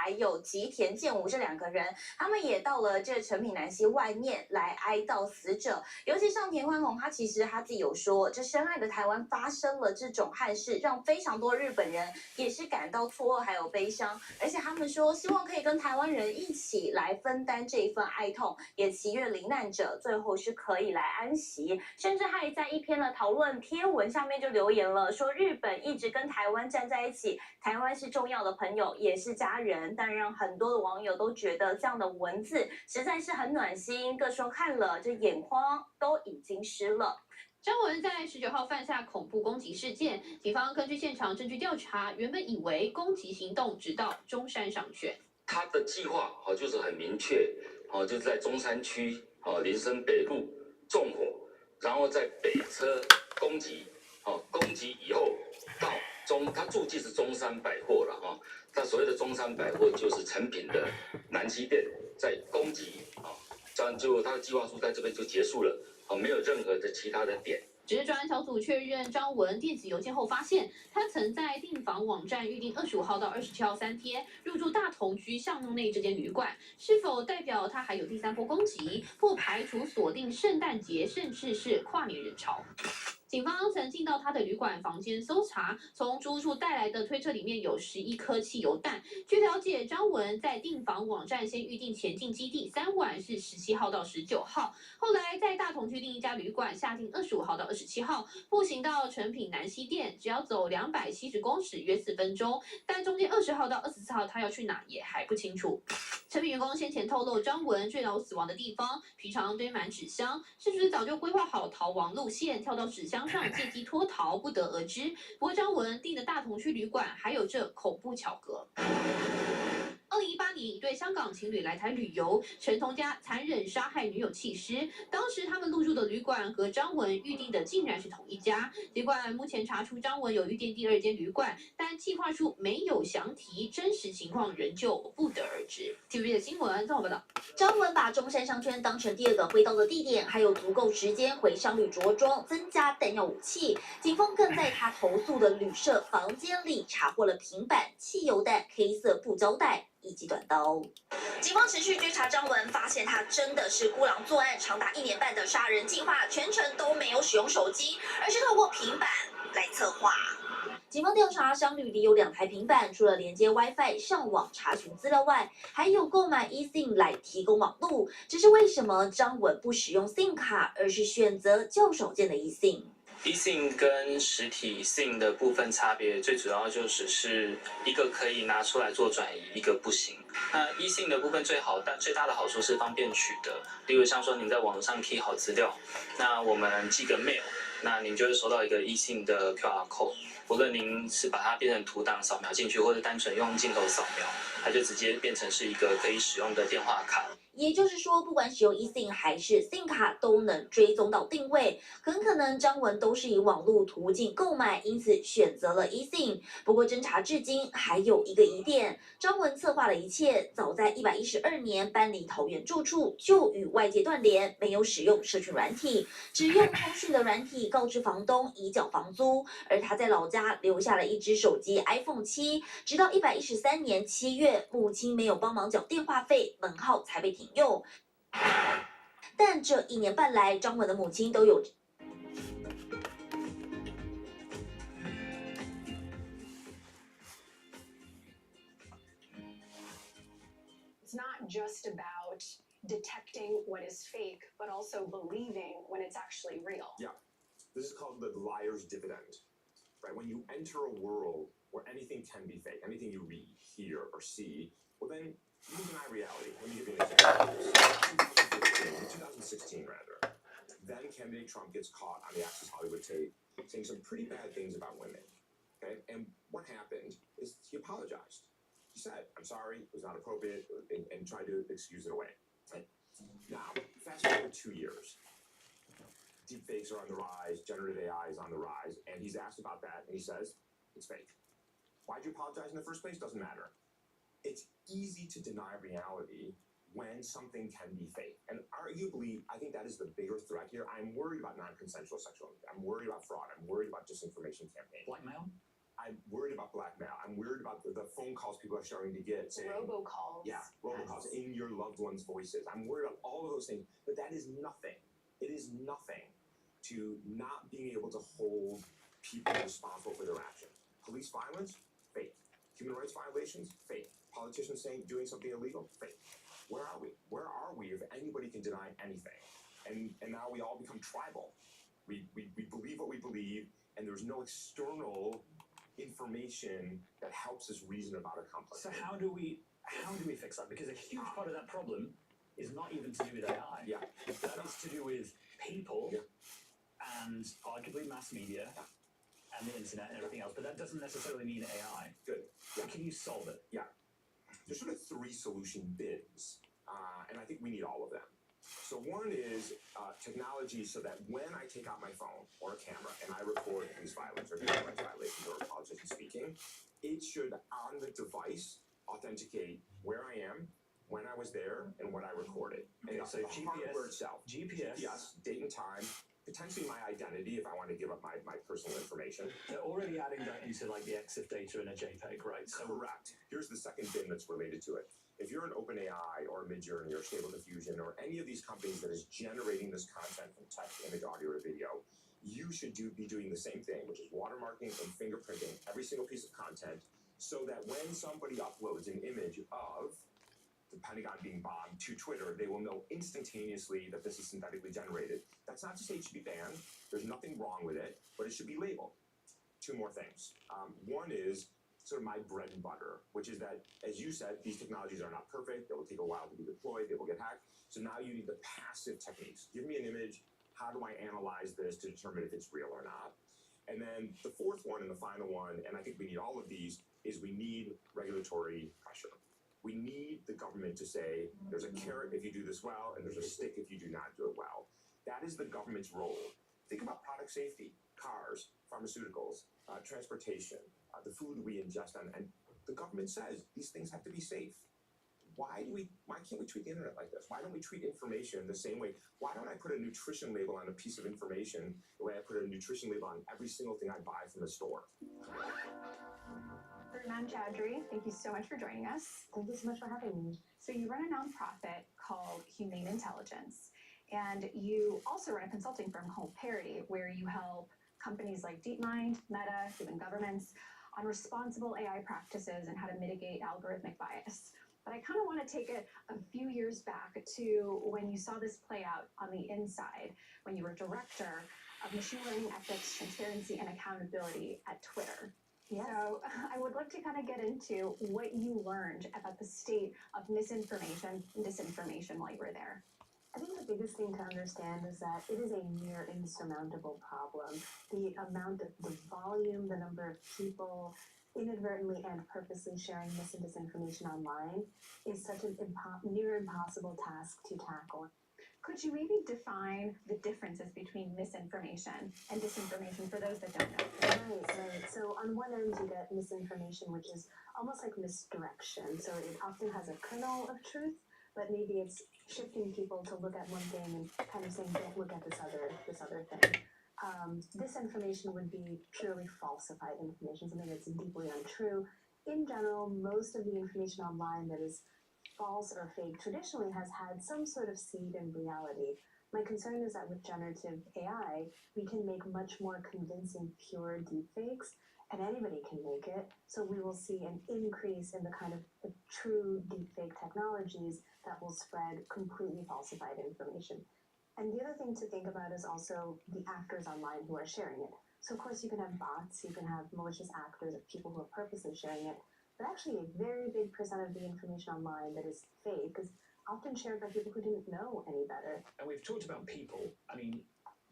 还有吉田健吾这2个人，他们也到了这成品南希外面来哀悼死者。尤其上田宽宏，他其实他自己有说，这深爱的台湾发生了这种憾事，让非常多日本人也是感到错愕还有悲伤，而且他们说希望可以跟台湾人一起来分担这一份哀痛，也祈愿罹难者最后是可以来安息，甚至还在一篇的讨论贴文下面就留言了，说日本一直跟台湾站在一起，台湾是重要的朋友，也是家人，但让很多的网友都觉得这样的文字实在是很暖心，各说看了这眼眶都已经湿了。张文在19号犯下恐怖攻击事件，警方根据现场证据调查，原本以为攻击行动直到中山商圈。他的计划就是很明确，就是在中山区林森北路纵火，然后在北车攻击，攻击以后到他驻地是中山百货了哈，他所谓的中山百货就是成品的南西店，在攻击这样就他的计划书在这边就结束了，没有任何的其他的点。只是专案小组确认张文电子邮件后发现，他曾在订房网站预定25号到27号3天入住大同区巷弄内这间旅馆，是否代表他还有第3波攻击？不排除锁定圣诞节，甚至是跨年人潮。警方曾进到他的旅馆房间搜查，从租屋处带来的推车里面有11颗汽油弹。据了解，张文在订房网站先预定前进基地3晚，是17号到19号，后来在大同区另一家旅馆下定25号到27号，步行到成品南西店，只要走270公尺，约4分钟。但中间20号到24号他要去哪也还不清楚。成品员工先前透露，张文坠楼死亡的地方平常堆满纸箱，是不是早就规划好逃亡路线，跳到纸箱上借机脱逃，不得而知。不过张文订的大同区旅馆还有这恐怖巧合。2018年，一对香港情侣来台旅游，陈同佳残忍杀害女友弃尸。当时他们入住的旅馆和张文预定的竟然是同一家。尽管目前查出张文有预定第2间旅馆，但计划书没有详提，真实情况仍旧不得而知。TVB 的新闻综合报道。张文把中山商圈当成第2个挥刀的地点，还有足够时间回商旅着装，增加弹药武器。警方更在他投诉的旅社房间里查获了平板、汽油弹、黑色布胶带以及短刀。警方持续追查张文，发现他真的是孤狼作案长达1年半的杀人计划，全程都没有使用手机，而是透过平板来策划。警方调查商旅里有2台平板，除了连接 WiFi 上网查询资料外，还有购买 eSIM 来提供网路。只是为什么张文不使用 SIM 卡，而是选择较少见的 eSIM？eSIM 跟实体 SIM 的部分差别，最主要就只是一个可以拿出来做转移，一个不行。那 eSIM 的部分最大的好处是方便取得，例如像说您在网络上 key 好资料，那我们寄个 mail， 那您就会收到一个 eSIM 的 QR code。无论您是把它变成图档扫描进去，或者单纯用镜头扫描，它就直接变成是一个可以使用的电话卡。也就是说，不管使用 eSIM 还是 SIM 卡，都能追踪到定位。很可能张文都是以网络途径购买，因此选择了 eSIM。不过侦查至今还有一个疑点：张文策划了一切，早在112年搬离桃园住处，就与外界断联，没有使用社群软体，只用通讯的软体告知房东已缴房租。而他在老家留下了一只手机 iPhone 7，直到113年7月，母亲没有帮忙缴电话费，门号才被停用。但这1年半来，张文的母亲都有。It's not just about detecting what is fake, but also believing when it's actually real. Yeah, this is called the liar's dividend, right? When you enter a world where anything can be fake, anything you read, hear, or see, well then you can deny reality. Let me give you an example. In 2016, rather, then candidate Trump gets caught on the Access Hollywood tape saying some pretty bad things about women. Okay, and what happened is he apologized. He said, "I'm sorry, it was not appropriate," and tried to excuse it away. Right? Now, fast forward 2 years. Deepfakes are on the rise, generative AI is on the rise, and he's asked about that, and he says, it's fake. Why'd you apologize in the first place? Doesn't matter. It's easy to deny reality when something can be fake. And arguably, I think that is the bigger threat here. I'm worried about non-consensual sexual. I'm worried about fraud. I'm worried about disinformation campaigns. Blackmail? I'm worried about blackmail. I'm worried about the phone calls people are starting to get saying, Robocalls. yeah, robocalls Yes. in your loved ones' voices. I'm worried about all of those things, but that is nothing. It is nothing to not being able to hold people responsible for their actions. Police violence, fake. Human rights violations, fake. Politicians saying doing something illegal, fake. Where are we? Where are we if anybody can deny anything? And now we all become tribal. We believe what we believe, and there's no external information that helps us reason about a complex So thing. how do we fix that? Because a huge part of that problem is not even to do with AI. Yeah. That is to do with people Yeah. and arguably mass media and the internet and everything else. But that doesn't necessarily mean AI. Good. So Yeah. can you solve it? There's sort of three solution bins, and I think we need all of them. So one is technology so that when I take out my phone or a camera and I record police violence or human rights violations or a politician speaking, it should on the device authenticate where I am, when I was there, and what I recorded. Okay, And so the hardware itself, GPS. date and time, potentially my identity if I want to give up my personal information. They're already adding that into like the EXIF data in a JPEG, right? So Correct. Here's the second bin that's related to it. If you're an OpenAI or a Midjourney or Stable Diffusion or any of these companies that is generating this content from text, image, audio, or video, you should be doing the same thing, which is watermarking and fingerprinting every single piece of content so that when somebody uploads an image of the Pentagon being bombed to Twitter, they will know instantaneously that this is synthetically generated. That's not to say it should be banned. There's nothing wrong with it, but it should be labeled. Two more things. One is sort of my bread and butter, which is that, as you said, these technologies are not perfect. They will take a while to be deployed. They will get hacked. So now you need the passive techniques. Give me an image. How do I analyze this to determine if it's real or not? And then the fourth one and the final one, and I think we need all of these, is we need regulatory pressure. We need the government to say there's a carrot if you do this well, and there's a stick if you do not do it well. That is the government's role. Think about product safety, cars, pharmaceuticals, transportation, the food we ingest, and the government says these things have to be safe. Why can't we treat the internet like this? Why don't we treat information the same way? Why don't I put a nutrition label on a piece of information the way I put a nutrition label on every single thing I buy from the store? Fernand Chowdhury, thank you so much for joining us. Thank you so much for having me. So you run a nonprofit called Humane Intelligence, and you also run a consulting firm called Parity, where you help companies like DeepMind, Meta, even governments on responsible AI practices and how to mitigate algorithmic bias. But I kind of want to take it a few years back to when you saw this play out on the inside, when you were director of machine learning ethics, transparency, and accountability at Twitter. Yes. So I would love to kind of get into what you learned about the state of misinformation and disinformation while you were there. I think the biggest thing to understand is that it is a near insurmountable problem. The amount of the volume, the number of people inadvertently and purposely sharing mis and disinformation online is such an near impossible task to tackle. Could you maybe define the differences between misinformation and disinformation for those that don't know? Right. So on one end, you get misinformation, which is almost like misdirection. So it often has a kernel of truth, but maybe it's shifting people to look at one thing and kind of saying, don't look at this other thing. Disinformation would be purely falsified information, something that's deeply untrue. In general, most of the information online that is false or fake traditionally has had some sort of seed in reality. My concern is that with generative AI, we can make much more convincing pure deepfakes, and anybody can make it. So we will see an increase in the kind of the true deepfake technologies that will spread completely falsified information. And the other thing to think about is also the actors online who are sharing it. So of course you can have bots, you can have malicious actors, people who are purposely sharing it, but actually a very big percent of the information online that is fake is often shared by people who didn't know any better. And we've talked about people. I mean,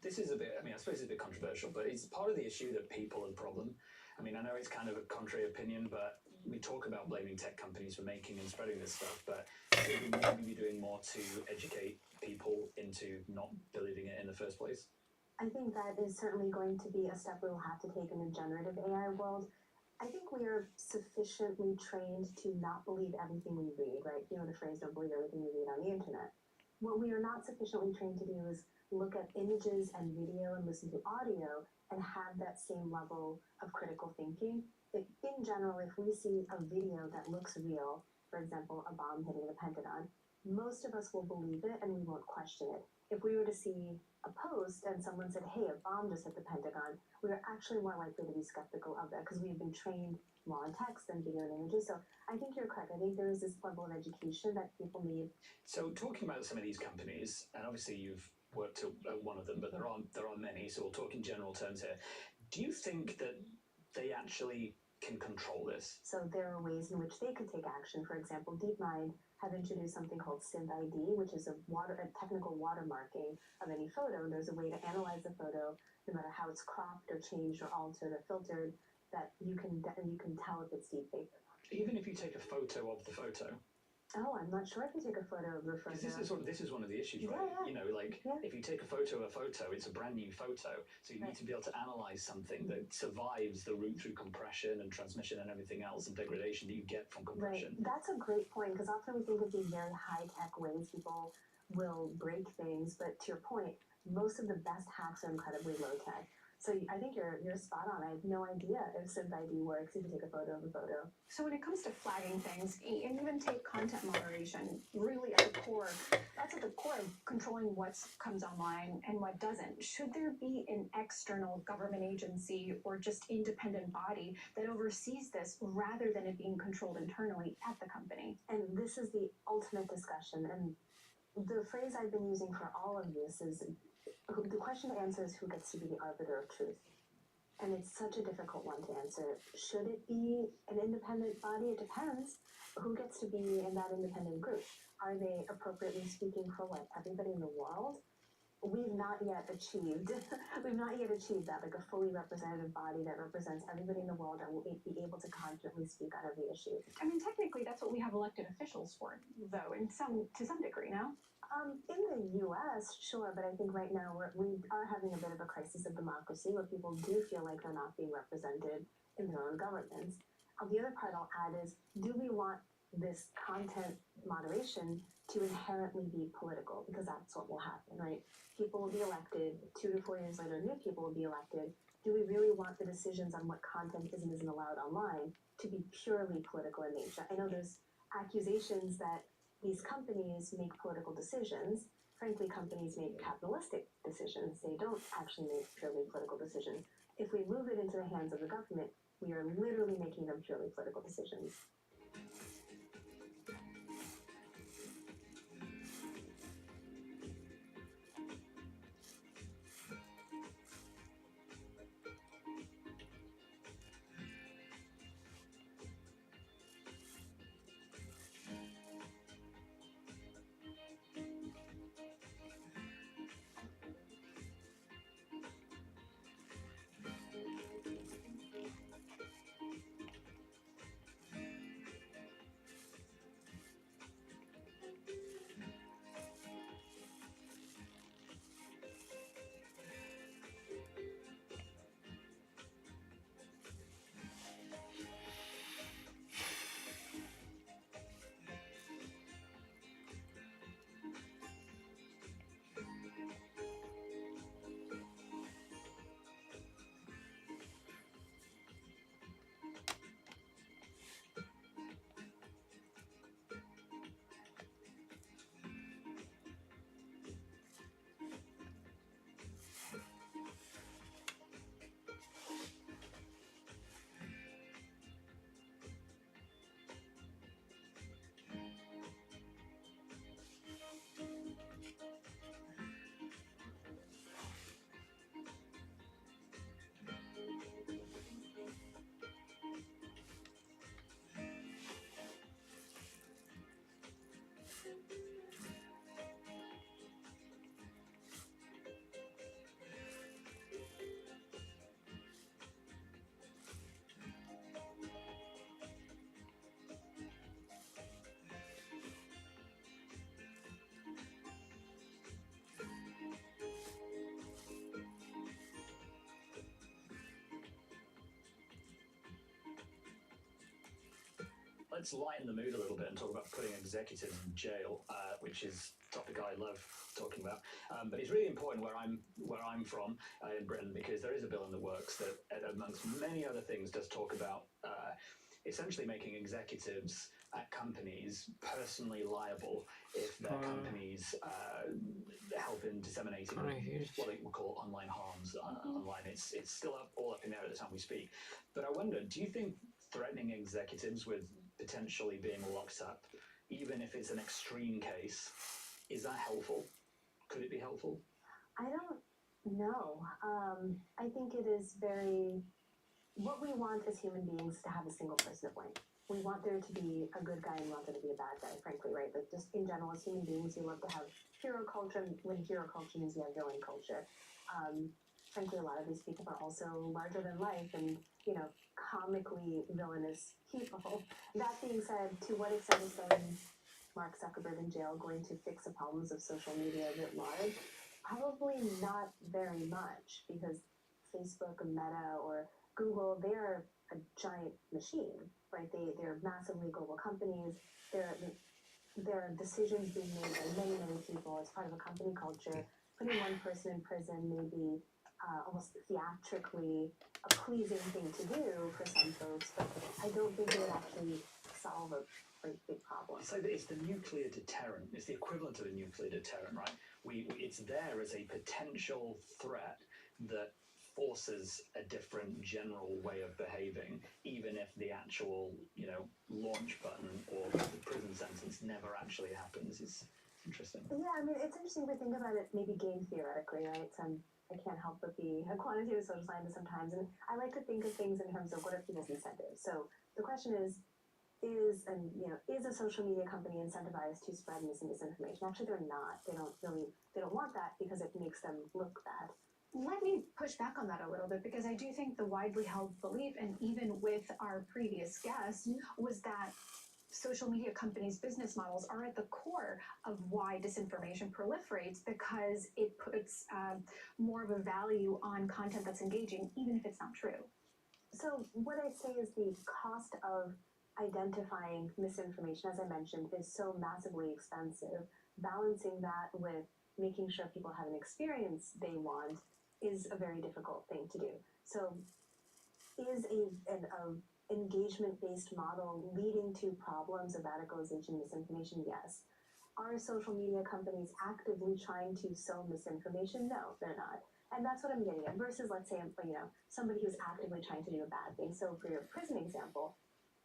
this is a bit, I suppose it's a bit controversial, but it's part of the issue that people are the problem. I mean, I know it's kind of a contrary opinion, but we talk about blaming tech companies for making and spreading this stuff, but should we maybe be doing more to educate people into not believing it in the first place? I think that is certainly going to be a step we will have to take in the generative AI world. I think we are sufficiently trained to not believe everything we read, right? You know the phrase, don't believe everything you read on the internet. What we are not sufficiently trained to do is look at images and video and listen to audio and have that same level of critical thinking. in general, if we see a video that looks real, for example, a bomb hitting the Pentagon, most of us will believe it and we won't question it. If we were to see a post and someone said, hey, a bomb just hit the Pentagon, we are actually more likely to be skeptical of that because we've been trained more on text than video and images. So I think you're correct. I think there is this level of education that people need. So talking about some of these companies, and obviously you've worked at one of them, but there are many. So we'll talk in general terms here. Do you think that they actually can control this? So there are ways in which they could take action. For example, DeepMind have introduced something called SynthID, which is a technical watermarking of any photo. There's a way to analyze the photo, no matter how it's cropped or changed or altered or filtered, that you can tell if it's deepfake or not. Even if you take a photo of the photo. Oh, I'm not sure if you take a photo of the photo. Because this is one of the issues, right? Yeah. You know, like if you take a photo, it's a brand new photo. So you need to be able to analyze something that survives the route through compression and transmission and everything else and degradation that you get from compression. Right. That's a great point because often we think of these very high-tech ways people will break things, but to your point, most of the best hacks are incredibly low-tech. So I think you're spot on. I had no idea if SynthID works if you take a photo of a photo. So when it comes to flagging things, and even take content moderation, really at the core, that's at the core of controlling what comes online and what doesn't. Should there be an external government agency or just independent body that oversees this rather than it being controlled internally at the company? And this is the ultimate discussion. And the phrase I've been using for all of this is, the question to answer is who gets to be the arbiter of truth. And it's such a difficult one to answer. Should it be an independent body? It depends. Who gets to be in that independent group? Are they appropriately speaking for everybody in the world? We've not yet achieved that, like a fully representative body that represents everybody in the world and will be able to confidently speak on every issue. I mean, technically, that's what we have elected officials for, though, to some degree now. In the U.S., sure, but I think right now we are having a bit of a crisis of democracy where people do feel like they're not being represented in their own governments. The other part I'll add is, do we want this content moderation to inherently be political? Because that's what will happen, right? People will be elected, 2 to 4 years later, new people will be elected. Do we really want the decisions on what content is and isn't allowed online to be purely political in nature? I know there's accusations that these companies make political decisions. Frankly, companies make capitalistic decisions. They don't actually make purely political decisions. If we move it into the hands of the government, we are literally making them purely political decisions. Let's lighten the mood a little bit and talk about putting executives in jail, which is a topic I love talking about. But it's really important where I'm from in Britain, because there is a bill in the works that, amongst many other things, does talk about essentially making executives at companies personally liable if their companies help in disseminating what they would call online harms online. It's still all up in the air at the time we speak. But I wonder, do you think threatening executives with potentially being locked up, even if it's an extreme case, is that helpful? Could it be helpful? I don't know. I think it is very. What we want as human beings is to have a single person to blame. We want there to be a good guy and we want there to be a bad guy, frankly, right? Like, just in general, as human beings, you love to have hero culture. When hero culture means you have villain culture. Frankly, a lot of these people are also larger than life and, comically villainous people. That being said, to what extent is throwing Mark Zuckerberg in jail going to fix the problems of social media writ large? Probably not very much, because Facebook or Meta or Google, they're a giant machine, right? They're massively global companies. There are decisions being made by many, many people as part of a company culture. Putting one person in prison may be almost theatrically a pleasing thing to do for some folks, but I don't think it would actually solve a very big problem. So it's the nuclear deterrent. It's the equivalent of a nuclear deterrent, right? It's there as a potential threat that forces a different general way of behaving, even if the actual, launch button or the prison sentence never actually happens. It's interesting. Yeah, I mean, it's interesting to think about it maybe game theoretically, right? I can't help but be a quantitative social scientist sometimes, and I like to think of things in terms of what are people's incentives. So the question is a social media company incentivized to spread misinformation? Actually, they're not. They don't want that because it makes them look bad. Let me push back on that a little bit, because I do think the widely held belief, and even with our previous guest, was that social media companies' business models are at the core of why disinformation proliferates, because it puts more of a value on content that's engaging, even if it's not true. So what I say is the cost of identifying misinformation, as I mentioned, is so massively expensive. Balancing that with making sure people have an experience they want is a very difficult thing to do. So is an engagement-based model leading to problems of radicalization and misinformation? Yes. Are social media companies actively trying to sow misinformation? No, they're not. And that's what I'm getting at. Versus, let's say, somebody who's actively trying to do a bad thing. So for your prison example,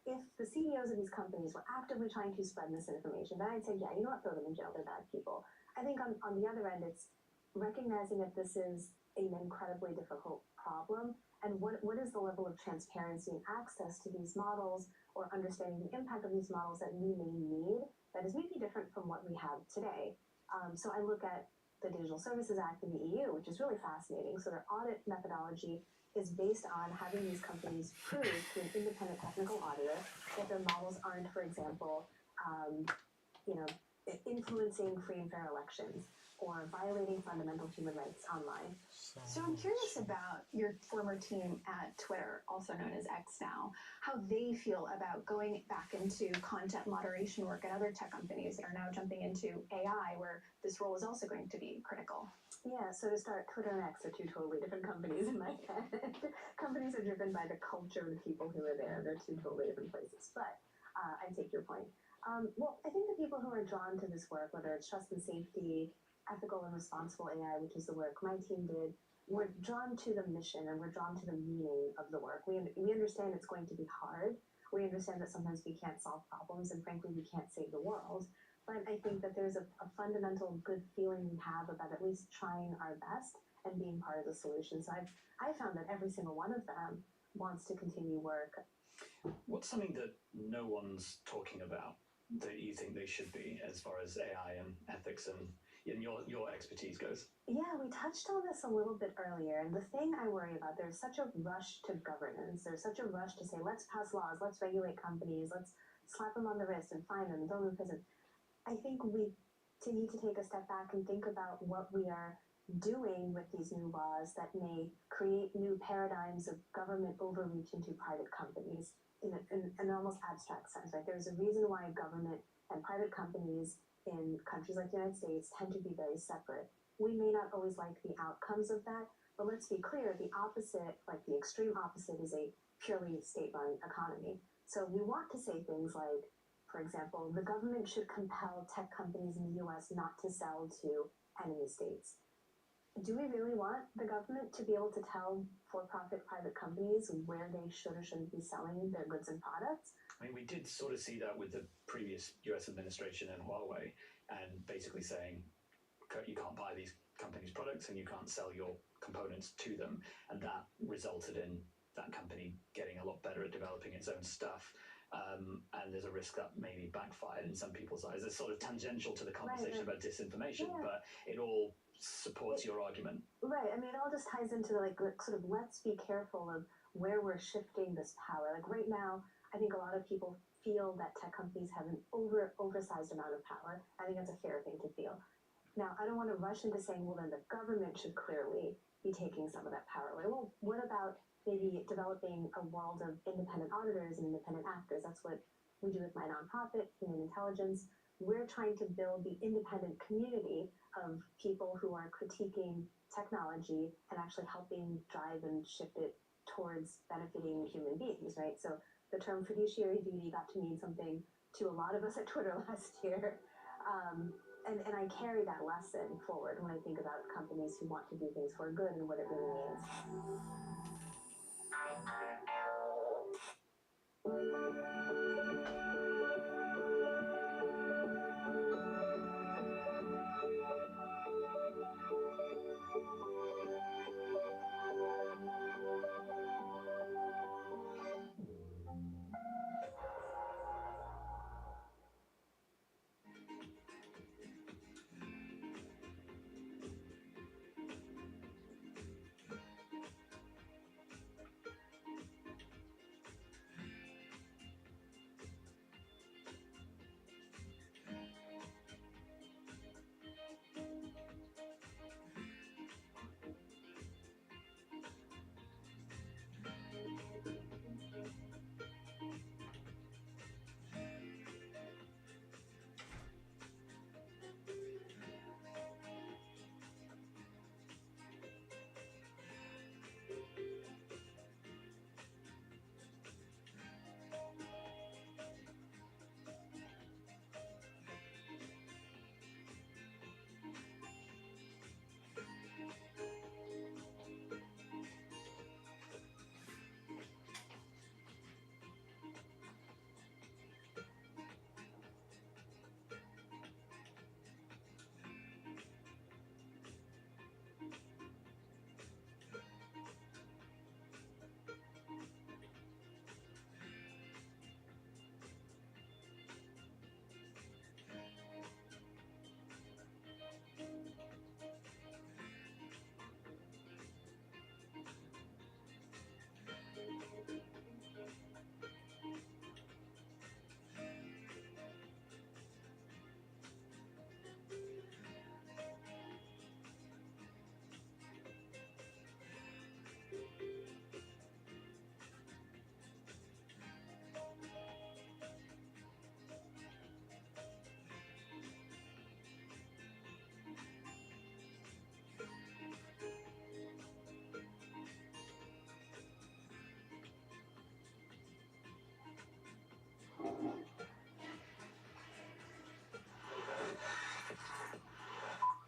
if the CEOs of these companies were actively trying to spread misinformation, then I'd say, yeah, you know what, throw them in jail, they're bad people. I think on the other end, it's recognizing that this is an incredibly difficult problem, and what is the level of transparency and access to these models, or understanding the impact of these models that we may need that is maybe different from what we have today. So I look at the Digital Services Act in the EU, which is really fascinating. So their audit methodology is based on having these companies prove to an independent technical auditor that their models aren't, for example, influencing free and fair elections or violating fundamental human rights online. So I'm curious about your former team at Twitter, also known as X now, how they feel about going back into content moderation work at other tech companies that are now jumping into AI, where this role is also going to be critical. Yeah, so to start, Twitter and X are two totally different companies in my head. Companies are driven by the culture and the people who are there. They're two totally different places. But I take your point. Well, I think the people who are drawn to this work, whether it's trust and safety, ethical and responsible AI, which is the work my team did, we're drawn to the mission and we're drawn to the meaning of the work. We understand it's going to be hard. We understand that sometimes we can't solve problems, and frankly, we can't save the world. But I think that there's a fundamental good feeling we have about at least trying our best and being part of the solution. So I found that every single one of them wants to continue work. What's something that no one's talking about that you think they should be, as far as AI and ethics and your expertise goes? Yeah, we touched on this a little bit earlier, and the thing I worry about, there's such a rush to governance. There's such a rush to say, let's pass laws, let's regulate companies, let's slap them on the wrist and fine them, throw them in prison. I think we need to take a step back and think about what we are doing with these new laws that may create new paradigms of government overreach into private companies in an almost abstract sense, right? There's a reason why government and private companies in countries like the United States tend to be very separate. We may not always like the outcomes of that, but let's be clear, the opposite, like the extreme opposite, is a purely state-run economy. So we want to say things like, for example, the government should compel tech companies in the US not to sell to enemy states. Do we really want the government to be able to tell for-profit private companies where they should or shouldn't be selling their goods and products? I mean, we did sort of see that with the previous US administration and Huawei, and basically saying you can't buy these companies' products and you can't sell your components to them. And that resulted in that company getting a lot better at developing its own stuff. And there's a risk that maybe backfired in some people's eyes. It's sort of tangential to the conversation about disinformation, but it all supports your argument. Right. I mean, it all just ties into like sort of let's be careful of where we're shifting this power. Like right now, I think a lot of people feel that tech companies have an oversized amount of power. I think that's a fair thing to feel. Now, I don't want to rush into saying, well, then the government should clearly be taking some of that power away. Well, what about maybe developing a world of independent auditors and independent actors? That's what we do with my nonprofit, Human Intelligence. We're trying to build the independent community of people who are critiquing technology and actually helping drive and shift it towards benefiting human beings, right? So the term fiduciary duty got to mean something to a lot of us at Twitter last year. And I carry that lesson forward when I think about companies who want to do things for good and what it really means.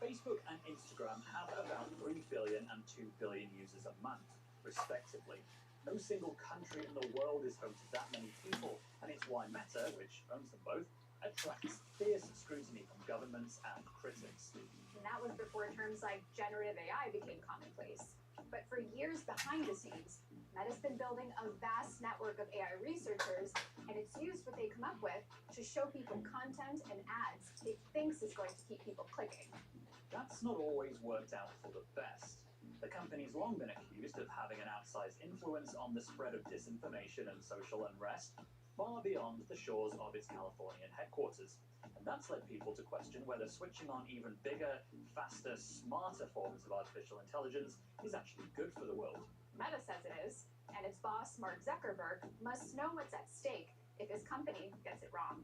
Facebook and Instagram have about 3 billion and 2 billion users a month, respectively. No single country in the world is home to that many people, and it's why Meta, which owns them both, attracts fierce scrutiny from governments and critics. And that was before terms like generative AI became commonplace. But for years behind the scenes, Meta's been building a vast network of AI researchers, and it's used what they come up with to show people content and ads it thinks is going to keep people clicking. That's not always worked out for the best. The company's long been accused of having an outsized influence on the spread of disinformation and social unrest, far beyond the shores of its Californian headquarters. And that's led people to question whether switching on even bigger, faster, smarter forms of artificial intelligence is actually good for the world. Meta says it is, and its boss, Mark Zuckerberg, must know what's at stake if his company gets it wrong.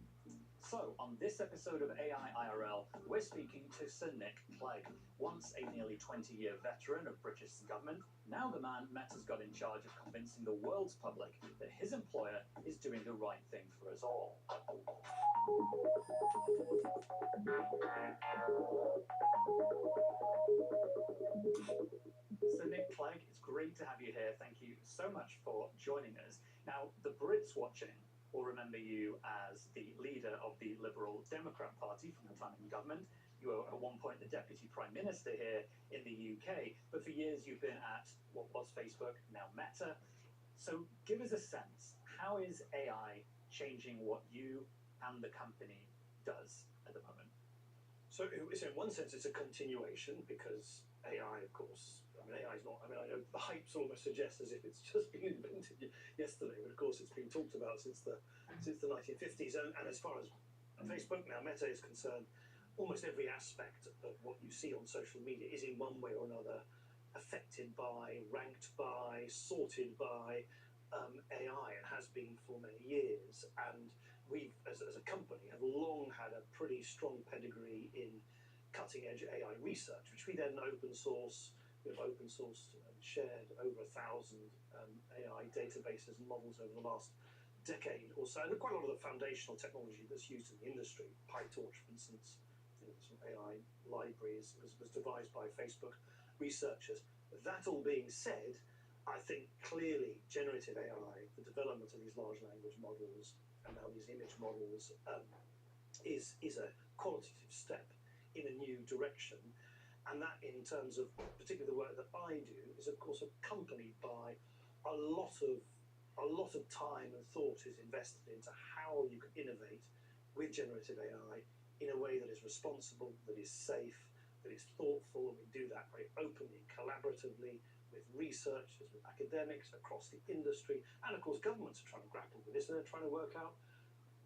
So, on this episode of AI IRL, we're speaking to Sir Nick Clegg, once a nearly 20-year veteran of British government, now the man Meta's got in charge of convincing the world's public that his employer is doing the right thing for us all. So Nick Clegg, it's great to have you here. Thank you so much for joining us. Now, the Brits watching will remember you as the leader of the Liberal Democrat Party from the time in government. You were at one point the Deputy Prime Minister here in the UK, but for years you've been at what was Facebook, now Meta. So give us a sense, how is AI changing what you and the company does at the moment? So in one sense, it's a continuation because AI, of course, AI is not, I know the hypes almost suggest as if it's just been invented yesterday, but of course it's been talked about since the 1950s. And as far as Facebook, now Meta, is concerned, almost every aspect of what you see on social media is in one way or another affected by, ranked by, sorted by AI, and has been for many years. And we, as a company, have long had a pretty strong pedigree in cutting-edge AI research, which we then open source. We've open sourced and shared over 1,000 AI databases and models over the last decade or so. And quite a lot of the foundational technology that's used in the industry, PyTorch, for instance, some AI libraries, was devised by Facebook researchers. That all being said, I think clearly generative AI, the development of these large language models and now these image models, is a qualitative step in a new direction. And that, in terms of particularly the work that I do, is of course accompanied by a lot of time and thought is invested into how you can innovate with generative AI in a way that is responsible, that is safe, that is thoughtful, and we do that very openly, collaboratively with researchers, with academics across the industry, and of course governments are trying to grapple with this, and they're trying to work out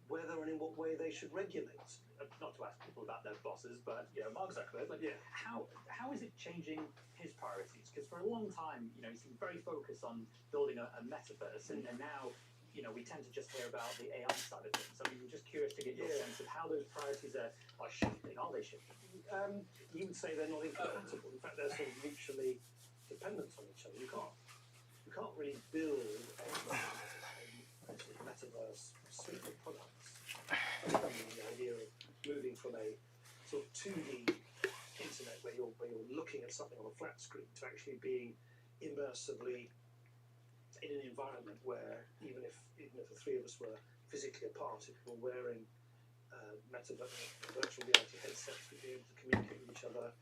whether and in what way they should regulate. Not to ask people about their bosses, but Mark Zuckerberg. But yeah, how is it changing his priorities? Because for a long time, he's been very focused on building a metaverse, and now, we tend to just hear about the AI side of things. I mean, we're just curious to get your sense of how those priorities are shifting. Are they shifting? You would say they're not incompatible. In fact, they're sort of mutually dependent on each other. You can't really build a metaverse suite of products. The idea of moving from a sort of 2D internet where you're looking at something on a flat screen to actually being immersively in an environment where even if the three of us were physically apart, if we were wearing virtual reality headsets, we'd be able to communicate with each other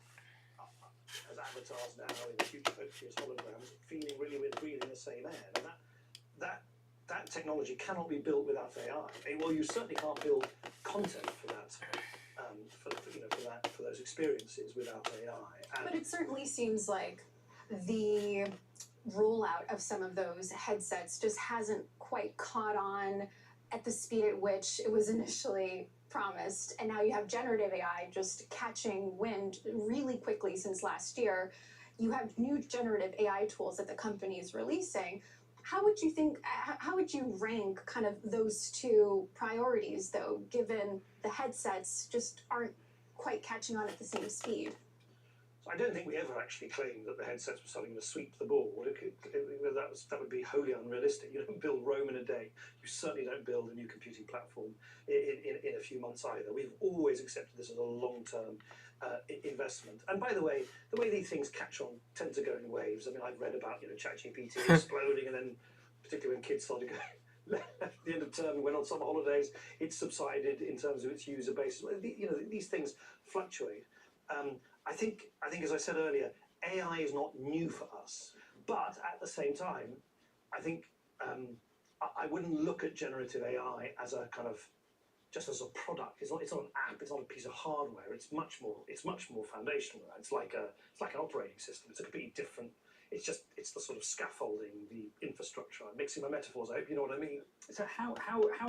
as avatars now, in the future hopefully as holograms, feeling really we're breathing the same air. And that technology cannot be built without AI. Well, you certainly can't build content for that, for those experiences without AI. But it certainly seems like the rollout of some of those headsets just hasn't quite caught on at the speed at which it was initially promised. And now you have generative AI just catching wind really quickly since last year. You have new generative AI tools that the company is releasing. How would you rank kind of those two priorities, though, given the headsets just aren't quite catching on at the same speed? So I don't think we ever actually claimed that the headsets were something to sweep the board. That would be wholly unrealistic. You don't build Rome in a day. You certainly don't build a new computing platform in a few months either. We've always accepted this as a long-term investment. And by the way these things catch on tend to go in waves. I mean, I've read about ChatGPT exploding, and then particularly when kids started going at the end of term and went on summer holidays, it subsided in terms of its user base. These things fluctuate. I think, as I said earlier, AI is not new for us, but at the same time, I think I wouldn't look at generative AI as a kind of just as a product. It's not an app. It's not a piece of hardware. It's much more foundational. It's like an operating system. It's a completely different. It's the sort of scaffolding, the infrastructure. I'm mixing my metaphors. I hope you know what I mean. So how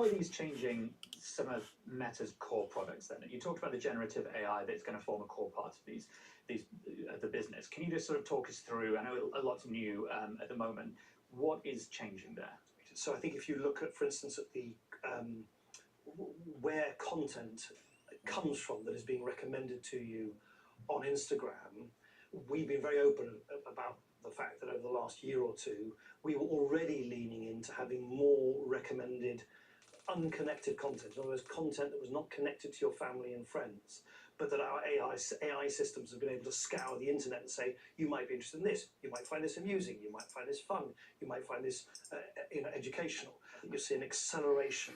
are these changing some of Meta's core products then? You talked about the generative AI that's going to form a core part of the business. Can you just sort of talk us through? I know a lot's new at the moment. What is changing there? So I think if you look at, for instance, at the where content comes from that is being recommended to you on Instagram. We've been very open about the fact that over the last year or two, we were already leaning into having more recommended unconnected content. In other words, content that was not connected to your family and friends, but that our AI systems have been able to scour the internet and say, you might be interested in this, you might find this amusing, you might find this fun, you might find this educational. I think you'll see an acceleration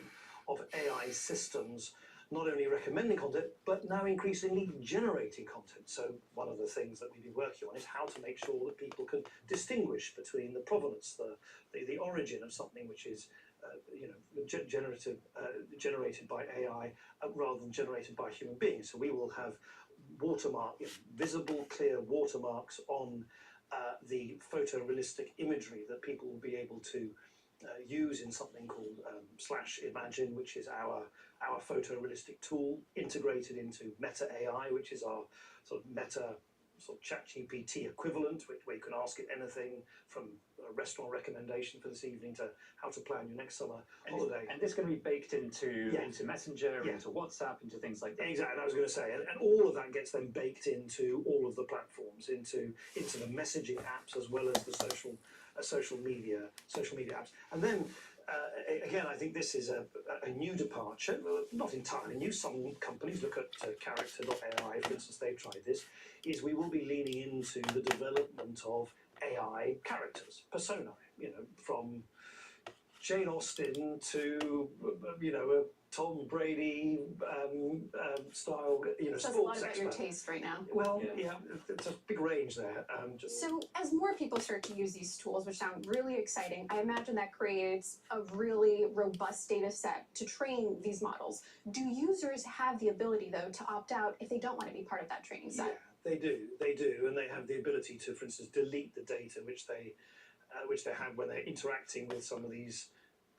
of AI systems not only recommending content, but now increasingly generating content. So one of the things that we've been working on is how to make sure that people can distinguish between the provenance, the origin of something which is generated by AI rather than generated by human beings. So we will have visible, clear watermarks on the photorealistic imagery that people will be able to use in something called /Imagine, which is our photorealistic tool integrated into Meta AI, which is our sort of Meta sort of ChatGPT equivalent, where you can ask it anything from a restaurant recommendation for this evening to how to plan your next summer holiday. And this is going to be baked into Messenger, Yeah. into WhatsApp, into things like that. Exactly, I was going to say, and all of that gets then baked into all of the platforms, into the messaging apps as well as the social media apps, and then. Again, I think this is a new departure, not entirely new. Some companies look at Character.ai, for instance, they've tried this, is we will be leaning into the development of AI characters, personae, from Jane Austen to, a Tom Brady style, Says a lot sports about your expert. taste right now. Well, yeah, it's a big range there. So, as more people start to use these tools, which sound really exciting, I imagine that creates a really robust data set to train these models. Do users have the ability, though, to opt out if they don't want to be part of that training set? Yeah, they do, and they have the ability to, for instance, delete the data which they have when they're interacting with some of these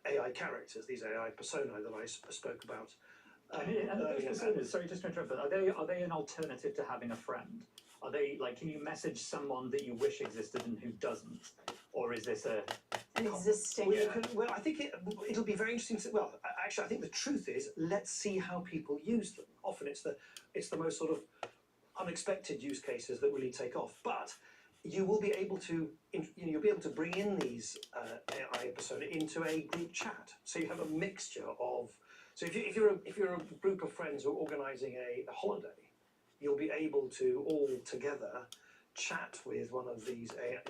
AI characters, these AI personae that I spoke about. And those personas, sorry, just to interrupt, but are they an alternative to having a friend? Are they like, can you message someone that you wish existed and who doesn't, or is this An existing. Well, I think it'll be very interesting. Actually, I think the truth is, let's see how people use them. Often it's the most sort of unexpected use cases that really take off. But you will be able to bring in these AI persona into a group chat. So you have a mixture of. So if you're a group of friends who are organising a holiday, you'll be able to all together chat with one of these AI,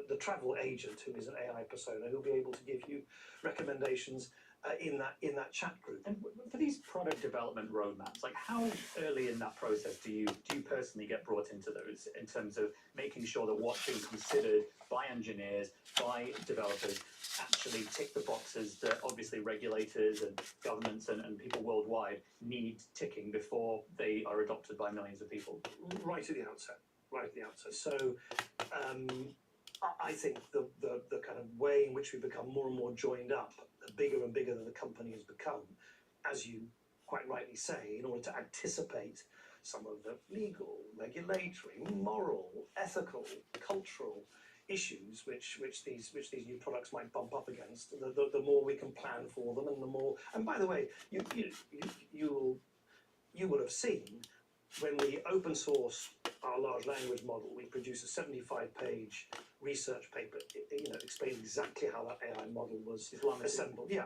the travel agent who is an AI persona who'll be able to give you recommendations in that chat group. And for these product development roadmaps, like how early in that process do you personally get brought into those in terms of making sure that what's being considered by engineers, by developers, actually tick the boxes that obviously regulators and governments and people worldwide need ticking before they are adopted by millions of people? Right at the outset. So I think the kind of way in which we become more and more joined up, the bigger and bigger that the company has become, as you quite rightly say, in order to anticipate some of the legal, regulatory, moral, ethical, cultural issues which these new products might bump up against, the more we can plan for them, and the more. And by the way, you will have seen when we open source our large language model, we produce a 75-page research paper, explaining exactly how that AI model was assembled. Yeah.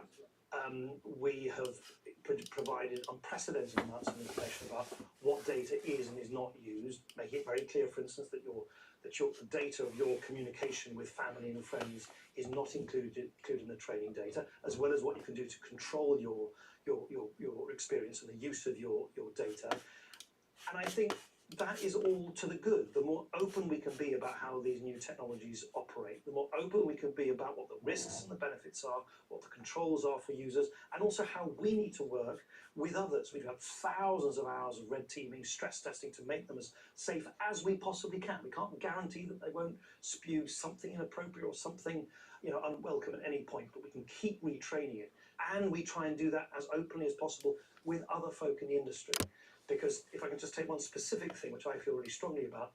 We have provided unprecedented amounts of information about what data is and is not used, making it very clear, for instance, that the data of your communication with family and friends is not included in the training data, as well as what you can do to control your experience and the use of your data. And I think that is all to the good. The more open we can be about how these new technologies operate, the more open we can be about what the risks and the benefits are, what the controls are for users, and also how we need to work with others. We've had thousands of hours of red teaming, stress testing to make them as safe as we possibly can. We can't guarantee that they won't spew something inappropriate or something unwelcome at any point, but we can keep retraining it. And we try and do that as openly as possible with other folk in the industry. Because if I can just take one specific thing, which I feel really strongly about,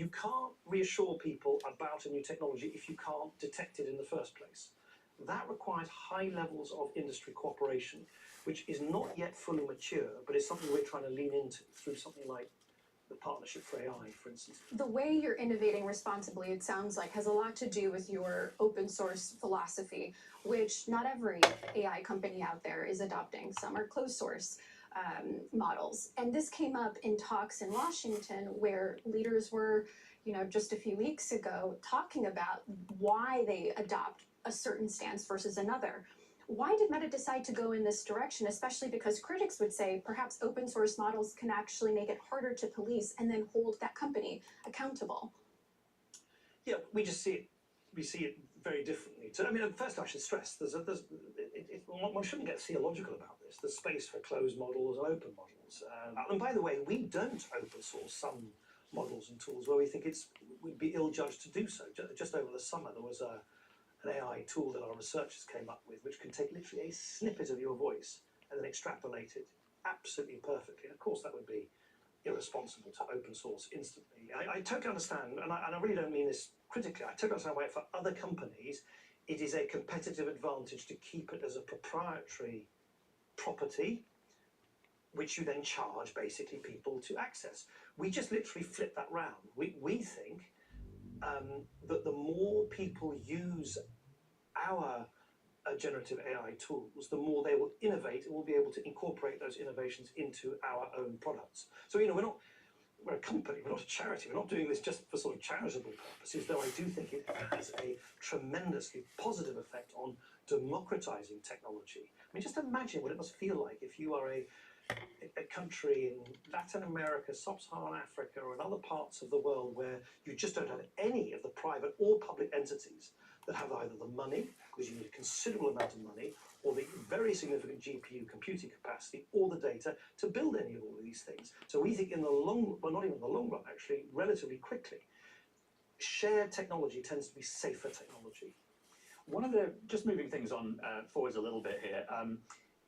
you can't reassure people about a new technology if you can't detect it in the first place. That requires high levels of industry cooperation, which is not yet fully mature, but is something we're trying to lean into through something like the Partnership for AI, for instance. The way you're innovating responsibly, it sounds like, has a lot to do with your open source philosophy, which not every AI company out there is adopting. Some are closed source models. And this came up in talks in Washington where leaders were, just a few weeks ago talking about why they adopt a certain stance versus another. Why did Meta decide to go in this direction, especially because critics would say perhaps open source models can actually make it harder to police and then hold that company accountable? Yeah, we see it very differently. So, first I should stress, one shouldn't get theological about this. There's space for closed models and open models. And by the way, we don't open source some models and tools where we think we'd be ill-judged to do so. Just over the summer, there was an AI tool that our researchers came up with, which can take literally a snippet of your voice and then extrapolate it absolutely perfectly. And of course, that would be irresponsible to open source instantly. I totally understand, and I really don't mean this critically, I totally understand why for other companies, it is a competitive advantage to keep it as a proprietary property, which you then charge basically people to access. We just literally flip that round. We think that the more people use our generative AI tools, the more they will innovate and we'll be able to incorporate those innovations into our own products. So, we're a company, we're not a charity, we're not doing this just for sort of charitable purposes, though I do think it has a tremendously positive effect on democratizing technology. Just imagine what it must feel like if you are a country in Latin America, Sub-Saharan Africa, or in other parts of the world where you just don't have any of the private or public entities that have either the money, because you need a considerable amount of money, or the very significant GPU computing capacity, or the data to build any of all of these things. So we think in the long, well, not even in the long run, actually, relatively quickly, shared technology tends to be safer technology. Just moving things on forwards a little bit here,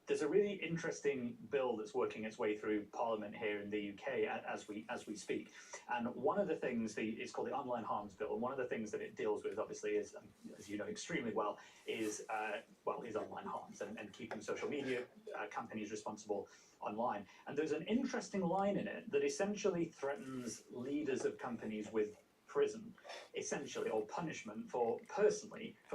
there's a really interesting bill that's working its way through Parliament here in the UK as we speak. And one of the things, it's called the Online Harms Bill, and one of the things that it deals with, obviously, is, as you know extremely well, is online harms and keeping social media companies responsible online. And there's an interesting line in it that essentially threatens leaders of companies with prison, essentially, or punishment for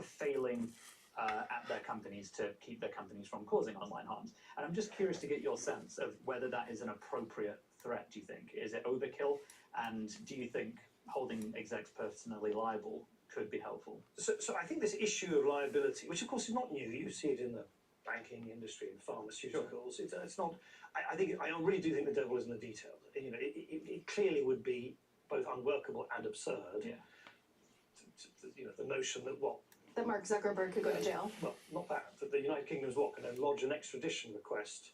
failing at their companies to keep their companies from causing online harms. And I'm just curious to get your sense of whether that is an appropriate threat, do you think? Is it overkill? And do you think holding execs personally liable could be helpful? So I think this issue of liability, which of course is not new, you see it in the banking industry and pharmaceuticals. Sure. It's not. I really do think the devil is in the detail. It clearly would be both unworkable and absurd. Yeah. The notion that that Mark Zuckerberg could go to jail. Well, not that the United Kingdom's can then lodge an extradition request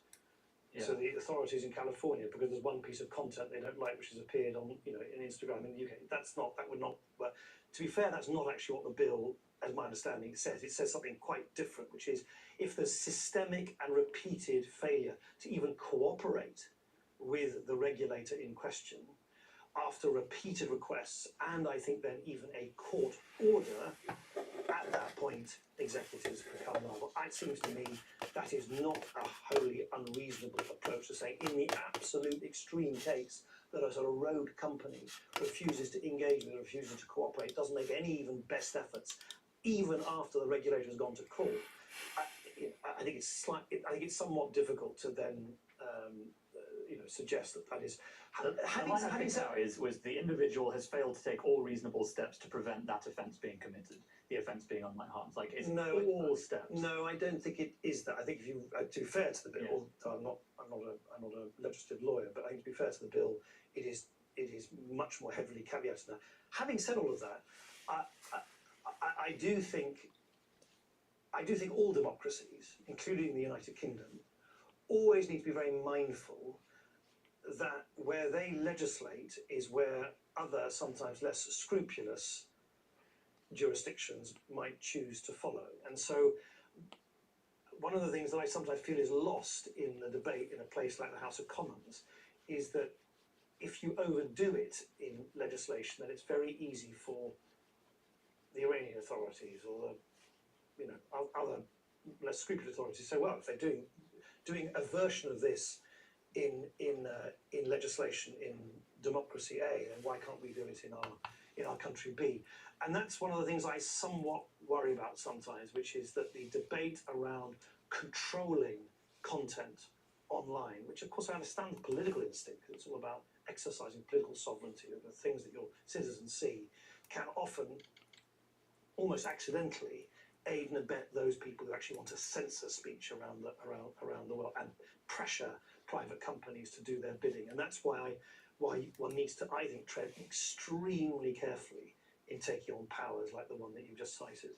to the authorities in California because there's one piece of content they don't like which has appeared on in Instagram in the UK. That would not. But to be fair, that's not actually what the bill, as my understanding, says. It says something quite different, which is if there's systemic and repeated failure to even cooperate with the regulator in question after repeated requests, and I think then even a court order, at that point, executives become liable. It seems to me that is not a wholly unreasonable approach to say, in the absolute extreme case that a sort of rogue company refuses to engage with, refuses to cooperate, doesn't make any even best efforts, even after the regulator has gone to court. I think it's somewhat difficult to then suggest that is. Having said that was the individual has failed to take all reasonable steps to prevent that offence being committed. The offence being online harms, all steps. No, I don't think it is that. I think if you, to be fair to the bill, I'm not a legislative lawyer, but I think to be fair to the bill, it is much more heavily caveated than that. Having said all of that, I do think all democracies, including the United Kingdom, always need to be very mindful that where they legislate is where other, sometimes less scrupulous jurisdictions might choose to follow. And so one of the things that I sometimes feel is lost in the debate in a place like the House of Commons is that if if you overdo it in legislation, then it's very easy for the Iranian authorities or the other less scrupulous authorities to say, well, if they're doing a version of this in legislation in democracy A, then why can't we do it in our country B? And that's one of the things I somewhat worry about sometimes, which is that the debate around controlling content online, which of course I understand the political instinct, because it's all about exercising political sovereignty of the things that your citizens see, can often almost accidentally aid and abet those people who actually want to censor speech around the world and pressure private companies to do their bidding. And that's why one needs to, I think, tread extremely carefully in taking on powers like the one that you just cited.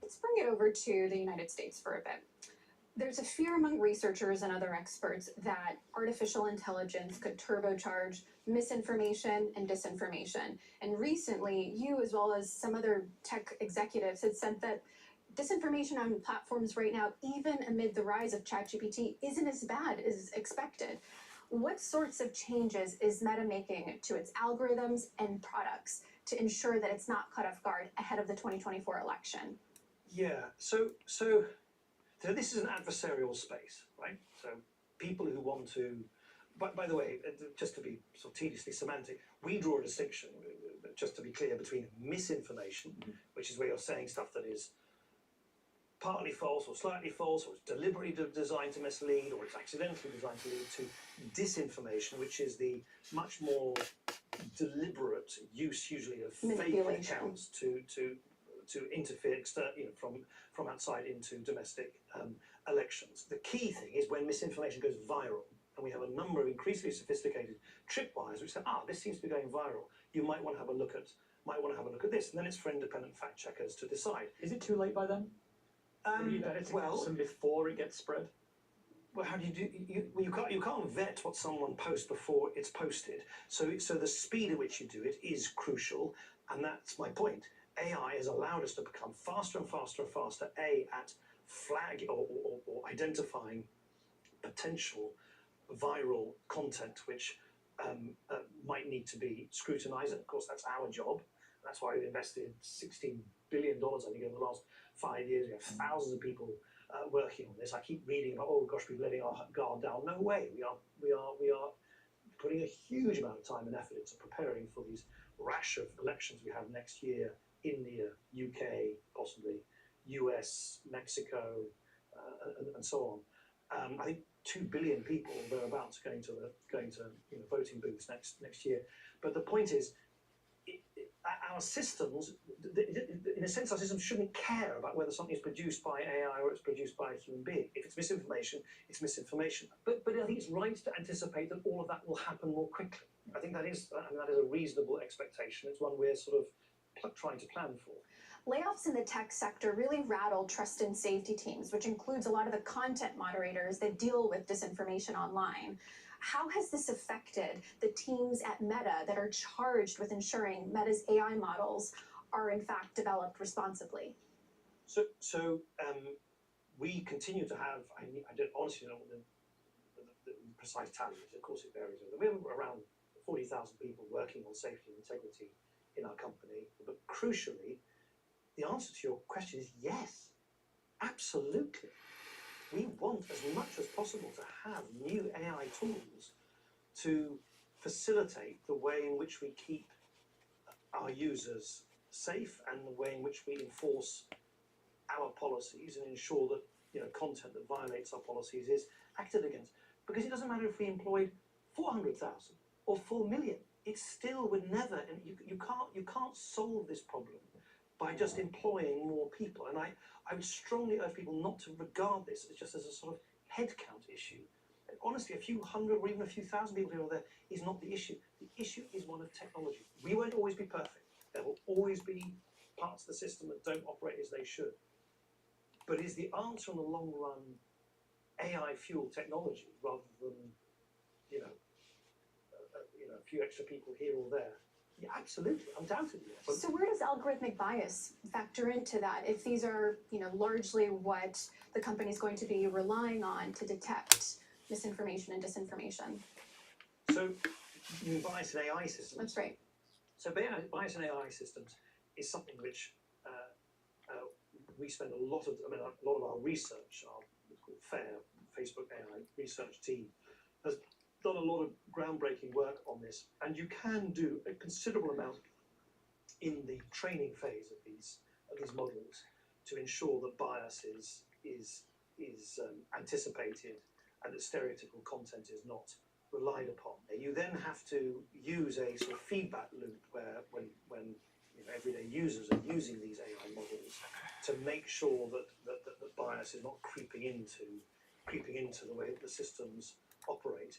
Let's bring it over to the United States for a bit. There's a fear among researchers and other experts that artificial intelligence could turbocharge misinformation and disinformation. And recently, you as well as some other tech executives had said that disinformation on platforms right now, even amid the rise of ChatGPT, isn't as bad as expected. What sorts of changes is Meta making to its algorithms and products to ensure that it's not caught off guard ahead of the 2024 election? Yeah, so this is an adversarial space, right? So people who want to, by the way, just to be sort of tediously semantic, we draw a distinction, just to be clear, between misinformation, which is where you're saying stuff that is partly false or slightly false, or it's deliberately designed to mislead, or it's accidentally designed to lead to disinformation, which is the much more deliberate use, usually, of fake accounts to interfere from outside into domestic elections. The key thing is when misinformation goes viral, and we have a number of increasingly sophisticated tripwires which say, this seems to be going viral. You might want to have a look at this, and then it's for independent fact checkers to decide. Is it too late by then? Are you better to catch them before it gets spread? Well, how do you do? You can't vet what someone posts before it's posted. So the speed at which you do it is crucial, and that's my point. AI has allowed us to become faster and faster and faster. At flagging or identifying potential viral content which might need to be scrutinised. And of course, that's our job. That's why we've invested $16 billion, I think, over the last 5 years. We have thousands of people working on this. I keep reading about, oh gosh, we're letting our guard down. No way. We are putting a huge amount of time and effort into preparing for these rash of elections we have next year. India, UK, possibly US, Mexico, and so on. I think 2 billion people thereabouts going to voting booths next year. But the point is, our systems, in a sense, our systems shouldn't care about whether something is produced by AI or it's produced by a human being. If it's misinformation, it's misinformation. But I think it's right to anticipate that all of that will happen more quickly. I think that is a reasonable expectation. It's one we're sort of trying to plan for. Layoffs in the tech sector really rattled trust and safety teams, which includes a lot of the content moderators that deal with disinformation online. How has this affected the teams at Meta that are charged with ensuring Meta's AI models are in fact developed responsibly? So we continue to have, I don't honestly know what the precise tally is. Of course it varies. We have around 40,000 people working on safety and integrity in our company. But crucially, the answer to your question is yes, absolutely. We want as much as possible to have new AI tools to facilitate the way in which we keep our users safe and the way in which we enforce our policies and ensure that content that violates our policies is acted against. Because it doesn't matter if we employed 400,000 or 4 million. It still would never, and you can't solve this problem by just employing more people. And I would strongly urge people not to regard this as just as a sort of headcount issue. And honestly, a few hundred or even a few thousand people here or there is not the issue. The issue is one of technology. We won't always be perfect. There will always be parts of the system that don't operate as they should. But is the answer in the long run AI-fueled technology rather than, a few extra people here or there? Yeah, absolutely, undoubtedly. Yes. So where does algorithmic bias factor into that? If these are, largely what the company is going to be relying on to detect misinformation and disinformation? So you mean bias in AI systems? That's right. So bias in AI systems is something which we spend a lot of our research, our FAIR, Facebook AI research team, has done a lot of groundbreaking work on this, and you can do a considerable amount in the training phase of these models to ensure that bias is anticipated and that stereotypical content is not relied upon. You then have to use a sort of feedback loop where when everyday users are using these AI models to make sure that bias is not creeping into the way that the systems operate.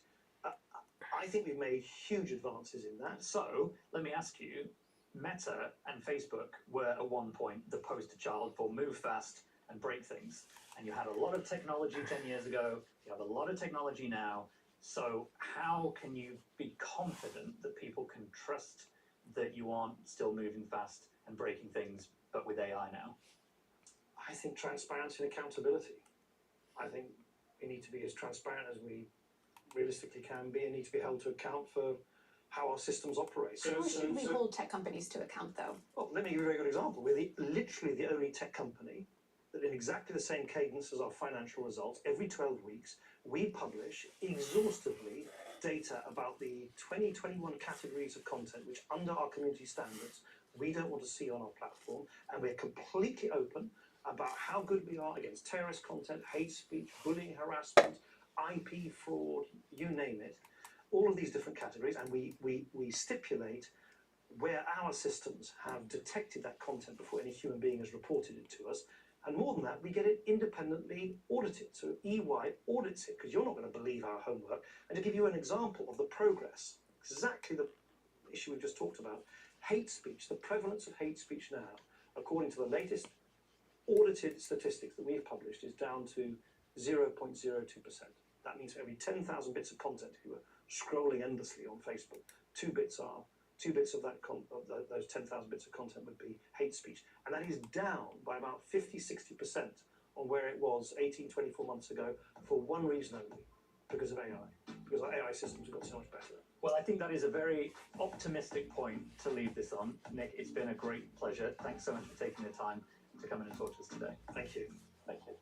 I think we've made huge advances in that. So let me ask you, Meta and Facebook were at one point the poster child for move fast and break things. And you had a lot of technology 10 years ago, you have a lot of technology now. So how can you be confident that people can trust that you aren't still moving fast and breaking things, but with AI now? I think transparency and accountability. I think we need to be as transparent as we realistically can be and need to be held to account for how our systems operate. How should we hold tech companies to account, though? Well, let me give you a very good example. We're literally the only tech company that in exactly the same cadence as our financial results, every 12 weeks, we publish exhaustively data about the 2021 categories of content which, under our community standards, we don't want to see on our platform, and we're completely open about how good we are against terrorist content, hate speech, bullying, harassment, IP fraud, you name it, all of these different categories, and we stipulate where our systems have detected that content before any human being has reported it to us. And more than that, we get it independently audited. So EY audits it, because you're not going to believe our homework. And to give you an example of the progress, exactly the issue we've just talked about, hate speech, the prevalence of hate speech now, according to the latest audited statistics that we've published, is down to 0.02%. That means for every 10,000 bits of content, if you were scrolling endlessly on Facebook, two bits of that those 10,000 bits of content would be hate speech. And that is down by about 50-60% on where it was 18-24 months ago, for one reason only, because of AI. Because our AI systems have got so much better. Well, I think that is a very optimistic point to leave this on. Nick, it's been a great pleasure. Thanks so much for taking the time to come in and talk to us today. Thank you. Thank you.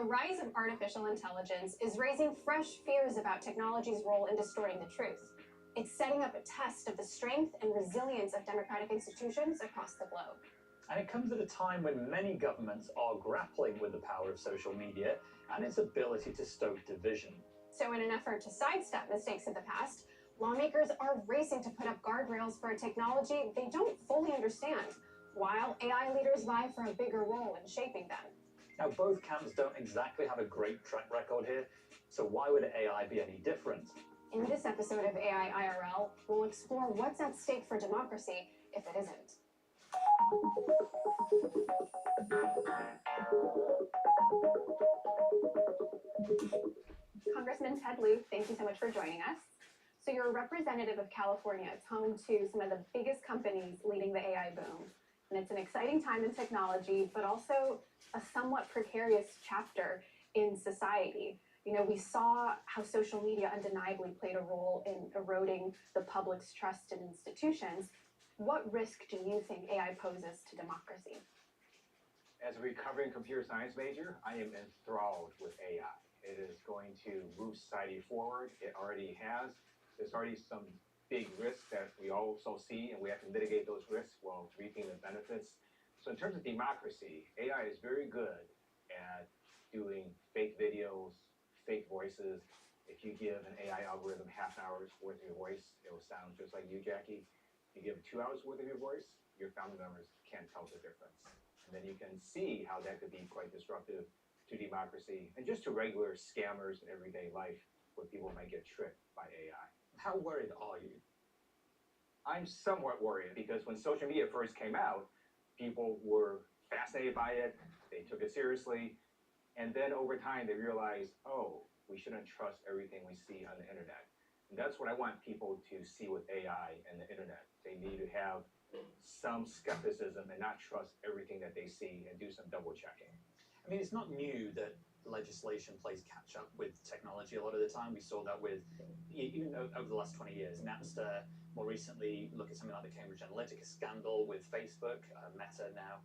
the rise of artificial intelligence is raising fresh fears about technology's role in distorting the truth. It's setting up a test of the strength and resilience of democratic institutions across the globe. And it comes at a time when many governments are grappling with the power of social media and its ability to stoke division. So, in an effort to sidestep mistakes of the past, lawmakers are racing to put up guardrails for a technology they don't fully understand, while AI leaders vie for a bigger role in shaping them. Now, both camps don't exactly have a great track record here, so why would AI be any different? In this episode of AI IRL, we'll explore what's at stake for democracy if it isn't. Congressman Ted Lieu, thank you so much for joining us. So you're a representative of California. It's home to some of the biggest companies leading the AI boom. And it's an exciting time in technology, but also a somewhat precarious chapter in society. You know, we saw how social media undeniably played a role in eroding the public's trust in institutions. What risk do you think AI poses to democracy? As a recovering computer science major, I am enthralled with AI. It is going to move society forward. It already has. There's already some big risks that we also see, and we have to mitigate those risks while reaping the benefits. So in terms of democracy, AI is very good at doing fake videos, fake voices. If you give an AI algorithm half an hour's worth of your voice, it will sound just like you, Jackie. You give 2 hours worth of your voice, your family members can't tell the difference. And then you can see how that could be quite disruptive to democracy and just to regular scammers in everyday life where people might get tricked by AI. How worried are you? I'm somewhat worried because when social media first came out, people were fascinated by it, they took it seriously, and then over time they realized, oh, we shouldn't trust everything we see on the internet. And that's what I want people to see with AI and the internet. They need to have some skepticism and not trust everything that they see and do some double checking. I mean, it's not new that legislation plays catch up with technology a lot of the time. We saw that with, even over the last 20 years, Napster, more recently, look at something like the Cambridge Analytica scandal with Facebook, Meta now.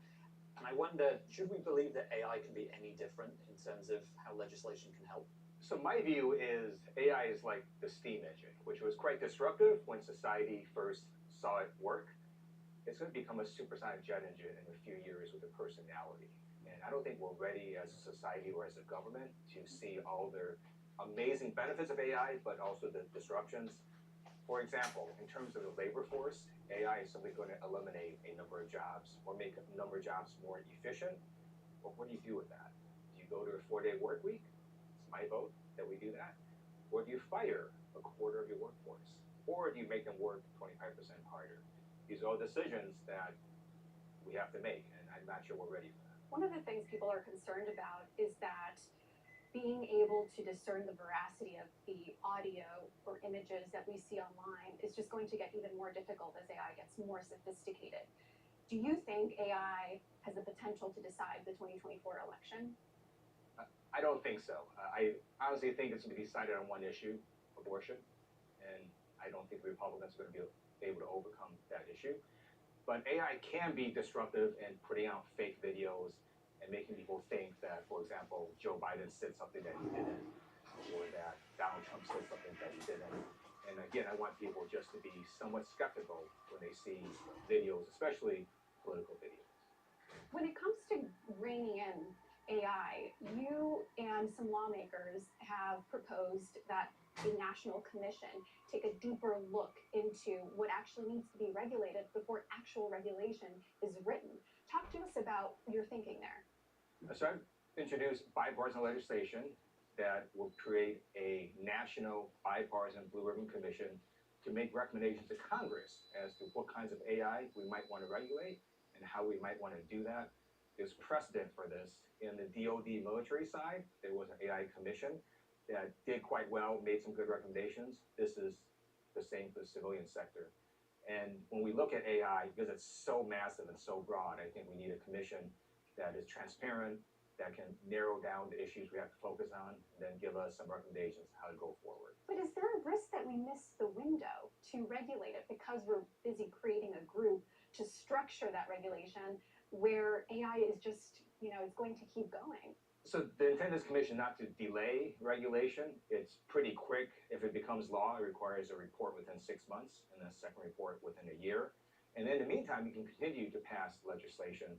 And I wonder, should we believe that AI can be any different in terms of how legislation can help? So my view is AI is like the steam engine, which was quite disruptive when society first saw it work. It's going to become a supersonic jet engine in a few years with a personality. And I don't think we're ready as a society or as a government to see all the amazing benefits of AI, but also the disruptions. For example, in terms of the labor force, AI is simply going to eliminate a number of jobs or make a number of jobs more efficient. But what do you do with that? Do you go to a 4-day work week? It's my vote that we do that. Or do you fire a quarter of your workforce? Or do you make them work 25% harder? These are all decisions that we have to make, and I'm not sure we're ready for that. One of the things people are concerned about is that being able to discern the veracity of the audio or images that we see online is just going to get even more difficult as AI gets more sophisticated. Do you think AI has the potential to decide the 2024 election? I don't think so. I honestly think it's going to be decided on one issue, abortion, and I don't think the Republicans are going to be able to overcome that issue. But AI can be disruptive in putting out fake videos and making people think that, for example, Joe Biden said something that he didn't, or that Donald Trump said something that he didn't. And again, I want people just to be somewhat skeptical when they see videos, especially political videos. When it comes to reining in AI, you and some lawmakers have proposed that a national commission take a deeper look into what actually needs to be regulated before actual regulation is written. Talk to us about your thinking there. So I've introduced bipartisan legislation that will create a national bipartisan Blue Ribbon Commission to make recommendations to Congress as to what kinds of AI we might want to regulate and how we might want to do that. There's precedent for this. In the DoD military side, there was an AI commission that did quite well, made some good recommendations. This is the same for the civilian sector. And when we look at AI, because it's so massive and so broad, I think we need a commission that is transparent, that can narrow down the issues we have to focus on, and then give us some recommendations how to go forward. But is there a risk that we miss the window to regulate it because we're busy creating a group to structure that regulation where AI is just, it's going to keep going? So the intent of this commission not to delay regulation. It's pretty quick. If it becomes law, it requires a report within 6 months and a second report within a year. And in the meantime, you can continue to pass legislation.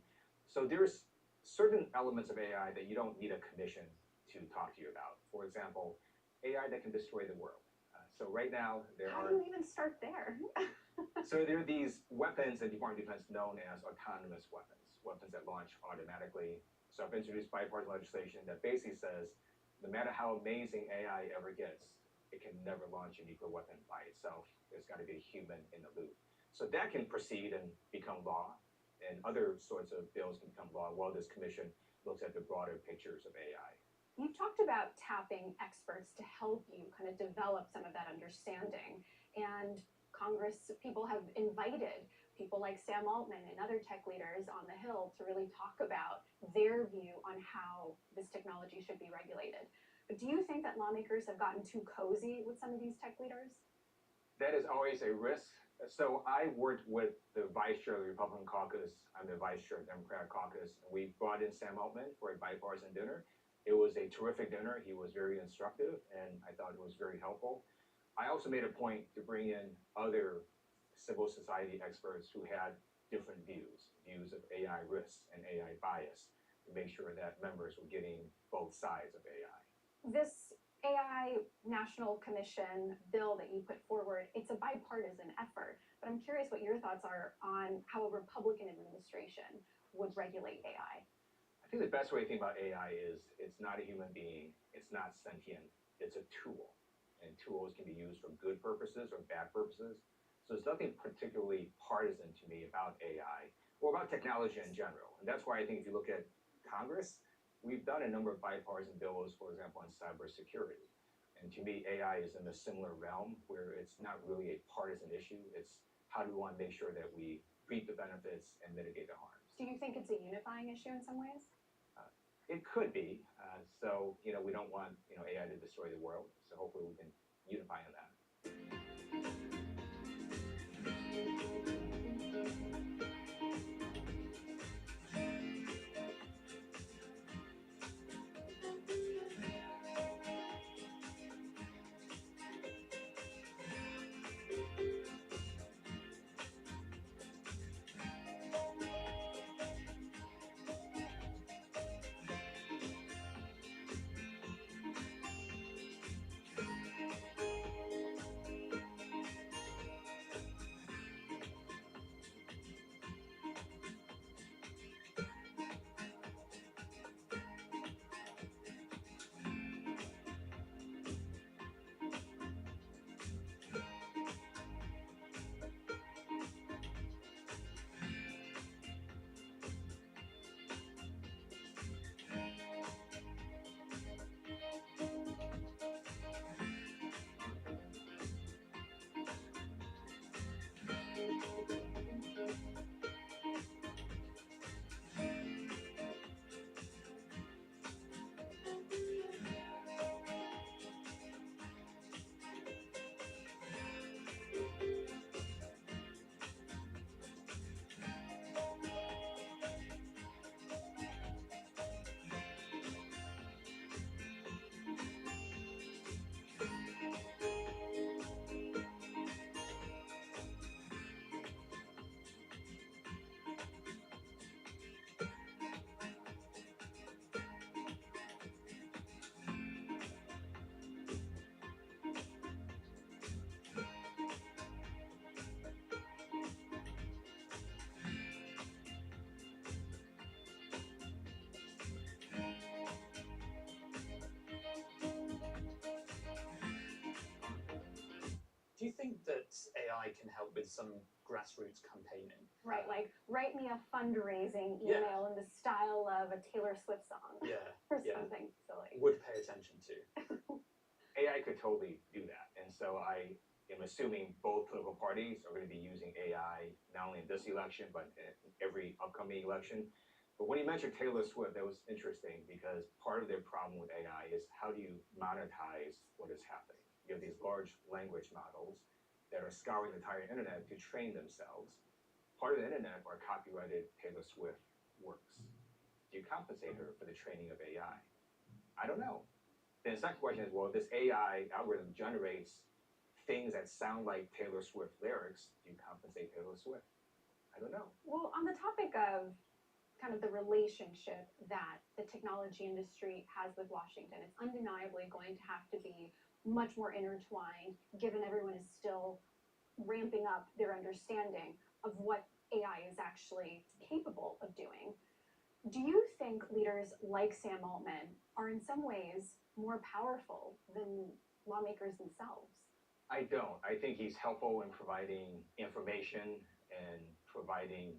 So there's certain elements of AI that you don't need a commission to talk to you about. For example, AI that can destroy the world. So right now, How do you even start there? So there are these weapons that the Department of Defense known as autonomous weapons, weapons that launch automatically. So I've introduced bipartisan legislation that basically says, no matter how amazing AI ever gets, it can never launch a nuclear weapon by itself. There's got to be a human in the loop. So that can proceed and become law, and other sorts of bills can become law while this commission looks at the broader pictures of AI. You've talked about tapping experts to help you kind of develop some of that understanding. And Congress people have invited people like Sam Altman and other tech leaders on the Hill to really talk about their view on how this technology should be regulated. But do you think that lawmakers have gotten too cozy with some of these tech leaders? That is always a risk. So I worked with the vice chair of the Republican caucus. I'm the vice chair of the Democratic caucus. And we brought in Sam Altman for a bipartisan dinner. It was a terrific dinner. He was very instructive, and I thought it was very helpful. I also made a point to bring in other civil society experts who had different views of AI risks and AI bias, to make sure that members were getting both sides of AI. This AI National Commission bill that you put forward, it's a bipartisan effort, but I'm curious what your thoughts are on how a Republican administration would regulate AI. I think the best way to think about AI is it's not a human being, it's not sentient, it's a tool. And tools can be used for good purposes or bad purposes. So there's nothing particularly partisan to me about AI or about technology in general. And that's why I think if you look at Congress, we've done a number of bipartisan bills, for example, on cybersecurity. And to me, AI is in a similar realm where it's not really a partisan issue. It's how do we want to make sure that we reap the benefits and mitigate the harms. Do you think it's a unifying issue in some ways? It could be. So, we don't want, AI to destroy the world. So hopefully we can unify on that. Do you think that AI can help with some grassroots campaigning? Right, like write me a fundraising Yeah. email in the style of a Taylor Swift song Yeah, or yeah. something silly. Would pay attention to. AI could totally do that. And so I am assuming both political parties are going to be using AI, not only in this election, but in every upcoming election. But when you mentioned Taylor Swift, that was interesting because part of their problem with AI is how do you monetize what is happening? You have these large language models that are scouring the entire internet to train themselves. Part of the internet are copyrighted Taylor Swift works. Do you compensate her for the training of AI? I don't know. Then the second question is, well, this AI algorithm generates things that sound like Taylor Swift lyrics. Do you compensate Taylor Swift? I don't know. Well, on the topic of kind of the relationship that the technology industry has with Washington, it's undeniably going to have to be much more intertwined, given everyone is still ramping up their understanding of what AI is actually capable of doing. Do you think leaders like Sam Altman are in some ways more powerful than lawmakers themselves? I don't. I think he's helpful in providing information and providing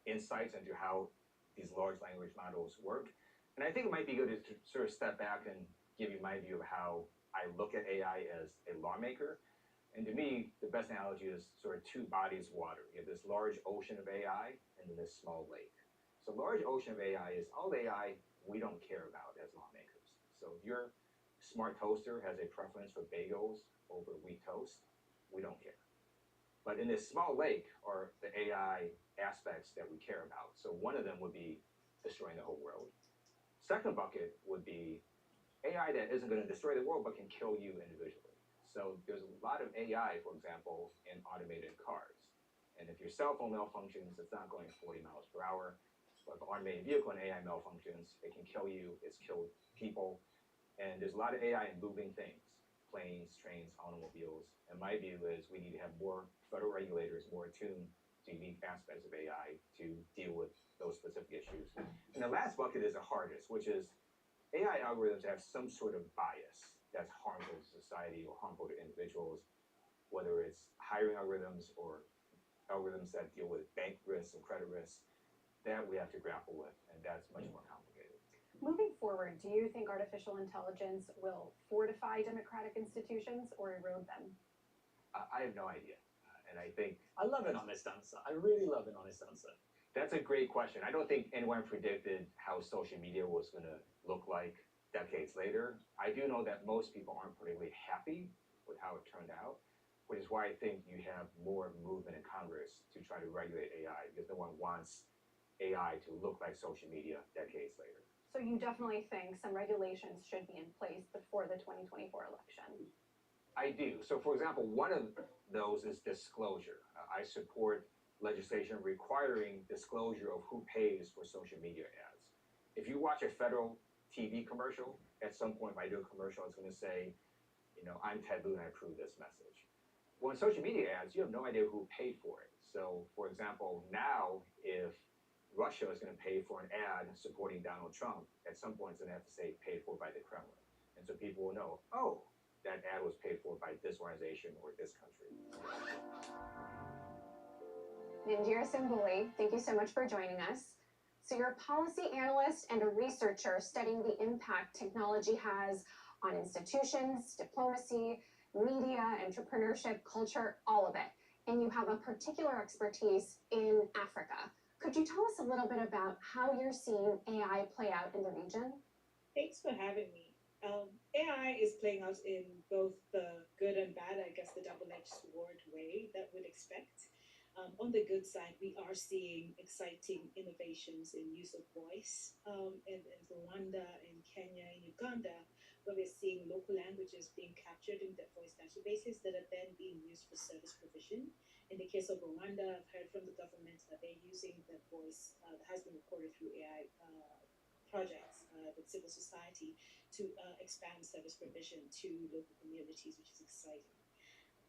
insights into how these large language models work. And I think it might be good to sort of step back and give you my view of how I look at AI as a lawmaker. And to me, the best analogy is sort of two bodies of water. You have this large ocean of AI and then this small lake. So large ocean of AI is all the AI we don't care about as lawmakers. So if your smart toaster has a preference for bagels over wheat toast, we don't care. But in this small lake are the AI aspects that we care about. So one of them would be destroying the whole world. Second bucket would be AI that isn't going to destroy the world but can kill you individually. So there's a lot of AI, for example, in automated cars. And if your cell phone malfunctions, it's not going 40 miles per hour. But if an automated vehicle and AI malfunctions, it can kill you. It's killed people. And there's a lot of AI in moving things, planes, trains, automobiles. And my view is we need to have more federal regulators more attuned to unique aspects of AI to deal with those specific issues. And the last bucket is the hardest, which is AI algorithms have some sort of bias that's harmful to society or harmful to individuals, whether it's hiring algorithms or algorithms that deal with bank risks and credit risks. That we have to grapple with, and that's much more complicated. Moving forward, do you think artificial intelligence will fortify democratic institutions or erode them? I have no idea. And I think I love an honest answer. I really love an honest answer. that's a great question. I don't think anyone predicted how social media was going to look like decades later. I do know that most people aren't particularly happy with how it turned out, which is why I think you have more movement in Congress to try to regulate AI, because no one wants AI to look like social media decades later. So you definitely think some regulations should be in place before the 2024 election? I do. So, for example, one of those is disclosure. I support legislation requiring disclosure of who pays for social media ads. If you watch a federal TV commercial, at some point, if I do a commercial, it's going to say, I'm Ted Lieu and I approve this message. Well, in social media ads, you have no idea who paid for it. So, for example, now if Russia is going to pay for an ad supporting Donald Trump, at some point it's going to have to say paid for by the Kremlin. And so people will know, oh, that ad was paid for by this organization or this country. Nandira Sambuli, thank you so much for joining us. So you're a policy analyst and a researcher studying the impact technology has on institutions, diplomacy, media, entrepreneurship, culture, all of it. And you have a particular expertise in Africa. Could you tell us a little bit about how you're seeing AI play out in the region? Thanks for having me. AI is playing out in both the good and bad, I guess the double-edged sword way that we'd expect. On the good side, we are seeing exciting innovations in use of voice in Rwanda, in Kenya, in Uganda, where we're seeing local languages being captured in the voice databases that are then being used for service provision. In the case of Rwanda, I've heard from the government that they're using the voice that has been recorded through AI projects with civil society to expand service provision to local communities, which is exciting.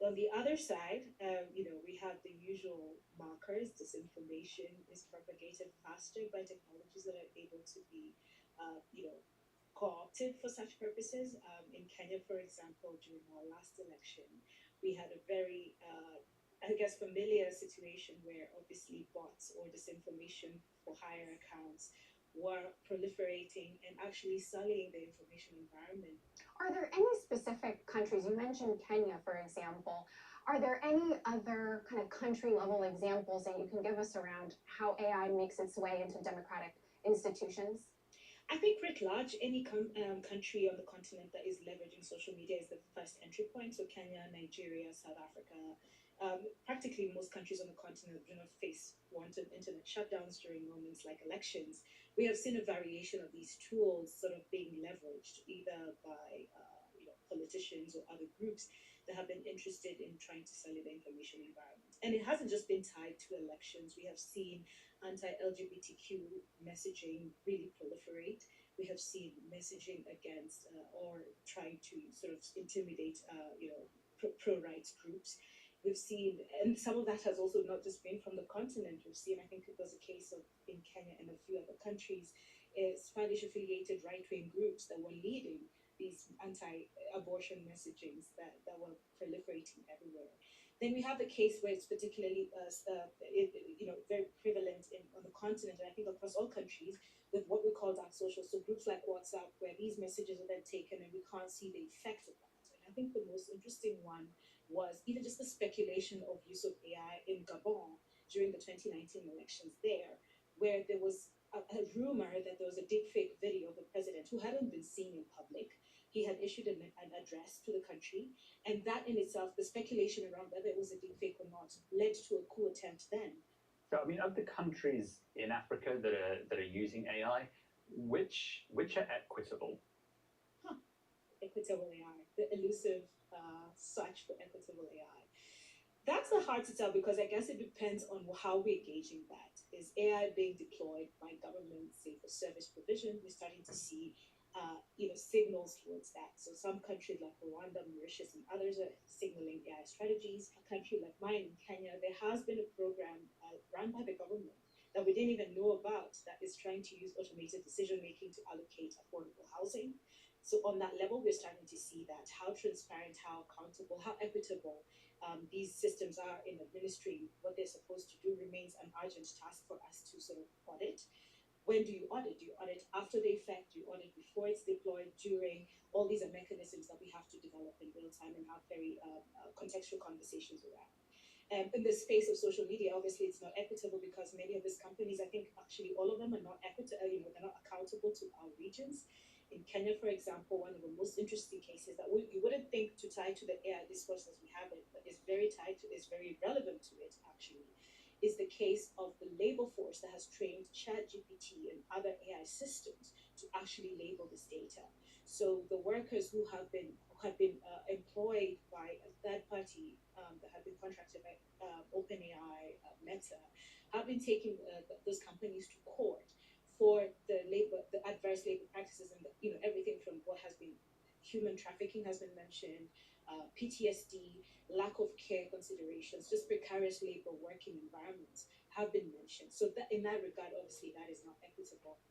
On the other side, we have the usual markers. Disinformation is propagated faster by technologies that are able to be, co-opted for such purposes. In Kenya, for example, during our last election, we had a very, familiar situation where obviously bots or disinformation for hire accounts were proliferating and actually sullying the information environment. Are there any specific countries, you mentioned Kenya, for example, are there any other kind of country level examples that you can give us around how AI makes its way into democratic institutions? I think writ large, any country on the continent that is leveraging social media is the first entry point. So Kenya, Nigeria, South Africa, Practically most countries on the continent do not face wanton internet shutdowns during moments like elections. We have seen a variation of these tools sort of being leveraged either by politicians or other groups that have been interested in trying to sully the information environment. And it hasn't just been tied to elections. We have seen anti-LGBTQ messaging really proliferate. We have seen messaging against or trying to sort of intimidate, pro-rights groups. We've seen, and some of that has also not just been from the continent. We've seen, I think it was a case of in Kenya and a few other countries, Spanish-affiliated right-wing groups that were leading these anti-abortion messagings that were proliferating everywhere. Then we have the case where it's particularly, very prevalent on the continent, and I think across all countries, with what we call dark social. So groups like WhatsApp, where these messages are then taken and we can't see the effect of that. And I think the most interesting one was even just the speculation of use of AI in Gabon during the 2019 elections there, where there was a rumor that there was a deepfake video of the president who hadn't been seen in public. He had issued an address to the country, and that in itself, the speculation around whether it was a deepfake or not, led to a coup attempt then. So, I mean, of the countries in Africa that are using AI, which are equitable? Equitable AI, the elusive search for equitable AI. That's hard to tell because I guess it depends on how we're gauging that. Is AI being deployed by governments, say for service provision? We're starting to see, signals towards that. So some countries like Rwanda, Mauritius, and others are signaling AI strategies. A country like mine in Kenya, there has been a program run by the government that we didn't even know about that is trying to use automated decision making to allocate affordable housing. So on that level, we're starting to see that how transparent, how accountable, how equitable these systems are in administering what they're supposed to do remains an urgent task for us to sort of audit. When do you audit? Do you audit after the effect? Do you audit before it's deployed? During? All these are mechanisms that we have to develop in real time and have very contextual conversations around. In the space of social media, obviously it's not equitable because many of these companies, I think actually all of them are not equitable, they're not accountable to our regions. In Kenya, for example, one of the most interesting cases that you wouldn't think to tie to the AI discourse as we have it, but is very relevant to it actually, is the case of the labor force that has trained ChatGPT and other AI systems to actually label this data. So the workers who have been employed by a third party that have been contracted by OpenAI, Meta, have been taking those companies to court for the adverse labor practices, and everything from what has been human trafficking has been mentioned, PTSD, lack of care considerations, just precarious labor working environments have been mentioned. So that in that regard, obviously, that is not equitable.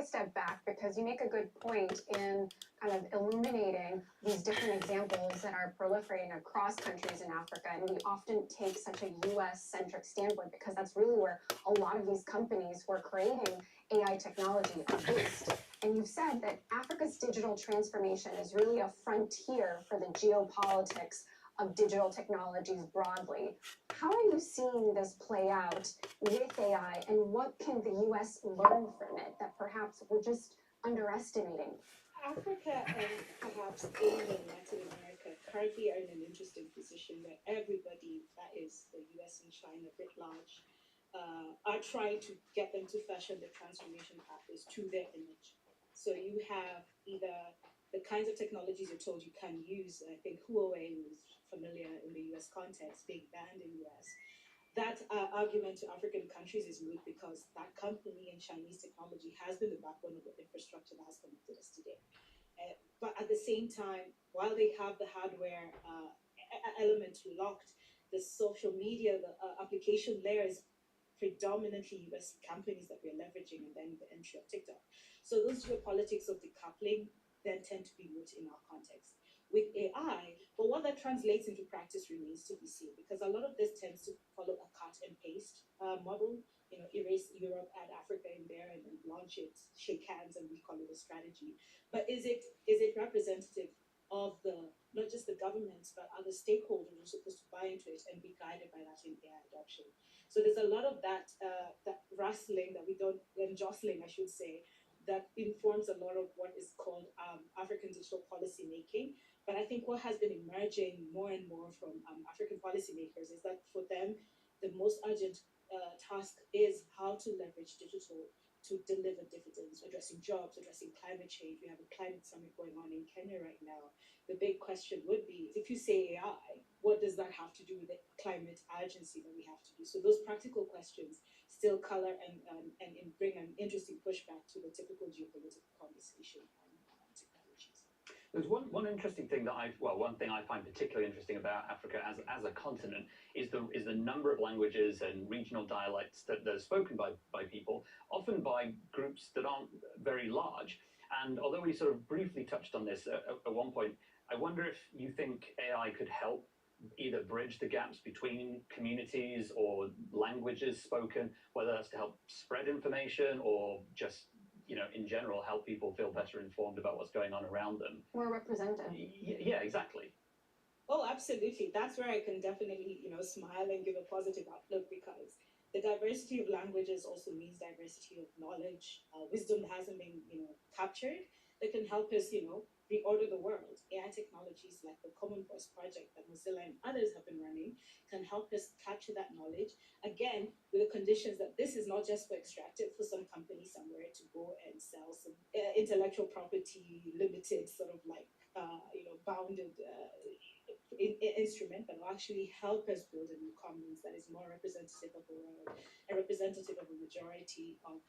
step back because you make a good point in kind of illuminating these different examples that are proliferating across countries in Africa. And we often take such a US-centric standpoint because that's really where a lot of these companies who are creating AI technology are based. And you've said that Africa's digital transformation is really a frontier for the geopolitics of digital technologies broadly. How are you seeing this play out with AI, and what can the US learn from it that perhaps we're just underestimating? Africa and perhaps Asia and Latin America currently are in an interesting position where everybody, that is the US and China writ large, are trying to get them to fashion the transformation pathways to their image. So you have either the kinds of technologies you're told you can use. I think Huawei was familiar in the US context, being banned in US. That argument to African countries is moot because that company and Chinese technology has been the backbone of the infrastructure that has connected us today. But at the same time, while they have the hardware element locked, the social media, the application layer is predominantly US companies that we're leveraging, and then the entry of TikTok. So those geopolitics of decoupling then tend to be moot in our context. With AI, but what that translates into practice remains to be seen, because a lot of this tends to follow a cut and paste model. You know, erase Europe, add Africa in there, and then launch it, shake hands, and we call it a strategy. But is it representative of the not just the governments but other stakeholders who are supposed to buy into it and be guided by that in AI adoption? So there's a lot of that that rustling that we don't, and jostling, I should say, that informs a lot of what is called African digital policy making. But I think what has been emerging more and more from African policymakers is that for them, the most urgent task is how to leverage digital to deliver dividends, addressing jobs, addressing climate change. We have a climate summit going on in Kenya right now. The big question would be, if you say AI, what does that have to do with the climate urgency that we have to do? So those practical questions still color and bring an interesting pushback to the typical geopolitical conversation on technologies. There's one interesting thing that one thing I find particularly interesting about Africa as a continent is the number of languages and regional dialects that are spoken by people, often by groups that aren't very large. And although we sort of briefly touched on this at one point, I wonder if you think AI could help either bridge the gaps between communities or languages spoken, whether that's to help spread information or just, you know, in general, help people feel better informed about what's going on around them. More represented. Yeah, exactly. Oh, absolutely. That's where I can definitely, smile and give a positive outlook, because the diversity of languages also means diversity of knowledge, wisdom that hasn't been, captured, that can help us, reorder the world. AI technologies like the Common Voice project that Mozilla and others have been running can help us capture that knowledge, again, with the conditions that this is not just for extractive for some company somewhere to go and sell some intellectual property limited sort of like, bounded instrument, but will actually help us build a new commons that is more representative of the world and representative of a majority of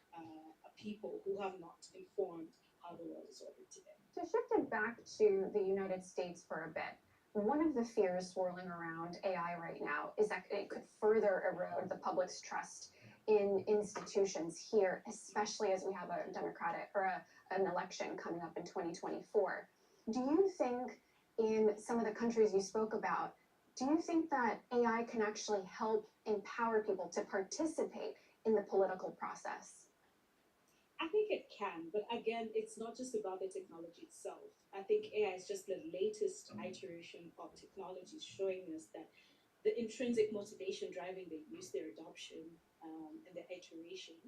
people who have not informed how the world is ordered today. To shift it back to the United States for a bit, one of the fears swirling around AI right now is that it could further erode the public's trust in institutions here, especially as we have a an election coming up in 2024. Do you think, in some of the countries you spoke about, do you think that AI can actually help empower people to participate in the political process? I think it can, but again, it's not just about the technology itself. I think AI is just the latest iteration of technology showing us that the intrinsic motivation driving their use, their adoption, and their iteration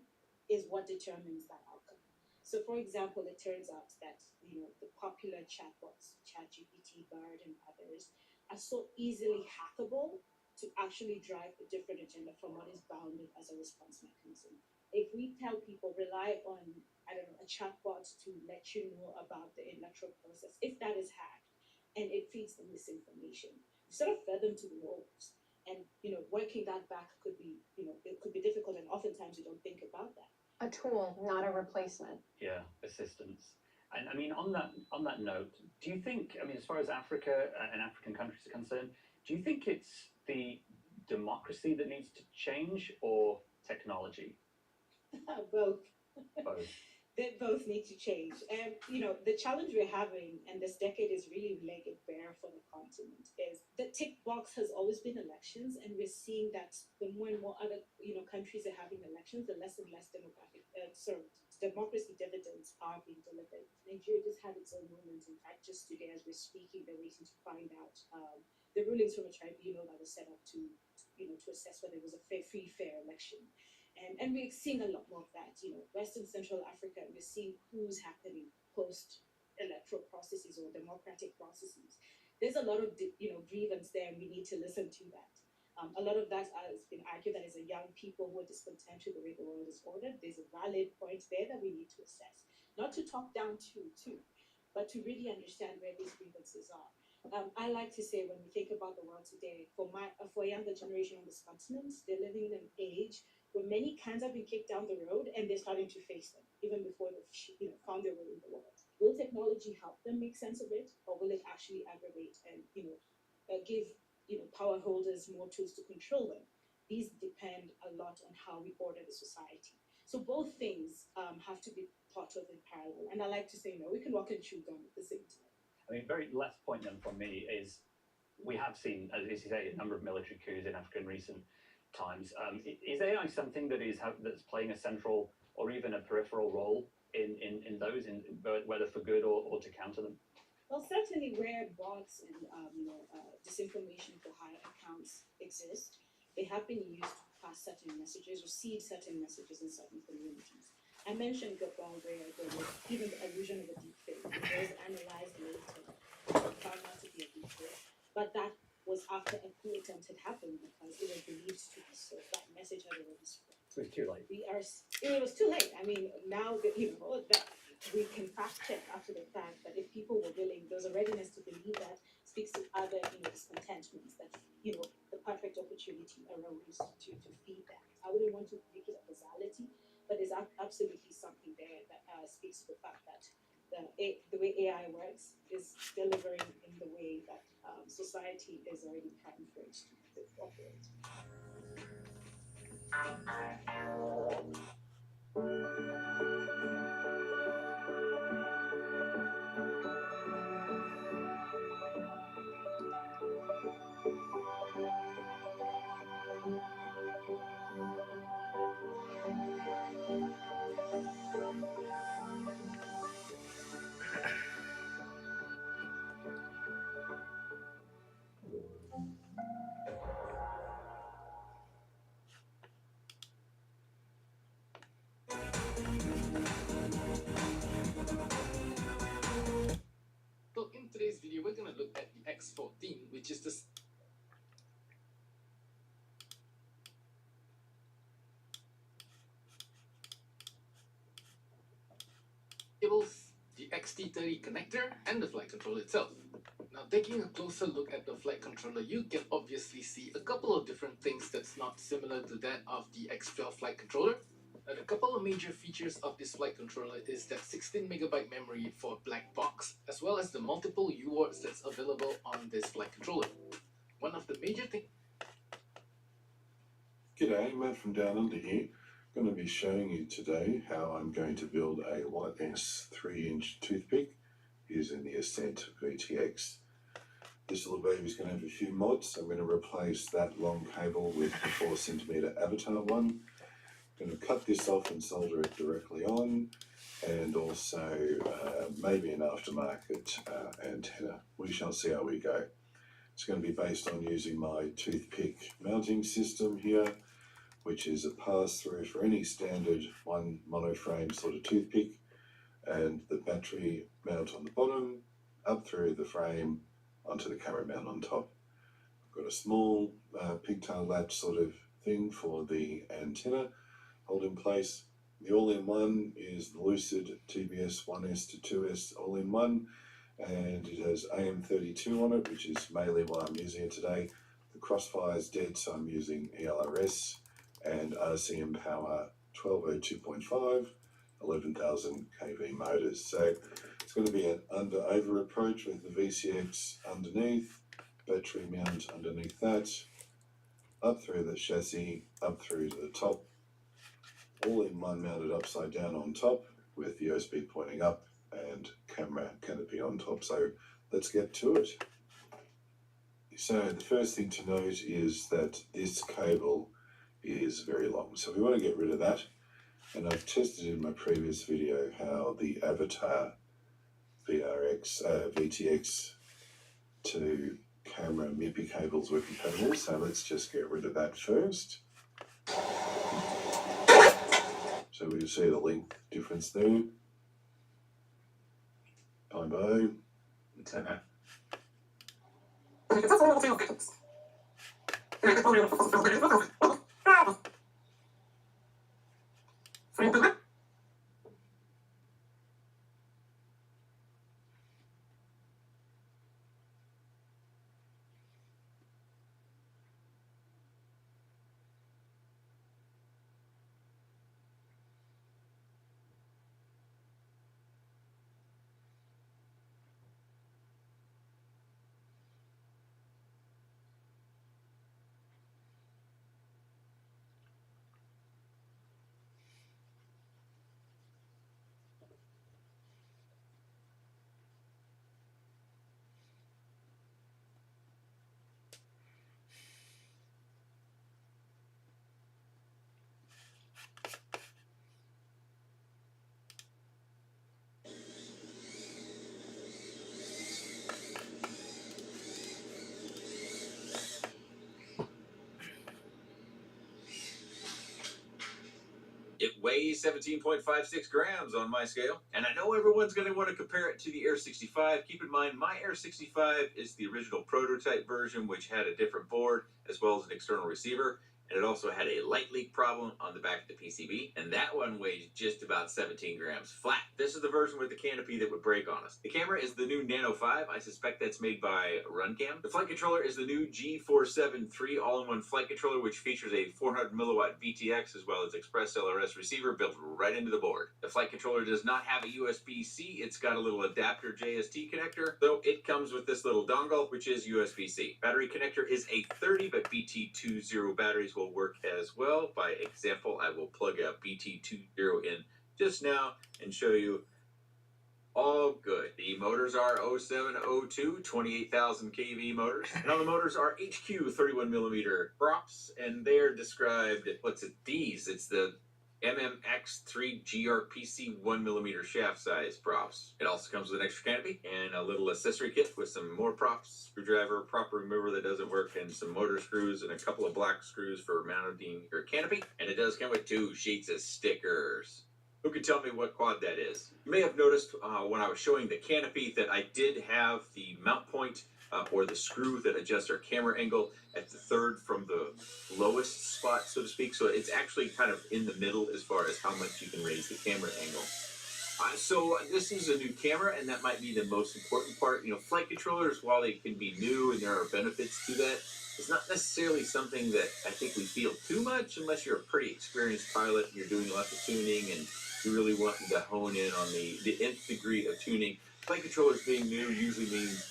is what determines that outcome. So, for example, it turns out that the popular chatbots, ChatGPT, Bard, and others, are so easily hackable to actually drive a different agenda from what is bounded as a response mechanism. If we tell people rely on, a chatbot to let you know about the electoral process, if that is hacked and it feeds them misinformation, you sort of fed them to the wolves. And working that back could be, it could be difficult, and oftentimes we don't think about that. A tool, not a replacement. Yeah, assistance. And I mean, on that note, do you think, as far as Africa and African countries are concerned, do you think it's the democracy that needs to change or technology? Both. Both. they both need to change. And the challenge we're having, and this decade is really laying it bare for the continent, is the tick box has always been elections, and we're seeing that the more and more other countries are having elections, the less and less democracy dividends are being delivered. Nigeria just had its own moment. In fact, just today as we're speaking, they're waiting to find out the rulings from a tribunal that was set up to assess whether it was a free, fair election. And we're seeing a lot more of that. Western Central Africa, we're seeing coups happening post-electoral processes or democratic processes. There's a lot of grievance there, and we need to listen to that. A lot of that has been argued that as a young people who are discontent with the way the world is ordered. There's a valid point there that we need to assess, not to talk down to, but to really understand where these grievances are. I like to say, when we think about the world today, for a younger generation on this continent, they're living in an age where many cans have been kicked down the road and they're starting to face them, even before they've found their way in the world. Will technology help them make sense of it, or will it actually aggravate and give power holders more tools to control them? These depend a lot on how we order the society. So both things have to be thought of in parallel. And I like to say, no, we can walk and chew gum at the same time. I mean, very last point then from me is we have seen, as you say, a number of military coups in Africa in recent times. Is AI something that's playing a central or even a peripheral role in those, whether for good or to counter them? Well, certainly where bots and disinformation for hire accounts exist, they have been used to pass certain messages or seed certain messages in certain communities. I mentioned Gabon, where there was even the illusion of a deepfake. It was analyzed later, found out to be a deepfake, but that was after a coup attempt had happened because it was believed to be so. That message had already spread. So it's too late. It was too late. I mean, now that we can fact check after the fact, but if people were willing, there's a readiness to believe that, speaks to other discontentments that the perfect opportunity arose to feed that. I wouldn't want to make it a causality, but there's absolutely something there that speaks to the fact that the way AI works is delivering in the way that society is already primed for it to operate. So in today's video, we're going to look at the X14, which is the cables, the XT30 connector, and the flight controller itself. Now, taking a closer look at the flight controller, you can obviously see a couple of different things that's not similar to that of the X12 flight controller. Now, a couple of major features of this flight controller is that 16MB memory for black box, as well as the multiple UARTs that's available on this flight controller. One of the major things. G'day, Matt from Down Under here. I'm going to be showing you today how I'm going to build a White S 3-inch toothpick using the Ascent VTX. This little baby is going to have a few mods. I'm going to replace that long cable with the 4cm Avatar one. I'm going to cut this off and solder it directly on, and also maybe an aftermarket antenna. We shall see how we go. It's going to be based on using my toothpick mounting system here, which is a pass-through for any standard one monoframe sort of toothpick, and the battery mount on the bottom, up through the frame, onto the camera mount on top. I've got a small pigtail latch sort of thing for the antenna hold in place. The all-in-one is the Lucid TBS 1S to 2S all-in-one, and it has AM32 on it, which is mainly why I'm using it today. The Crossfire is dead, so I'm using ELRS and RCM power 1202.5, 11,000 kV motors. So it's going to be an under-over approach with the VCX underneath, battery mount underneath that, up through the chassis, up through to the top, all in one mounted upside down on top, with USB pointing up and camera canopy on top. So let's get to it. So the first thing to note is that this cable is very long, so we want to get rid of that. And I've tested in my previous video how the Avatar VTX to camera MIPI cables were compatible, so let's just get rid of that first. So we can see the length difference there. Bye. It weighs 17.56 grams on my scale, and I know everyone's going to want to compare it to the Air 65. Keep in mind, my Air 65 is the original prototype version, which had a different board as well as an external receiver, and it also had a light leak problem on the back of the PCB, and that one weighs just about 17 grams flat. This is the version with the canopy that would break on us. The camera is the new Nano 5. I suspect that's made by Runcam. The flight controller is the new G473 all-in-one flight controller, which features a 400 milliwatt VTX as well as Express LRS receiver built right into the board. The flight controller does not have a USB-C. It's got a little adapter JST connector, though it comes with this little dongle, which is USB-C. Battery connector is a 30, but BT20 batteries will work as well. By example, I will plug a BT20 in just now and show you all good. The motors are 0702 28,000 kV motors, and on the motors are HQ 31 millimeter props, and they're described, it's the MMX3 GRPC 1 millimeter shaft size props. It also comes with an extra canopy and a little accessory kit with some more props, screwdriver, prop remover that doesn't work, and some motor screws and a couple of black screws for mounting your canopy. And it does come with 2 sheets of stickers. Who can tell me what quad that is? You may have noticed when I was showing the canopy that I did have the mount point or the screw that adjusts our camera angle at the third from the lowest spot, so to speak. So it's actually kind of in the middle as far as how much you can raise the camera angle. So this is a new camera, and that might be the most important part. You know, flight controllers, while they can be new and there are benefits to that, it's not necessarily something that I think we feel too much unless you're a pretty experienced pilot and you're doing lots of tuning and you're really wanting to hone in on the nth degree of tuning. Flight controllers being new usually means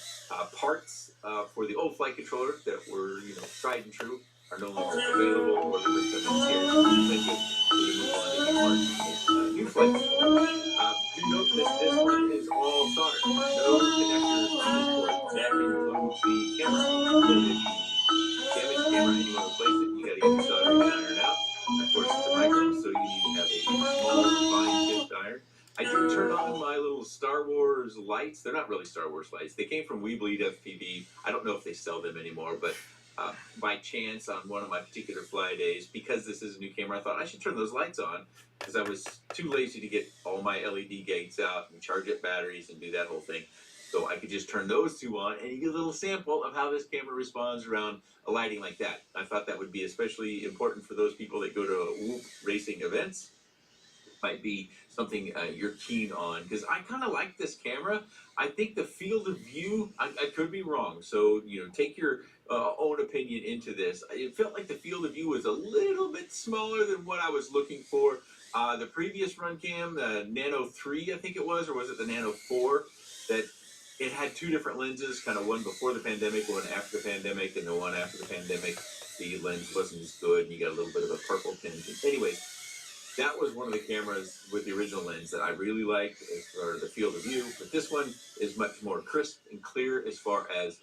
parts for the old flight controller that were, tried and true are no longer available, or they're becoming scarce. So we move on to new parts. New flight controller. Do note that this one is all soldered. No connectors on this board. That includes the camera. So if you damage the camera and you want to replace it, you got to get the soldering iron out. Of course, it's a micro, so you need to have a small, fine-tipped iron. I do turn on my little Star Wars lights. They're not really Star Wars lights. They came from Weebleed FPV. I don't know if they sell them anymore, but by chance on one of my particular fly days, because this is a new camera, I thought I should turn those lights on because I was too lazy to get all my LED gates out and charge up batteries and do that whole thing. So I could just turn those 2 on and you get a little sample of how this camera responds around a lighting like that. I thought that would be especially important for those people that go to whoop racing events. Might be something you're keen on, because I kind of like this camera. I think the field of view, I could be wrong, so take your own opinion into this. It felt like the field of view was a little bit smaller than what I was looking for. The previous Runcam, the Nano 3 I think it was, or was it the Nano 4, that it had 2 different lenses, kind of one before the pandemic, one after the pandemic, and the one after the pandemic the lens wasn't as good and you got a little bit of a purple tinge. Anyways, That was one of the cameras with the original lens that I really liked as for the field of view, but this one is much more crisp and clear as far as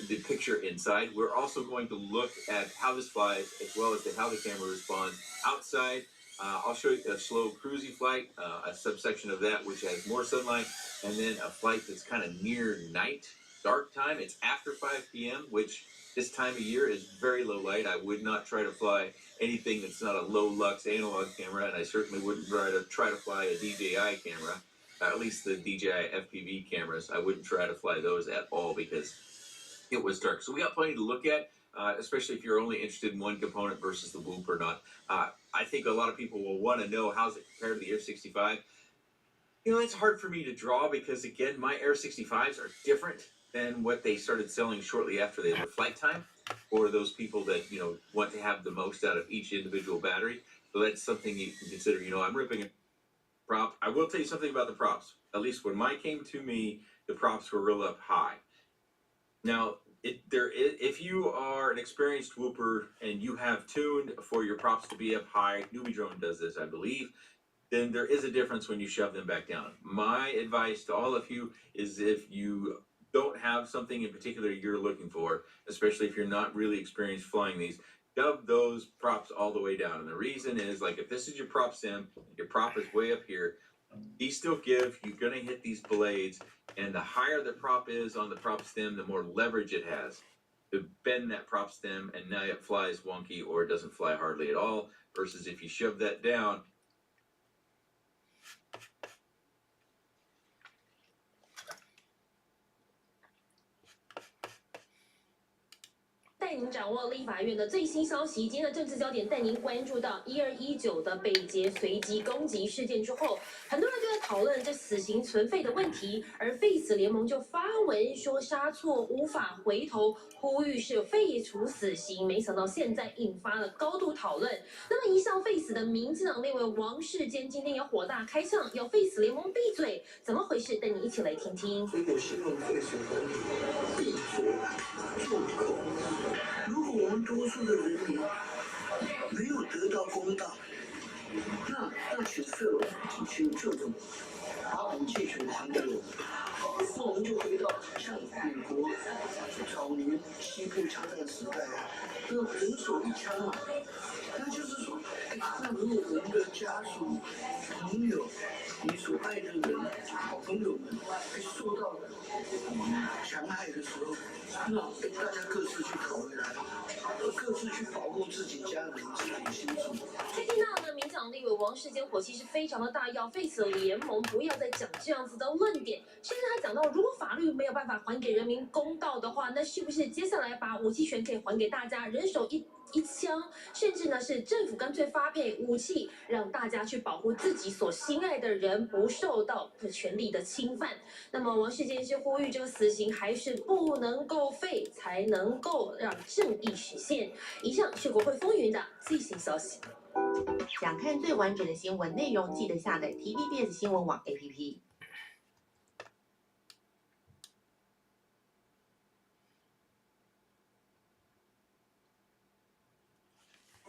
the picture inside. We're also going to look at how this flies as well as how the camera responds outside. I'll show you a slow cruisy flight, a subsection of that which has more sunlight, and then a flight that's kind of near night, dark time. It's after 5 p.m., which this time of year is very low light. I would not try to fly anything that's not a low lux analog camera, and I certainly wouldn't try to fly a DJI camera, at least the DJI FPV cameras. I wouldn't try to fly those at all because it was dark. So we got plenty to look at, especially if you're only interested in one component versus the Whoop or not. I think a lot of people will want to know how's it compared to the Air 65. You know, it's hard for me to draw because, again, my Air 65s are different than what they started selling shortly after they were flight time, for those people that, you know, want to have the most out of each individual battery. So that's something you can consider. You know, I'm ripping a prop. I will tell you something about the props. At least when mine came to me, the props were real up high. Now, if you are an experienced whooper and you have tuned for your props to be up high, Newbie Drone does this, I believe, then there is a difference when you shove them back down. My advice to all of you is if you don't have something in particular you're looking for, especially if you're not really experienced flying these, shove those props all the way down. And the reason is, like, if this is your prop stem, your prop is way up here, these still give, you're going to hit these blades, and the higher the prop is on the prop stem, the more leverage it has to bend that prop stem, and now it flies wonky or it doesn't fly hardly at all, versus if you shove that down,带您掌握立法院的最新消息。今天的政治焦点带您关注到1219的北捷随机攻击事件之后，很多人就在讨论这死刑存废的问题，而废死联盟就发文说杀错无法回头，呼吁是废除死刑。没想到现在引发了高度讨论。那么一向废死的民进党立委王世坚今天也火大开呛，要废死联盟闭嘴，怎么回事？带你一起来听听。所以我希望废死团体闭嘴住口。如果我们多数的人民没有得到公道，那请社会，请政府把武器权还给我们，那我们就回到像美国早年西部枪战时代啊，那人手一枪嘛。那就是说，那如果我们的家属、朋友、你所爱的人、好朋友们受到强害的时候，那大家各自去讨回来，各自去保护自己家人，自己清楚。最近呢，民进党立委王世坚火气是非常的大，要废死联盟不要再讲这样子的论点，甚至还讲到，如果法律没有办法还给人民公道的话，那是不是接下来把武器权可以还给大家，人手一枪，甚至呢是政府干脆发配武器，让大家去保护自己所心爱的人不受到权利的侵犯。那么王世坚是呼吁这个死刑还是不能够废，才能够让正义实现。以上是国会风云的最新消息。想看最完整的新闻内容，记得下载 TVBS 新闻网 APP。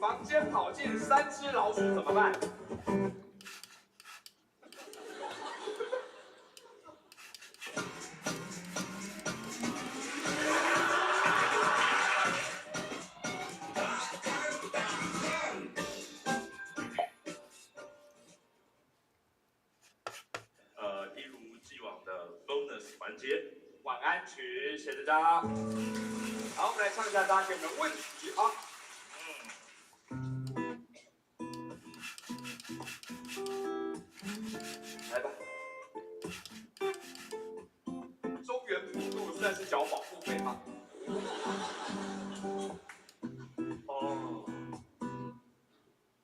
房间跑进3只老鼠怎么办？一如既往的 bonus 环节，晚安曲，谢谢大家。好，我们来唱一下大家给我们的问题啊。来吧。中原普渡算是缴保护费吗？哦，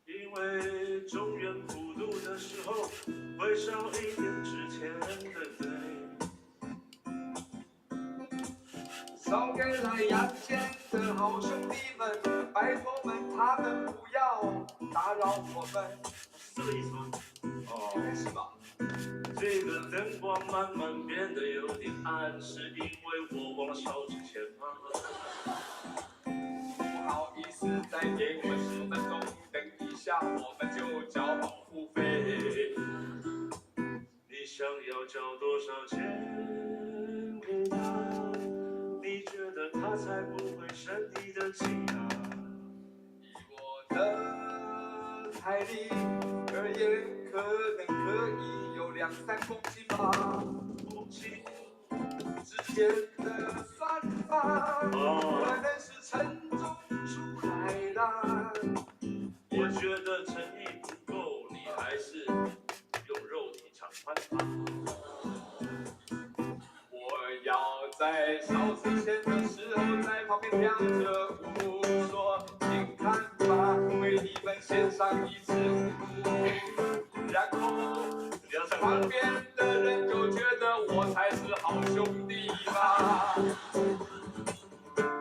因为中原普渡的时候会少一点之前的罪。烧给来阳间的好兄弟们，拜托们他们不要打扰我们。是这个意思吗？哦，应该是吧。这个灯光慢慢变得有点暗，是因为我忘了烧纸钱吗？不好意思，再给我10分钟，等一下，我们就交保护费。你想要交多少钱给他？你觉得他才不会生你的气啊？以我的财力而言，可能可以有2-3公斤吧。公斤之间的算法，可能是称重出来的。我觉得诚意不够，你还是用肉体偿还吧。我要在烧之前的时候，在旁边跳着舞，说请看吧，为你们献上一支舞。然后旁边的人就觉得我才是好兄弟吧。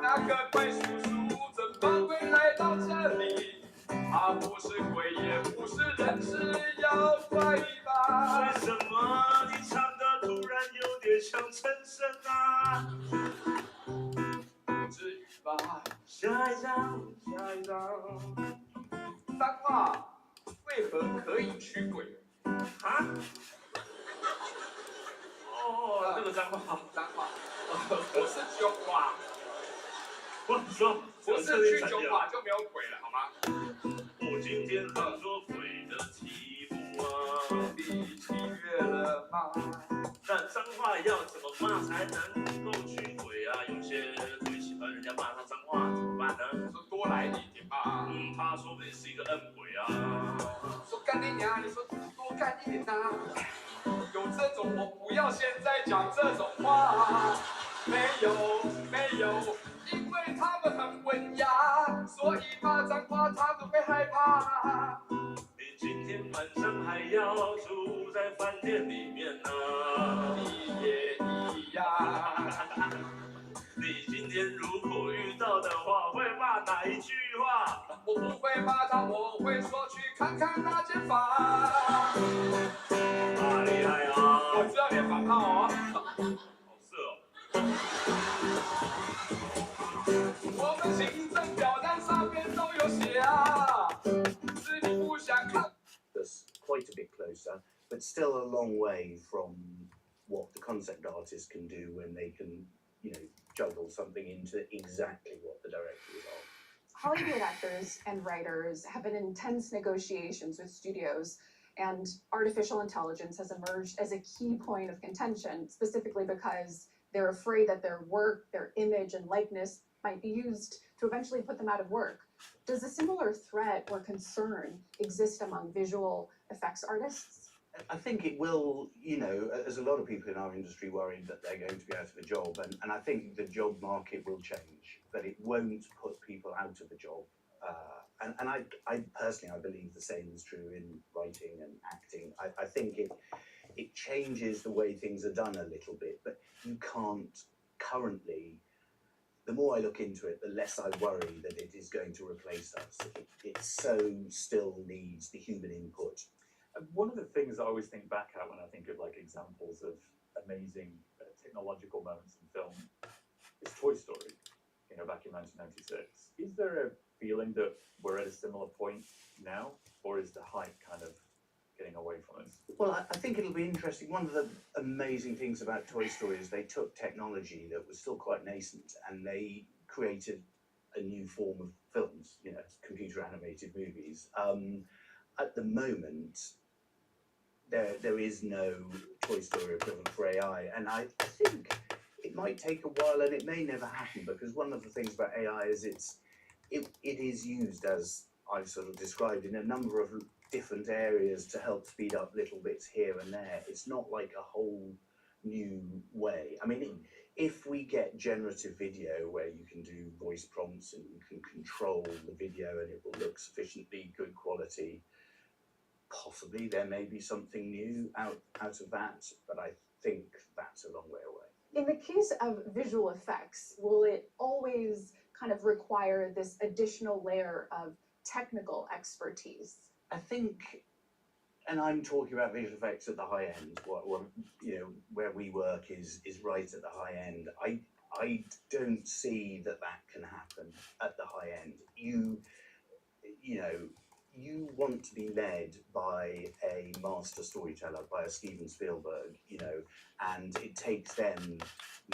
那个怪叔叔怎么会来到这里？他不是鬼，也不是人，是妖怪吧？为什么你唱的突然有点像陈升啊？至于吧。下一张，下一张。脏话为何可以驱鬼？啊？哦，这个脏话，脏话，我是凶话。我说，不是去九法就没有鬼了，好吗？我今天很多鬼的题目啊，第7月了吗？但脏话要怎么骂才能够驱鬼啊？有些鬼喜欢人家骂他脏话，怎么办呢？说多来一点吧。他说不定是一个恩鬼啊。说干你娘，你说多干一点呐。有这种我不要现在讲这种话。没有。因为他们很文雅，所以骂脏话他们会害怕。你今天晚上还要住在饭店里面呢？你也一样。你今天如果遇到的话，会骂哪一句话？我不会骂他，我会说去看看那间房。厉害啊！我知道你的反号哦。好色哦。我们行政表单上面都有写啊，是你不想看。That's quite a bit closer, but still a long way from what the concept artists can do when they can, juggle something into exactly what the director is on. Hollywood actors and writers have been in intense negotiations with studios, and artificial intelligence has emerged as a key point of contention, specifically because they're afraid that their work, their image and likeness might be used to eventually put them out of work. Does a similar threat or concern exist among visual effects artists? I think it will, as a lot of people in our industry worried that they're going to be out of a job, and I think the job market will change, but it won't put people out of a job. And I personally, I believe the same is true in writing and acting. I think it changes the way things are done a little bit, but you can't currently. The more I look into it, the less I worry that it is going to replace us. It so still needs the human input. One of the things I always think back at when I think of like examples of amazing technological moments in film is Toy Story, back in 1996. Is there a feeling that we're at a similar point now, or is the hype kind of getting away from us? Well, I think it'll be interesting. One of the amazing things about Toy Story is they took technology that was still quite nascent and they created a new form of films, computer animated movies. At the moment, there is no Toy Story equivalent for AI, and I think it might take a while and it may never happen, because one of the things about AI is it is used, as I've sort of described, in a number of different areas to help speed up little bits here and there. It's not like a whole new way. I mean, if we get generative video where you can do voice prompts and you can control the video and it will look sufficiently good quality, possibly there may be something new out of that, but I think that's a long way away. In the case of visual effects, will it always kind of require this additional layer of technical expertise? I think, and I'm talking about visual effects at the high end, where we work is right at the high end. I don't see that can happen at the high end. you want to be led by a master storyteller, by a Steven Spielberg, and it takes them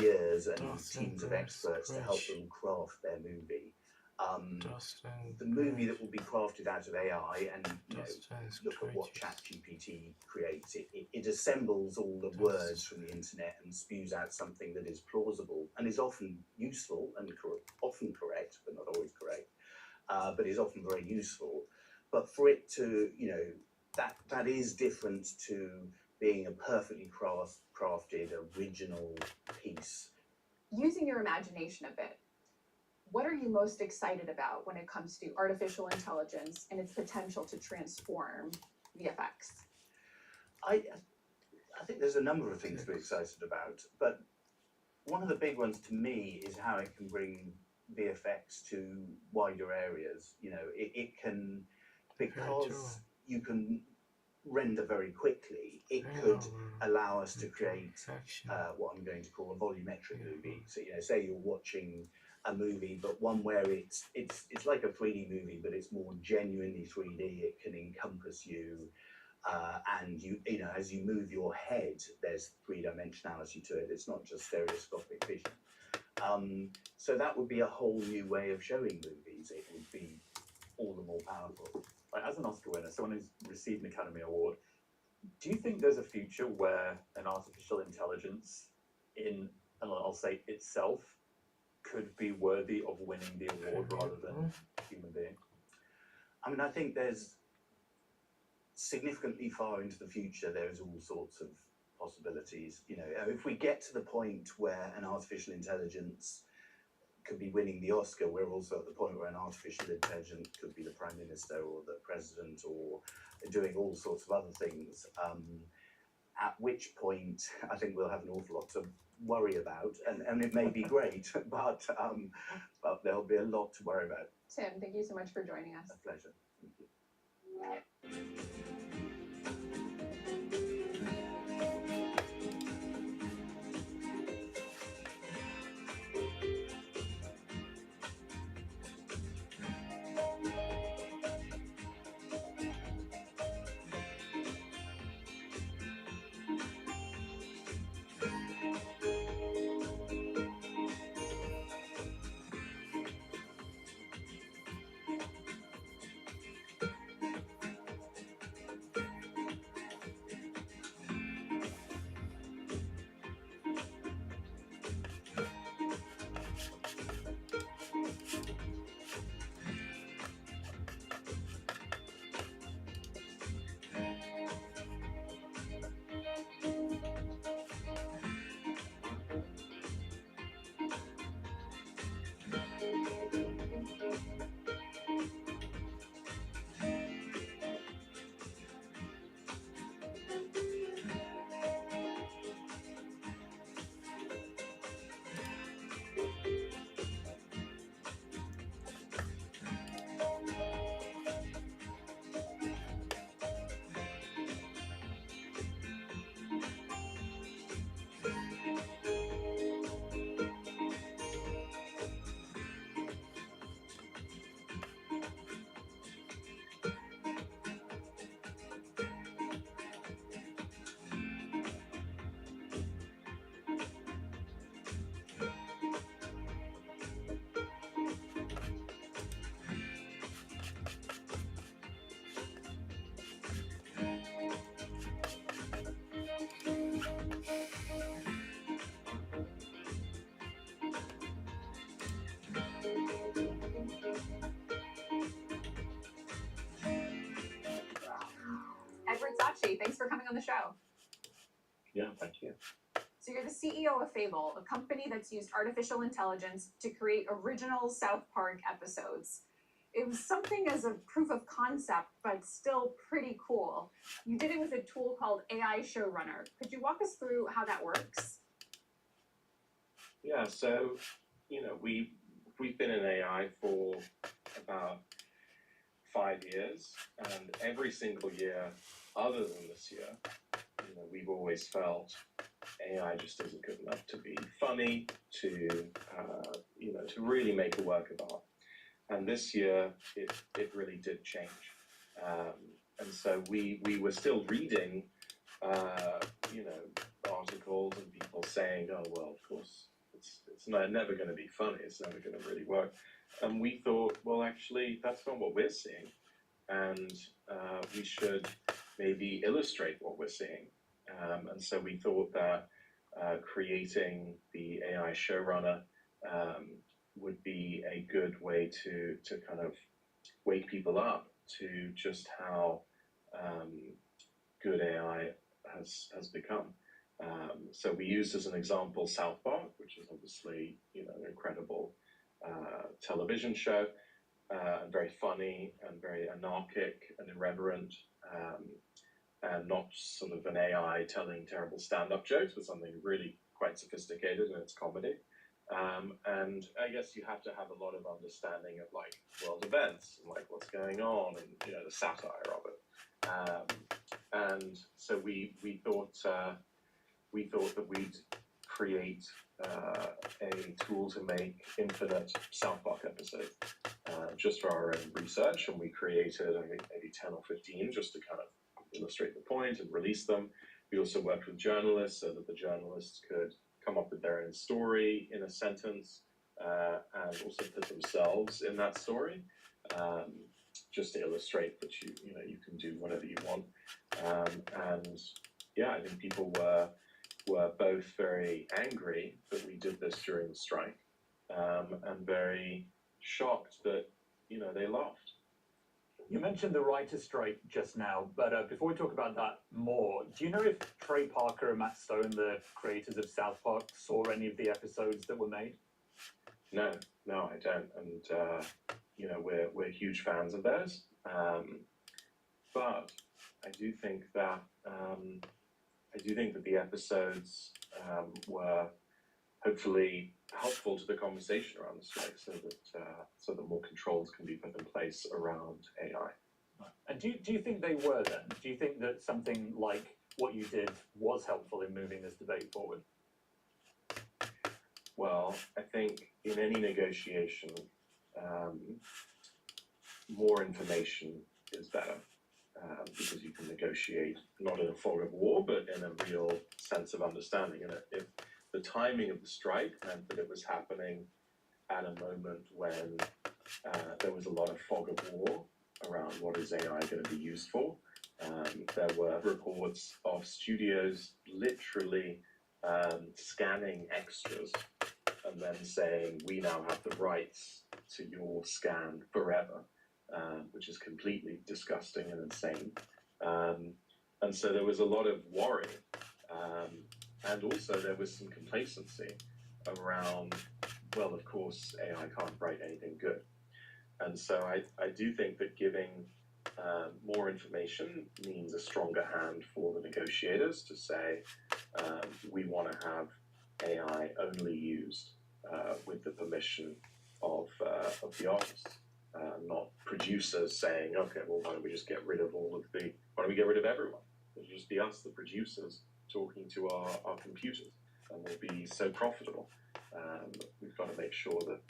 years and teams of experts to help them craft their movie. The movie that will be crafted out of AI, and look at what ChatGPT creates. It assembles all the words from the internet and spews out something that is plausible and is often useful and often correct, but not always correct. But is often very useful. But for it to, that is different to being a perfectly crafted, original piece. Using your imagination a bit, what are you most excited about when it comes to artificial intelligence and its potential to transform VFX? I think there's a number of things to be excited about, but one of the big ones to me is how it can bring VFX to wider areas. It can, because you can render very quickly, it could allow us to create what I'm going to call a volumetric movie. So say you're watching a movie, but one where it's like a 3D movie, but it's more genuinely 3D. It can encompass you, and as you move your head, there's three-dimensionality to it. It's not just stereoscopic vision. So that would be a whole new way of showing movies. It would be all the more powerful. As an Oscar winner, someone who's received an Academy Award, do you think there's a future where an artificial intelligence and I'll say itself, could be worthy of winning the award rather than a human being? I mean, I think there's significantly far into the future, there's all sorts of possibilities. If we get to the point where an artificial intelligence could be winning the Oscar, we're also at the point where an artificial intelligence could be the Prime Minister or the President or doing all sorts of other things, at which point I think we'll have an awful lot to worry about, and it may be great, but there'll be a lot to worry about. Tim, thank you so much for joining us. A pleasure. Thank you. Edward Sachi, thanks for coming on the show. Yeah, thank you. So you're the CEO of Fable, a company that's used artificial intelligence to create original South Park episodes. It was something as a proof of concept, but still pretty cool. You did it with a tool called AI Showrunner. Could you walk us through how that works? Yeah, so, we've been in AI for about 5 years, and every single year, other than this year, we've always felt AI just isn't good enough to be funny, to really make a work of art. And this year, it really did change. And so we were still reading, articles and people saying, oh, well, of course, it's never going to be funny. It's never going to really work. And we thought, well, actually, that's not what we're seeing. And we should maybe illustrate what we're seeing. And so we thought that creating the AI showrunner would be a good way to kind of wake people up to just how good AI has become. So we used as an example South Park, which is obviously an incredible television show, and very funny and very anarchic and irreverent, and not sort of an AI telling terrible stand-up jokes, but something really quite sophisticated in its comedy. And I guess you have to have a lot of understanding of like world events and like what's going on and the satire of it. And so we thought that we'd create a tool to make infinite South Park episodes just for our own research, and we created I think maybe 10 or 15 just to kind of illustrate the point and release them. We also worked with journalists so that the journalists could come up with their own story in a sentence and also put themselves in that story, just to illustrate that you can do whatever you want. And yeah, I think people were both very angry that we did this during the strike, and very shocked that they laughed. You mentioned the writer's strike just now, but before we talk about that more, do you know if Trey Parker and Matt Stone, the creators of South Park, saw any of the episodes that were made? No, I don't, and we're huge fans of theirs. But I do think that the episodes were hopefully helpful to the conversation around the strike, so that more controls can be put in place around AI. And do you think they were then? Do you think that something like what you did was helpful in moving this debate forward? Well, I think in any negotiation, more information is better, because you can negotiate not in a fog of war, but in a real sense of understanding. And if the timing of the strike meant that it was happening at a moment when there was a lot of fog of war around what is AI going to be used for. There were reports of studios literally scanning extras and then saying, we now have the rights to your scan forever, which is completely disgusting and insane. And so there was a lot of worry. And also there was some complacency around, well, of course, AI can't write anything good. And so I do think that giving more information means a stronger hand for the negotiators to say, we want to have AI only used with the permission of the artists, not producers saying, okay, well, why don't we just get rid of why don't we get rid of everyone? It'll just be us, the producers, talking to our computers, and we'll be so profitable. We've got to make sure that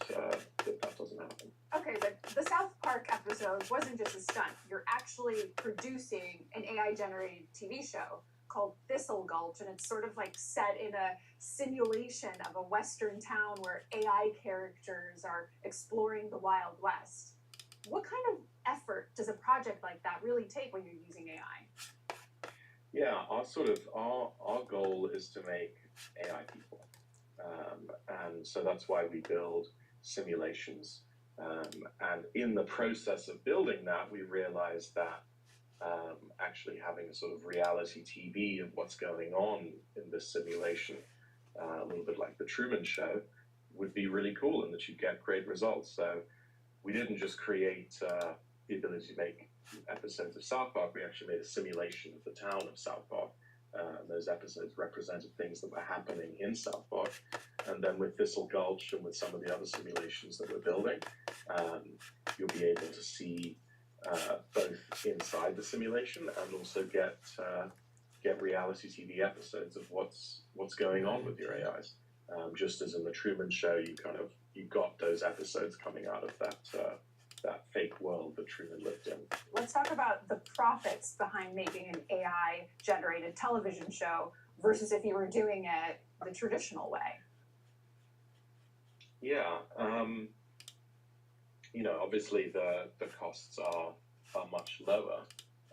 that doesn't happen. Okay, but the South Park episode wasn't just a stunt. You're actually producing an AI-generated TV show called Thistle Gulch, and it's sort of like set in a simulation of a Western town where AI characters are exploring the Wild West. What kind of effort does a project like that really take when you're using AI? Yeah, our goal is to make AI people, and so that's why we build simulations. And in the process of building that, we realized that actually having a sort of reality TV of what's going on in this simulation, a little bit like the Truman Show, would be really cool, and that you'd get great results. So we didn't just create the ability to make episodes of South Park, we actually made a simulation of the town of South Park. Those episodes represented things that were happening in South Park. And then with Thistle Gulch and with some of the other simulations that we're building, you'll be able to see both inside the simulation and also get reality TV episodes of what's going on with your AIs. Just as in the Truman Show, you got those episodes coming out of that fake world that Truman lived in. Let's talk about the profits behind making an AI generated television show versus if you were doing it the traditional way. Yeah, you know, obviously the costs are much lower.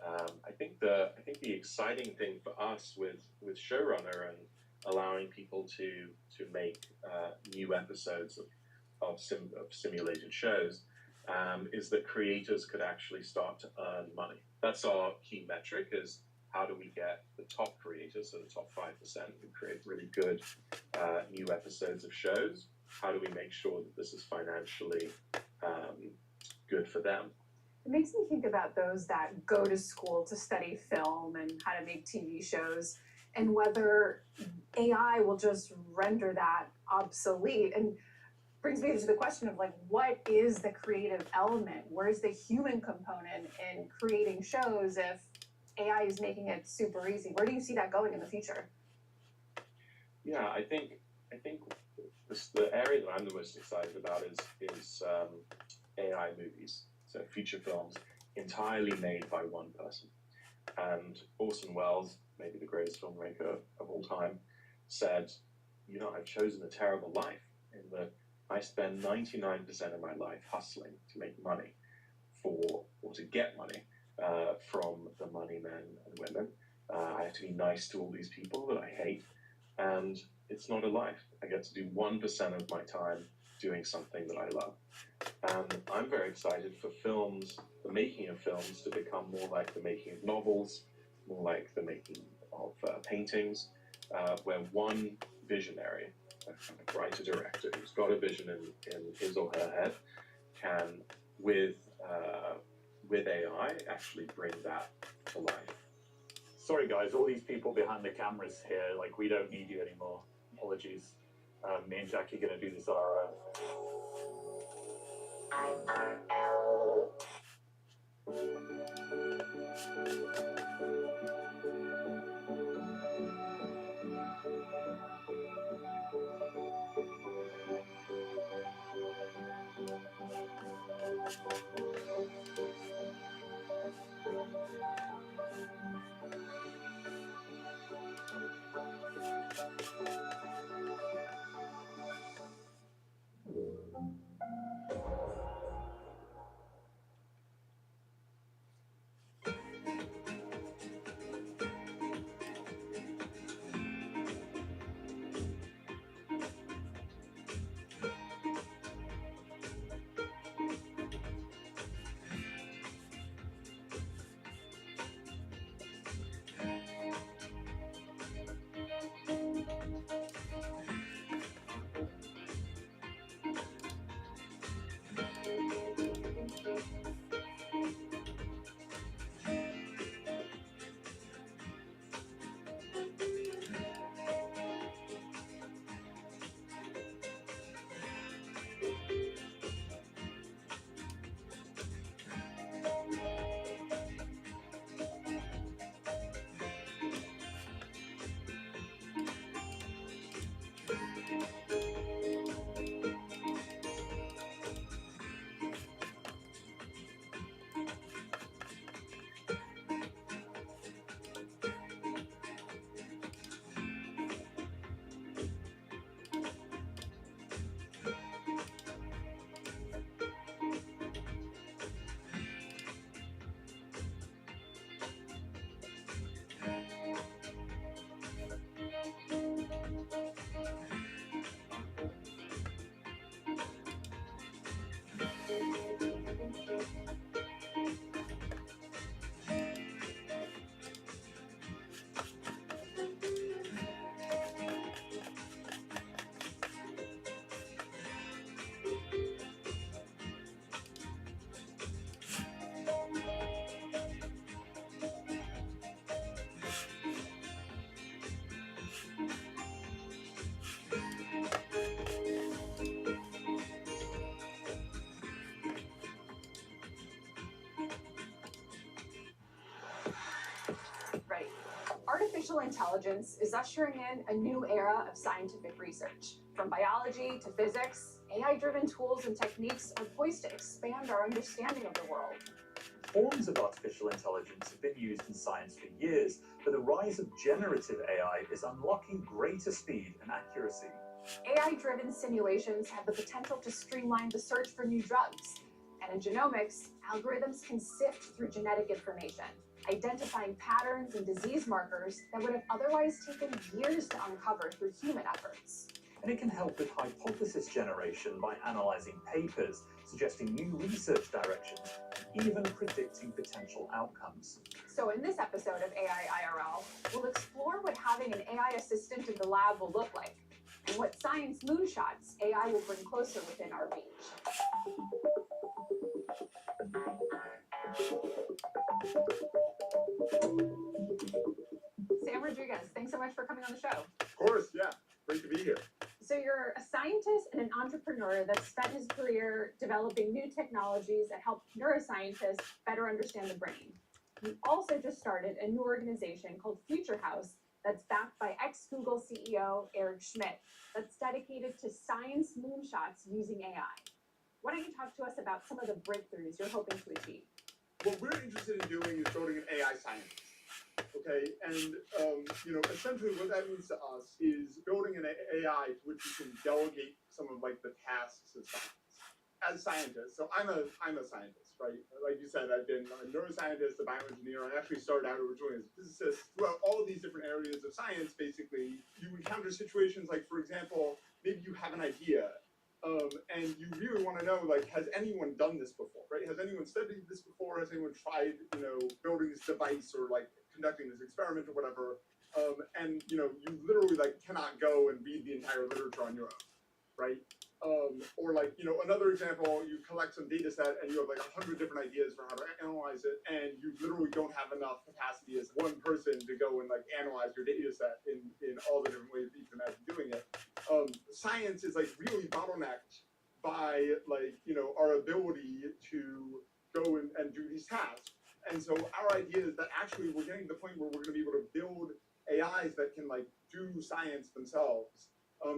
I think the exciting thing for us with Showrunner and allowing people to make new episodes of simulated shows is that creators could actually start to earn money. That's our key metric: is how do we get the top creators, so the top 5% who create really good new episodes of shows? How do we make sure that this is financially good for them? It makes me think about those that go to school to study film and how to make TV shows, and whether AI will just render that obsolete. And brings me to the question of like, what is the creative element? Where's the human component in creating shows if AI is making it super easy? Where do you see that going in the future? Yeah, I think the area that I'm the most excited about is AI movies, so feature films entirely made by one person. And Orson Welles, maybe the greatest filmmaker of all time, said, you know, I've chosen a terrible life in that I spend 99% of my life hustling to make money or to get money from the money men and women. I have to be nice to all these people that I hate, and it's not a life. I get to do 1% of my time doing something that I love. And I'm very excited for films, the making of films, to become more like the making of novels, more like the making of paintings, where one visionary, a writer-director who's got a vision in his or her head, can, with AI, actually bring that to life. Sorry guys, all these people behind the cameras here, like we don't need you anymore. Apologies. Me and Jackie are going to do this on our own. Artificial intelligence is ushering in a new era of scientific research. From biology to physics, AI-driven tools and techniques are poised to expand our understanding of the world. Forms of artificial intelligence have been used in science for years, but the rise of generative AI is unlocking greater speed and accuracy. AI-driven simulations have the potential to streamline the search for new drugs. And in genomics, algorithms can sift through genetic information, identifying patterns and disease markers that would have otherwise taken years to uncover through human efforts. And it can help with hypothesis generation by analyzing papers, suggesting new research directions, and even predicting potential outcomes. So in this episode of AI IRL, we'll explore what having an AI assistant in the lab will look like, and what science moonshots AI will bring closer within our reach. Sam Rodriguez, thanks so much for coming on the show. Of course, yeah. Great to be here. So you're a scientist and an entrepreneur that spent his career developing new technologies that help neuroscientists better understand the brain. You also just started a new organization called Future House that's backed by ex-Google CEO Eric Schmidt that's dedicated to science moonshots using AI. Why don't you talk to us about some of the breakthroughs you're hoping to achieve? What we're interested in doing is building an AI scientist. Okay, and essentially what that means to us is building an AI to which you can delegate some of like the tasks of science. As scientists, so I'm a scientist, right? Like you said, I've been a neuroscientist, a bioengineer. I actually started out originally as a physicist. Throughout all these different areas of science, basically, you encounter situations like, for example, maybe you have an idea, and you really want to know, like, has anyone done this before, right? Has anyone studied this before? Has anyone tried, building this device or like conducting this experiment or whatever? And you literally like cannot go and read the entire literature on your own, right? Or like, another example, you collect some data set and you have like 100 different ideas for how to analyze it, and you literally don't have enough capacity as one person to go and like analyze your data set in all the different ways that you can imagine doing it. Science is like really bottlenecked by like, our ability to go and do these tasks. And so our idea is that actually we're getting to the point where we're going to be able to build AIs that can like do science themselves.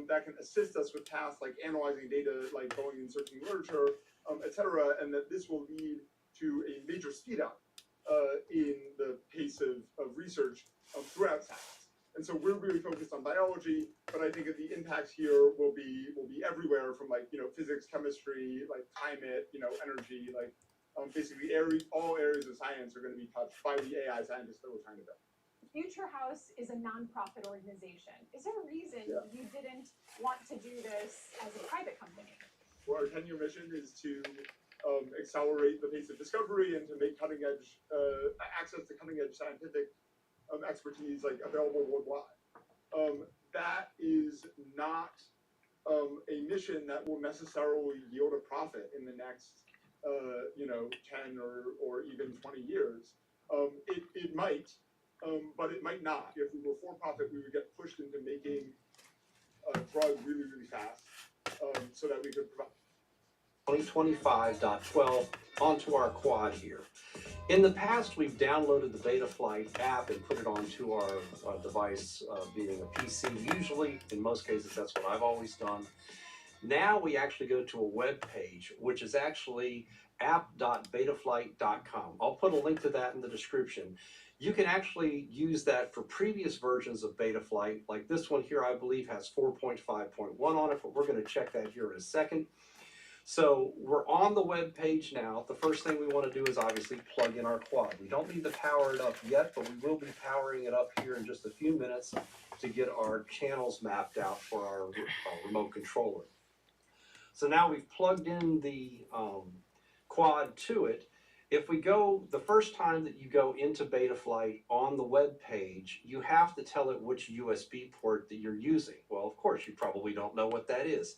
That can assist us with tasks like analyzing data, like going and searching literature, etc., and that this will lead to a major speed up in the pace of research throughout science. And so we're really focused on biology, but I think that the impacts here will be everywhere from like physics, chemistry, like climate, energy, like basically all areas of science are going to be touched by the AI scientists that we're trying to build. Future House is a nonprofit organization. Is there a reason you didn't want to do this as a private company? Well, our 10-year mission is to accelerate the pace of discovery and to make cutting-edge access to cutting-edge scientific expertise like available worldwide. That is not a mission that will necessarily yield a profit in the next 10 or even 20 years. It might. But it might not. If we were for-profit, we would get pushed into making a drug really, really fast, so that we could provide 2025.12 onto our quad here. In the past, we've downloaded the Betaflight app and put it onto our device, being a PC. Usually, in most cases, that's what I've always done. Now we actually go to a web page, which is actually app.betaflight.com. I'll put a link to that in the description. You can actually use that for previous versions of Betaflight. Like this one here, I believe has 4.5.1 on it, but we're going to check that here in a second. So we're on the web page now. The first thing we want to do is obviously plug in our quad. We don't need to power it up yet, but we will be powering it up here in just a few minutes to get our channels mapped out for our remote controller. So now we've plugged in the quad to it. If we go, the first time that you go into Betaflight on the web page, you have to tell it which USB port that you're using. Well, of course, you probably don't know what that is.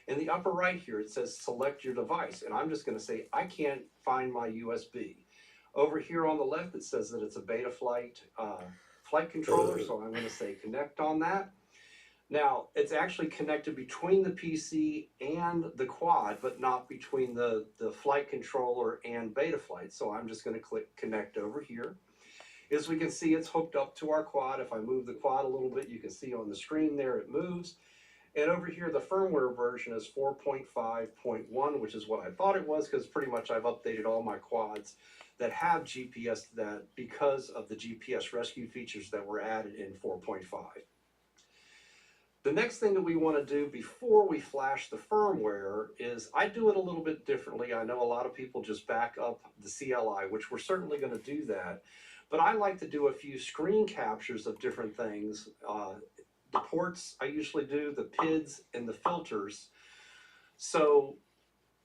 In the upper right here, it says select your device, and I'm just going to say I can't find my USB. Over here on the left, it says that it's a Betaflight flight controller, so I'm going to say connect on that. Now, it's actually connected between the PC and the quad, but not between the flight controller and Betaflight. So I'm just going to click connect over here. As we can see, it's hooked up to our quad. If I move the quad a little bit, you can see on the screen there it moves. And over here, the firmware version is 4.5.1, which is what I thought it was, because pretty much I've updated all my quads that have GPS to that because of the GPS rescue features that were added in 4.5. The next thing that we want to do before we flash the firmware is I do it a little bit differently. I know a lot of people just back up the CLI, which we're certainly going to do that. But I like to do a few screen captures of different things. The ports I usually do, the PIDs and the filters. So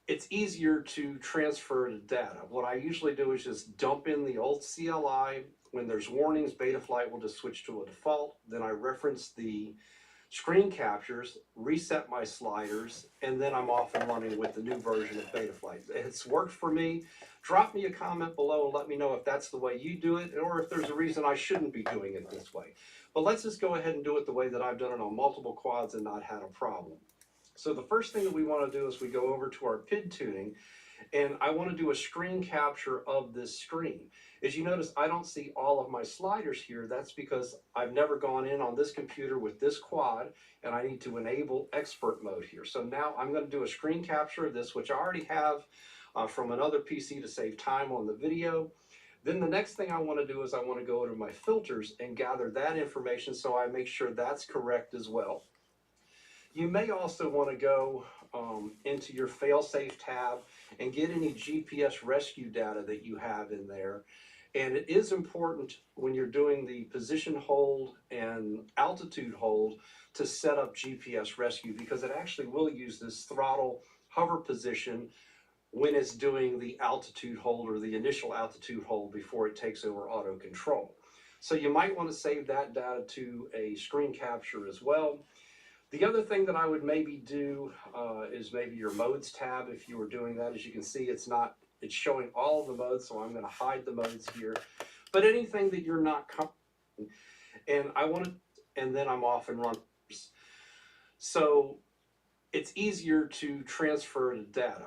it's easier to transfer the data. What I usually do is just dump in the old CLI. When there's warnings, Betaflight will just switch to a default. Then I reference the screen captures, reset my sliders, and then I'm off and running with the new version of Betaflight. It's worked for me. Drop me a comment below and let me know if that's the way you do it, or if there's a reason I shouldn't be doing it this way. But let's just go ahead and do it the way that I've done it on multiple quads and not had a problem. So the first thing that we want to do is we go over to our PID tuning, and I want to do a screen capture of this screen. As you notice, I don't see all of my sliders here. That's because I've never gone in on this computer with this quad, and I need to enable expert mode here. So now I'm going to do a screen capture of this, which I already have from another PC to save time on the video. Then the next thing I want to do is I want to go to my filters and gather that information so I make sure that's correct as well. You may also want to go into your failsafe tab and get any GPS rescue data that you have in there. And it is important when you're doing the position hold and altitude hold to set up GPS rescue, because it actually will use this throttle hover position when it's doing the altitude hold or the initial altitude hold before it takes over auto control. So you might want to save that data to a screen capture as well. The other thing that I would maybe do is maybe your modes tab. If you were doing that, as you can see, it's showing all of the modes, so I'm going to hide the modes here. But anything that you're not comfortable, and then I'm off and running. So it's easier to transfer the data.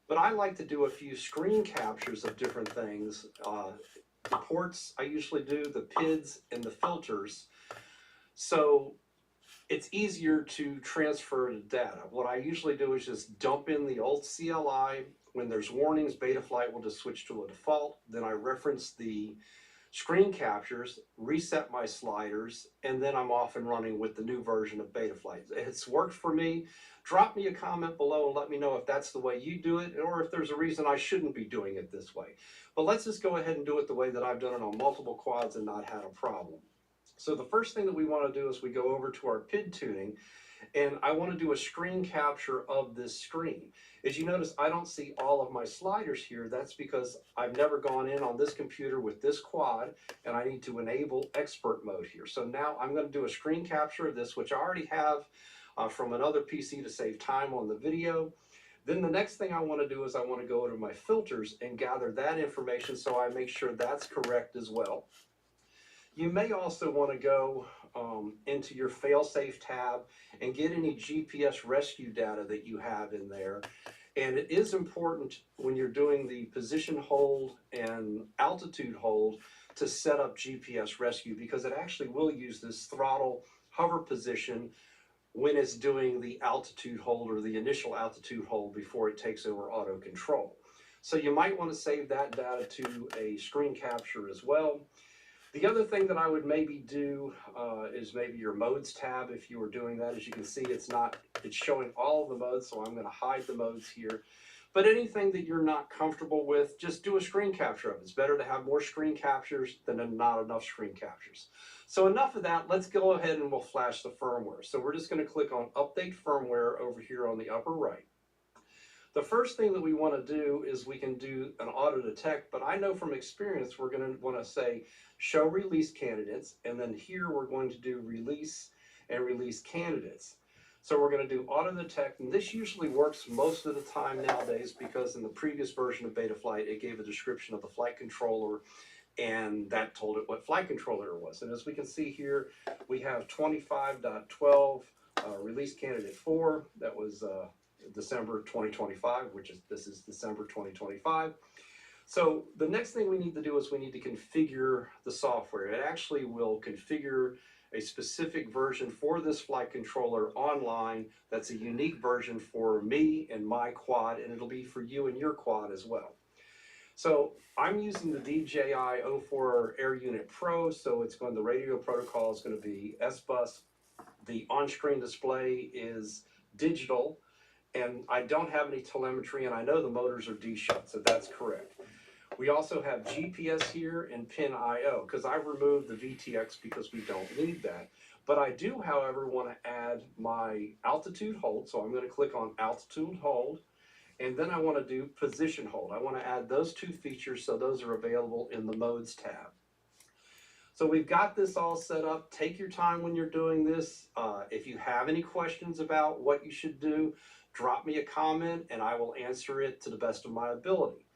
But I like to do a few screen captures of different things. The ports I usually do, the PIDs and the filters. So it's easier to transfer the data. What I usually do is just dump in the old CLI. When there's warnings, Betaflight will just switch to a default. Then I reference the screen captures, reset my sliders, and then I'm off and running with the new version of Betaflight. It's worked for me. Drop me a comment below and let me know if that's the way you do it, or if there's a reason I shouldn't be doing it this way. But let's just go ahead and do it the way that I've done it on multiple quads and not had a problem. So the first thing that we want to do is we go over to our PID tuning, and I want to do a screen capture of this screen. As you notice, I don't see all of my sliders here. That's because I've never gone in on this computer with this quad, and I need to enable expert mode here. So now I'm going to do a screen capture of this, which I already have from another PC to save time on the video. Then the next thing I want to do is I want to go to my filters and gather that information so I make sure that's correct as well. You may also want to go into your failsafe tab and get any GPS rescue data that you have in there. And it is important when you're doing the position hold and altitude hold to set up GPS rescue, because it actually will use this throttle hover position when it's doing the altitude hold or the initial altitude hold before it takes over auto control. So you might want to save that data to a screen capture as well. The other thing that I would maybe do is maybe your modes tab. If you were doing that, as you can see, it's showing all of the modes, so I'm going to hide the modes here. But anything that you're not comfortable with, just do a screen capture of it. It's better to have more screen captures than not enough screen captures. So enough of that. Let's go ahead and we'll flash the firmware. So we're just going to click on Update Firmware over here on the upper right. The first thing that we want to do is we can do an auto detect, but I know from experience we're going to want to say show release candidates, and then here we're going to do release and release candidates. So we're going to do auto detect, and this usually works most of the time nowadays, because in the previous version of Betaflight it gave a description of the flight controller, and that told it what flight controller it was. And as we can see here, we have 25.12 release candidate 4. That was December 2025, this is December 2025. So the next thing we need to do is we need to configure the software. It actually will configure a specific version for this flight controller online that's a unique version for me and my quad, and it'll be for you and your quad as well. So I'm using the DJI O4 Air Unit Pro, so the radio protocol is going to be S-Bus. The on-screen display is digital, and I don't have any telemetry, and I know the motors are D-shut, so that's correct. We also have GPS here and pin IO, because I've removed the VTX because we don't need that. But I do, however, want to add my altitude hold, so I'm going to click on altitude hold, and then I want to do position hold. I want to add those two features so those are available in the modes tab. So we've got this all set up. Take your time when you're doing this. If you have any questions about what you should do, drop me a comment and I will answer it to the best of my ability.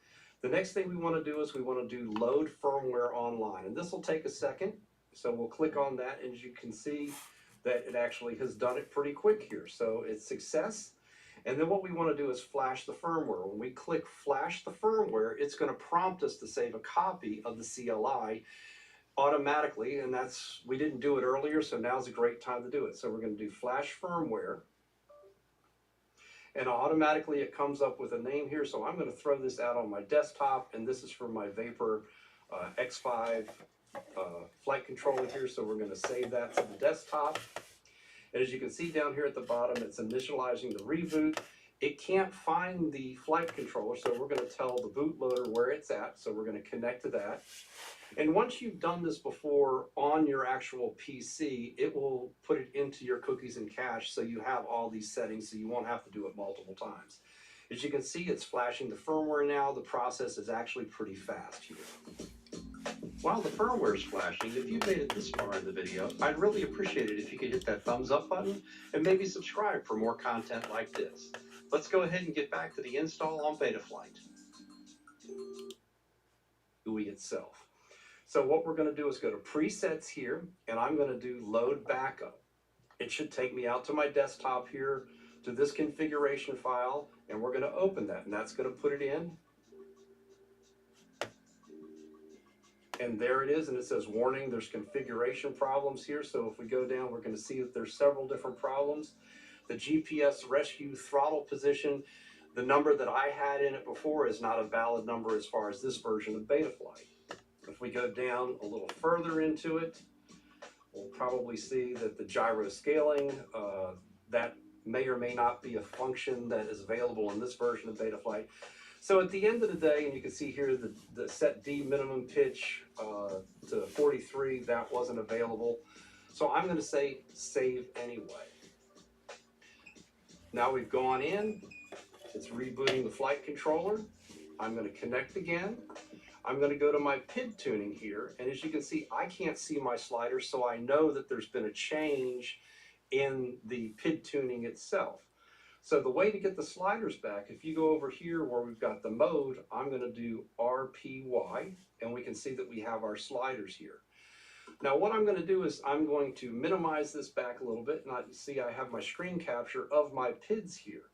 The next thing we want to do is we want to do load firmware online, and this will take a second. So we'll click on that, and as you can see that it actually has done it pretty quick here. So it's success. And then what we want to do is flash the firmware. When we click flash the firmware, it's going to prompt us to save a copy of the CLI automatically, and we didn't do it earlier, so now's a great time to do it. So we're going to do flash firmware. And automatically it comes up with a name here, so I'm going to throw this out on my desktop, and this is for my Vapor X5 flight controller here, so we're going to save that to the desktop. And as you can see down here at the bottom, it's initializing the reboot. It can't find the flight controller, so we're going to tell the bootloader where it's at, so we're going to connect to that. And once you've done this before on your actual PC, it will put it into your cookies and cache so you have all these settings so you won't have to do it multiple times. As you can see, it's flashing the firmware now. The process is actually pretty fast here. While the firmware is flashing, if you've made it this far in the video, I'd really appreciate it if you could hit that thumbs up button and maybe subscribe for more content like this. Let's go ahead and get back to the install on Betaflight GUI itself. So what we're going to do is go to presets here, and I'm going to do load backup. It should take me out to my desktop here to this configuration file, and we're going to open that, and that's going to put it in. And there it is, and it says warning, there's configuration problems here. So if we go down, we're going to see that there's several different problems. The GPS rescue throttle position, the number that I had in it before is not a valid number as far as this version of Betaflight. If we go down a little further into it, we'll probably see that the gyro scaling, that may or may not be a function that is available in this version of Betaflight. So at the end of the day, and you can see here the set D minimum pitch to 43, that wasn't available. So I'm going to say save anyway. Now we've gone in, it's rebooting the flight controller. I'm going to connect again. I'm going to go to my PID tuning here, and as you can see, I can't see my sliders, so I know that there's been a change in the PID tuning itself. So the way to get the sliders back, if you go over here where we've got the mode, I'm going to do RPY, and we can see that we have our sliders here. Now what I'm going to do is I'm going to minimize this back a little bit, and you see I have my screen capture of my PIDs here.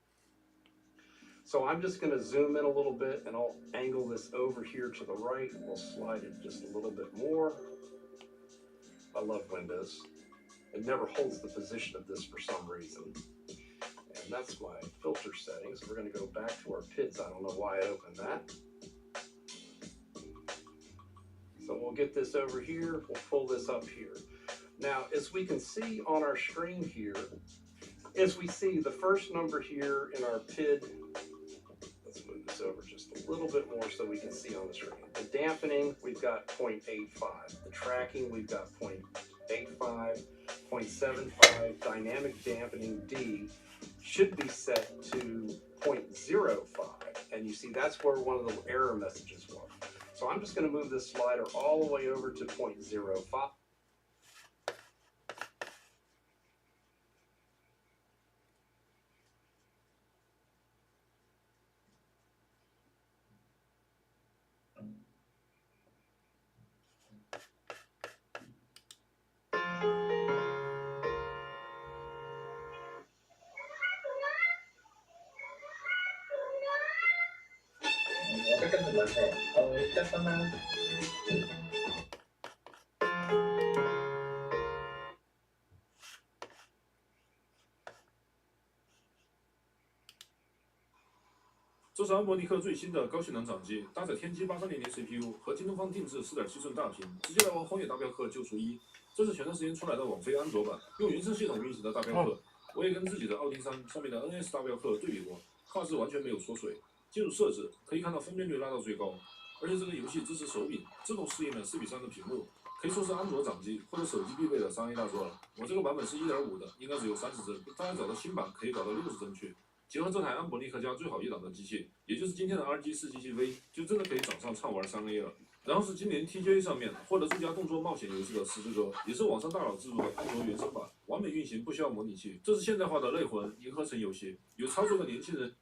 So I'm just going to zoom in a little bit, and I'll angle this over here to the right. We'll slide it just a little bit more. I love Windows. It never holds the position of this for some reason. And that's my filter settings. We're going to go back to our PIDs. I don't know why I opened that. So we'll get this over here. We'll pull this up here. Now, as we can see on our screen here, as we see the first number here in our PID, let's move this over just a little bit more so we can see on the screen. The dampening, we've got 0.85. The tracking, we've got 0.85, 0.75. Dynamic dampening D should be set to 0.05. And you see that's where one of the error messages was. So I'm just going to move this slider all the way over to 0.05. 跟什么菜？叫什么？这是安伯尼克最新的高性能掌机，搭载天玑8300 CPU 和京东方定制4.7寸大屏，直接来玩《荒野大镖客：救赎1》。这是前段时间出来的网飞安卓版，用原生系统运行的大镖客。我也跟自己的奥丁3上面的 NS 大镖客对比过，画质完全没有缩水。进入设置，可以看到分辨率拉到最高，而且这个游戏支持手柄，自动适应了4:3的屏幕，可以说是安卓掌机或者手机必备的3A 大作了。我这个版本是1.5的，应该只有30帧，大家找到新版可以搞到60帧去。结合这台安伯尼克家最好一档的机器，也就是今天的 RG4机器 V， 就真的可以掌上畅玩3A 了。然后是今年 TGA 上面获得最佳动作冒险游戏的《十字歌》，也是网上大佬制作的安卓原生版，完美运行，不需要模拟器。这是现代化的类魂银河城游戏，有操作的年轻人。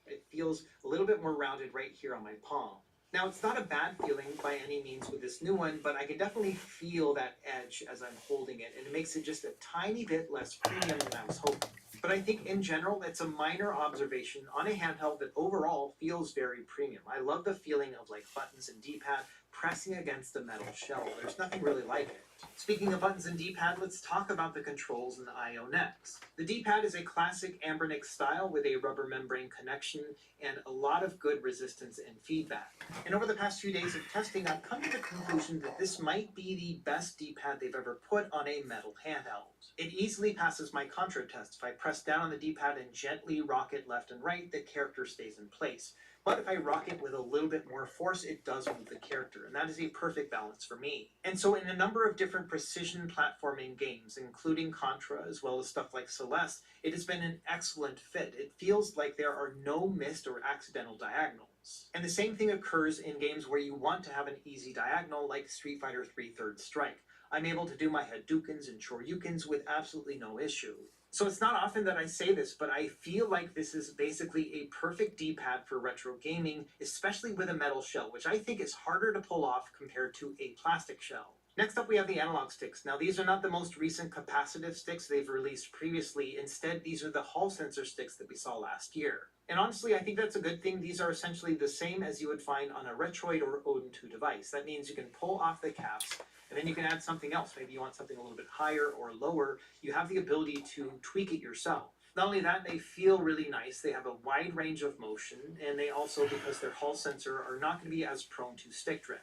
It feels a little bit more rounded right here on my palm. Now, it's not a bad feeling by any means with this new one, but I can definitely feel that edge as I'm holding it, and it makes it just a tiny bit less premium than I was hoping. But I think in general, it's a minor observation on a handheld that overall feels very premium. I love the feeling of like buttons and D-pad pressing against the metal shell. There's nothing really like it. Speaking of buttons and D-pad, let's talk about the controls and the I/O next. The D-pad is a classic Anbernic style with a rubber membrane connection and a lot of good resistance and feedback. And over the past few days of testing, I've come to the conclusion that this might be the best D-pad they've ever put on a metal handheld. It easily passes my Contra test. If I press down on the D-pad and gently rock it left and right, the character stays in place. But if I rock it with a little bit more force, it does move the character, and that is a perfect balance for me. And so in a number of different precision platforming games, including Contra, as well as stuff like Celeste, it has been an excellent fit. It feels like there are no missed or accidental diagonals. And the same thing occurs in games where you want to have an easy diagonal, like Street Fighter 3 Third Strike. I'm able to do my Hadoukens and Shoryukens with absolutely no issue. So it's not often that I say this, but I feel like this is basically a perfect D-pad for retro gaming, especially with a metal shell, which I think is harder to pull off compared to a plastic shell. Next up, we have the analog sticks. Now, these are not the most recent capacitive sticks they've released previously. Instead, these are the Hall sensor sticks that we saw last year. And honestly, I think that's a good thing. These are essentially the same as you would find on a Retroid or Odin 2 device. That means you can pull off the caps, and then you can add something else. Maybe you want something a little bit higher or lower. You have the ability to tweak it yourself. Not only that, they feel really nice. They have a wide range of motion, and they also, because they're Hall sensor, are not going to be as prone to stick drift.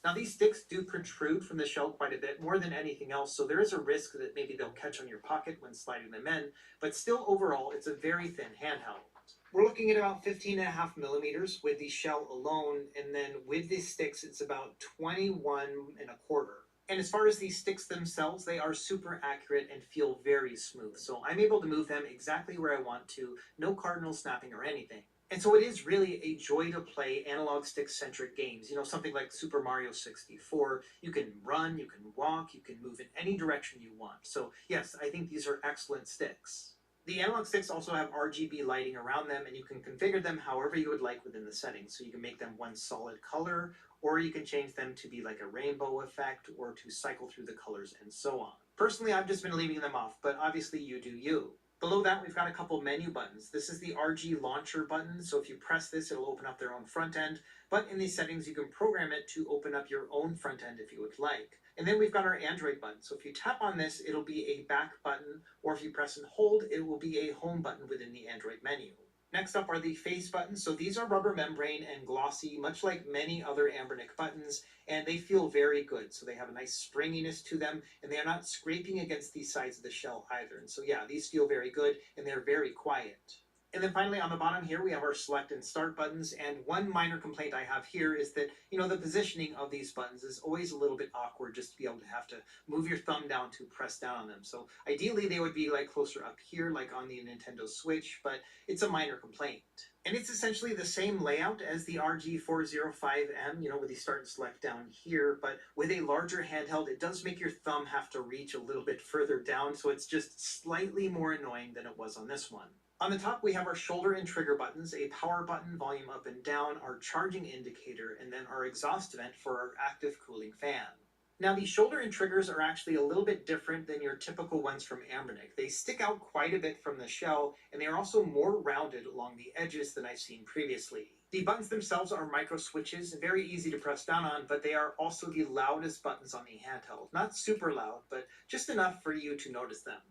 Now, these sticks do protrude from the shell quite a bit, more than anything else, so there is a risk that maybe they'll catch on your pocket when sliding them in, but still, overall, it's a very thin handheld. We're looking at about 15.5 millimeters with the shell alone, and then with the sticks, it's about 21.25. And as far as these sticks themselves, they are super accurate and feel very smooth, so I'm able to move them exactly where I want to, no cardinal snapping or anything. And so it is really a joy to play analog stick-centric games. You know, something like Super Mario 64. You can run, you can walk, you can move in any direction you want. So yes, I think these are excellent sticks. The analog sticks also have RGB lighting around them, and you can configure them however you would like within the settings. So you can make them one solid color, or you can change them to be like a rainbow effect, or to cycle through the colors and so on. Personally, I've just been leaving them off, but obviously you do you. Below that, we've got a couple menu buttons. This is the RG Launcher button, so if you press this, it'll open up their own front end, but in these settings, you can program it to open up your own front end if you would like. And then we've got our Android button, so if you tap on this, it'll be a back button, or if you press and hold, it will be a home button within the Android menu. Next up are the face buttons. So these are rubber membrane and glossy, much like many other Anbernic buttons, and they feel very good. So they have a nice springiness to them, and they are not scraping against the sides of the shell either. And so yeah, these feel very good, and they're very quiet. And then finally on the bottom here, we have our select and start buttons. And one minor complaint I have here is that, you know, the positioning of these buttons is always a little bit awkward just to be able to have to move your thumb down to press down on them. So ideally they would be like closer up here, like on the Nintendo Switch, but it's a minor complaint. And it's essentially the same layout as the RG405M, you know, with the start and select down here, but with a larger handheld, it does make your thumb have to reach a little bit further down, so it's just slightly more annoying than it was on this one. On the top, we have our shoulder and trigger buttons, a power button, volume up and down, our charging indicator, and then our exhaust vent for our active cooling fan. Now, the shoulder and triggers are actually a little bit different than your typical ones from Anbernic. They stick out quite a bit from the shell, and they are also more rounded along the edges than I've seen previously. The buttons themselves are micro switches, very easy to press down on, but they are also the loudest buttons on the handheld. Not super loud, but just enough for you to notice them.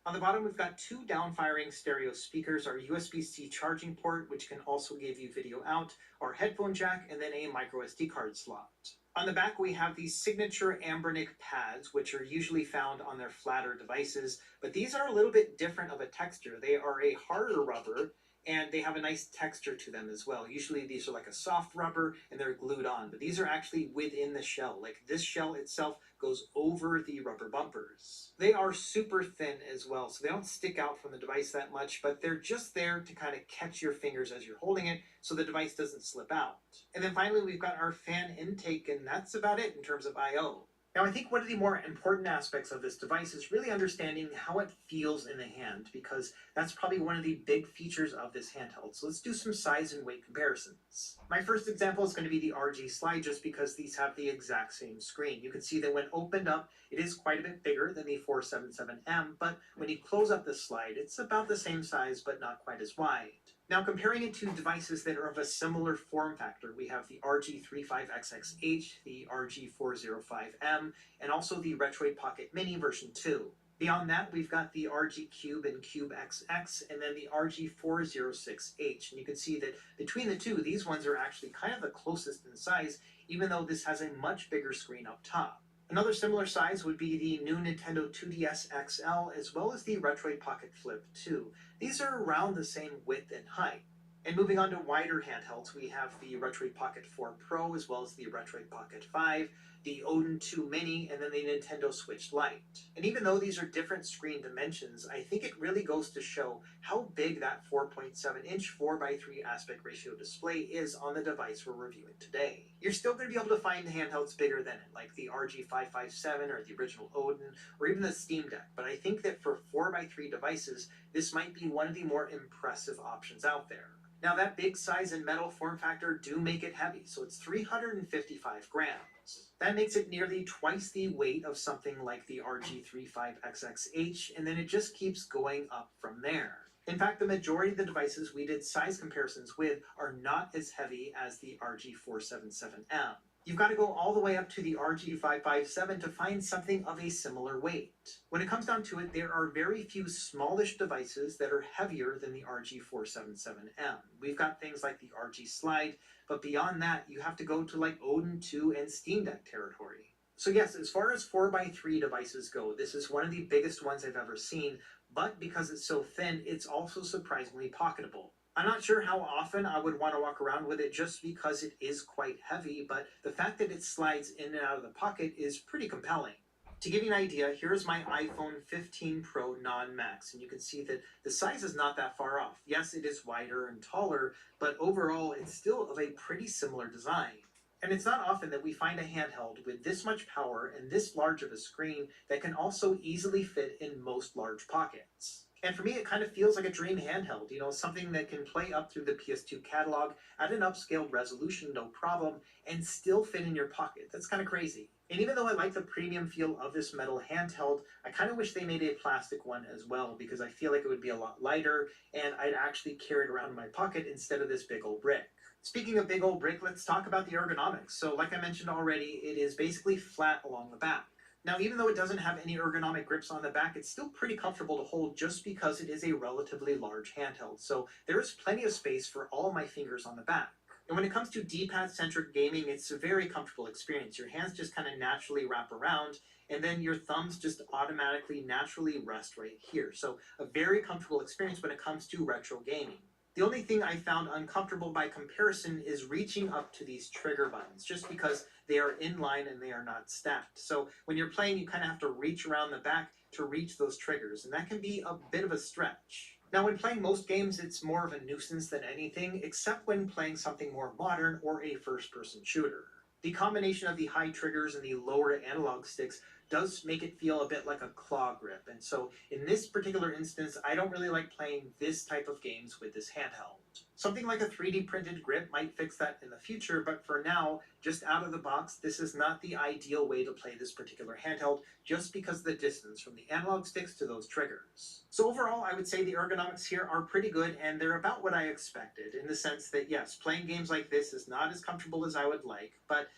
On the bottom, we've got two down-firing stereo speakers, our USB-C charging port, which can also give you video out, our headphone jack, and then a micro SD card slot. On the back, we have these signature Anbernic pads, which are usually found on their flatter devices, but these are a little bit different of a texture. They are a harder rubber, and they have a nice texture to them as well. Usually these are like a soft rubber and they're glued on, but these are actually within the shell. Like this shell itself goes over the rubber bumpers. They are super thin as well, so they don't stick out from the device that much, but they're just there to kind of catch your fingers as you're holding it so the device doesn't slip out. And then finally, we've got our fan intake, and that's about it in terms of I/O. Now, I think one of the more important aspects of this device is really understanding how it feels in the hand, because that's probably one of the big features of this handheld. So let's do some size and weight comparisons. My first example is going to be the RG Slide, just because these have the exact same screen. You can see that when opened up, it is quite a bit bigger than the 477M, but when you close up the slide, it's about the same size, but not quite as wide. Now, comparing it to devices that are of a similar form factor, we have the RG35XXH, the RG405M, and also the Retroid Pocket Mini version 2. Beyond that, we've got the RG Cube and Cube XX, and then the RG406H. And you can see that between the two, these ones are actually kind of the closest in size, even though this has a much bigger screen up top. Another similar size would be the new Nintendo 2DS XL, as well as the Retroid Pocket Flip 2. These are around the same width and height. And moving on to wider handhelds, we have the Retroid Pocket 4 Pro, as well as the Retroid Pocket 5, the Odin 2 Mini, and then the Nintendo Switch Lite. And even though these are different screen dimensions, I think it really goes to show how big that 4.7-inch 4:3 aspect ratio display is on the device we're reviewing today. You're still going to be able to find handhelds bigger than it, like the RG557 or the original Odin, or even the Steam Deck, but I think that for 4:3 devices, this might be one of the more impressive options out there. Now, that big size and metal form factor do make it heavy, so it's 355 grams. That makes it nearly twice the weight of something like the RG35XXH, and then it just keeps going up from there. In fact, the majority of the devices we did size comparisons with are not as heavy as the RG477M. You've got to go all the way up to the RG557 to find something of a similar weight. When it comes down to it, there are very few smallish devices that are heavier than the RG477M. We've got things like the RG Slide, but beyond that, you have to go to like Odin 2 and Steam Deck territory. So yes, as far as 4:3 devices go, this is one of the biggest ones I've ever seen, but because it's so thin, it's also surprisingly pocketable. I'm not sure how often I would want to walk around with it just because it is quite heavy, but the fact that it slides in and out of the pocket is pretty compelling. To give you an idea, here's my iPhone 15 Pro non-max, and you can see that the size is not that far off. Yes, it is wider and taller, but overall it's still of a pretty similar design. And it's not often that we find a handheld with this much power and this large of a screen that can also easily fit in most large pockets. And for me, it kind of feels like a dream handheld, you know, something that can play up through the PS2 catalog at an upscaled resolution, no problem, and still fit in your pocket. That's kind of crazy. And even though I like the premium feel of this metal handheld, I kind of wish they made a plastic one as well, because I feel like it would be a lot lighter and I'd actually carry it around in my pocket instead of this big old brick. Speaking of big old brick, let's talk about the ergonomics. So like I mentioned already, it is basically flat along the back. Now, even though it doesn't have any ergonomic grips on the back, it's still pretty comfortable to hold just because it is a relatively large handheld. So there is plenty of space for all my fingers on the back. And when it comes to D-pad-centric gaming, it's a very comfortable experience. Your hands just kind of naturally wrap around, and then your thumbs just automatically naturally rest right here. So a very comfortable experience when it comes to retro gaming. The only thing I found uncomfortable by comparison is reaching up to these trigger buttons, just because they are in line and they are not stacked. So when you're playing, you kind of have to reach around the back to reach those triggers, and that can be a bit of a stretch. Now, when playing most games, it's more of a nuisance than anything, except when playing something more modern or a first-person shooter. The combination of the high triggers and the lower analog sticks does make it feel a bit like a claw grip, and so in this particular instance, I don't really like playing this type of games with this handheld. Something like a 3D printed grip might fix that in the future, but for now, just out of the box, this is not the ideal way to play this particular handheld, just because of the distance from the analog sticks to those triggers. So overall, I would say the ergonomics here are pretty good, and they're about what I expected, in the sense that yes, playing games like this is not as comfortable as I would like, but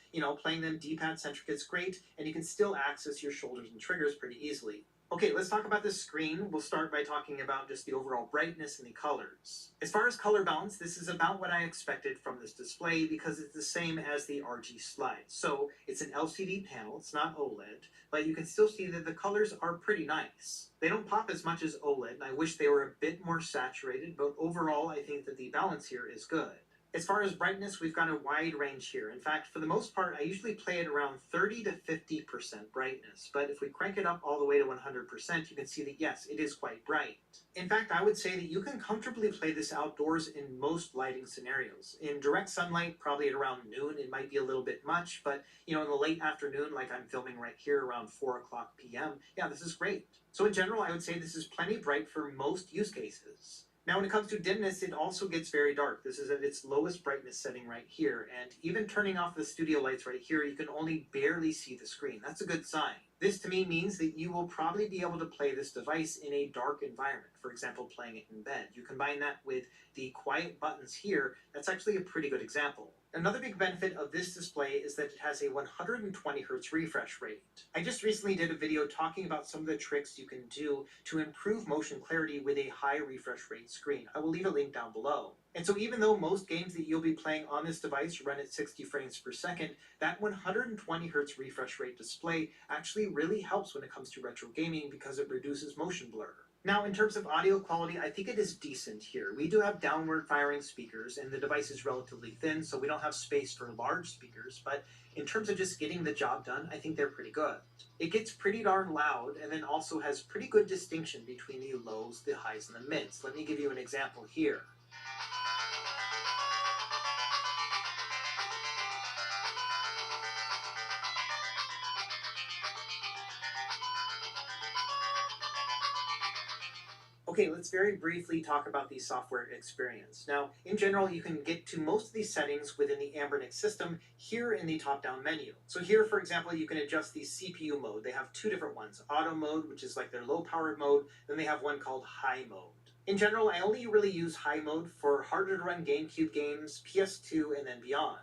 playing them D-pad centric is great, and you can still access your shoulders and triggers pretty easily. Okay, let's talk about this screen. We'll start by talking about just the overall brightness and the colors. As far as color balance, this is about what I expected from this display because it's the same as the RG slides. So it's an LCD panel, it's not OLED, but you can still see that the colors are pretty nice. They don't pop as much as OLED, and I wish they were a bit more saturated, but overall I think that the balance here is good. As far as brightness, we've got a wide range here. In fact, for the most part, I usually play it around 30 to 50% brightness. But if we crank it up all the way to 100%, you can see that yes, it is quite bright. In fact, I would say that you can comfortably play this outdoors in most lighting scenarios. In direct sunlight, probably at around noon, it might be a little bit much, but in the late afternoon, like I'm filming right here around 4 o'clock p.m., yeah, this is great. So in general, I would say this is plenty bright for most use cases. Now, when it comes to dimness, it also gets very dark. This is at its lowest brightness setting right here, and even turning off the studio lights right here, you can only barely see the screen. That's a good sign. This to me means that you will probably be able to play this device in a dark environment, for example, playing it in bed. You combine that with the quiet buttons here, that's actually a pretty good example. Another big benefit of this display is that it has a 120 Hz refresh rate. I just recently did a video talking about some of the tricks you can do to improve motion clarity with a high refresh rate screen. I will leave a link down below. And so even though most games that you'll be playing on this device run at 60 frames per second, that 120 Hz refresh rate display actually really helps when it comes to retro gaming because it reduces motion blur. Now, in terms of audio quality, I think it is decent here. We do have downward firing speakers, and the device is relatively thin, so we don't have space for large speakers, but in terms of just getting the job done, I think they're pretty good. It gets pretty darn loud, and then also has pretty good distinction between the lows, the highs, and the mids. Let me give you an example here. Okay, let's very briefly talk about the software experience. Now, in general, you can get to most of these settings within the Anbernic system here in the top-down menu. So here, for example, you can adjust the CPU mode. They have two different ones, auto mode, which is like their low-powered mode, then they have one called high mode. In general, I only really use high mode for harder-to-run GameCube games, PS2, and then beyond.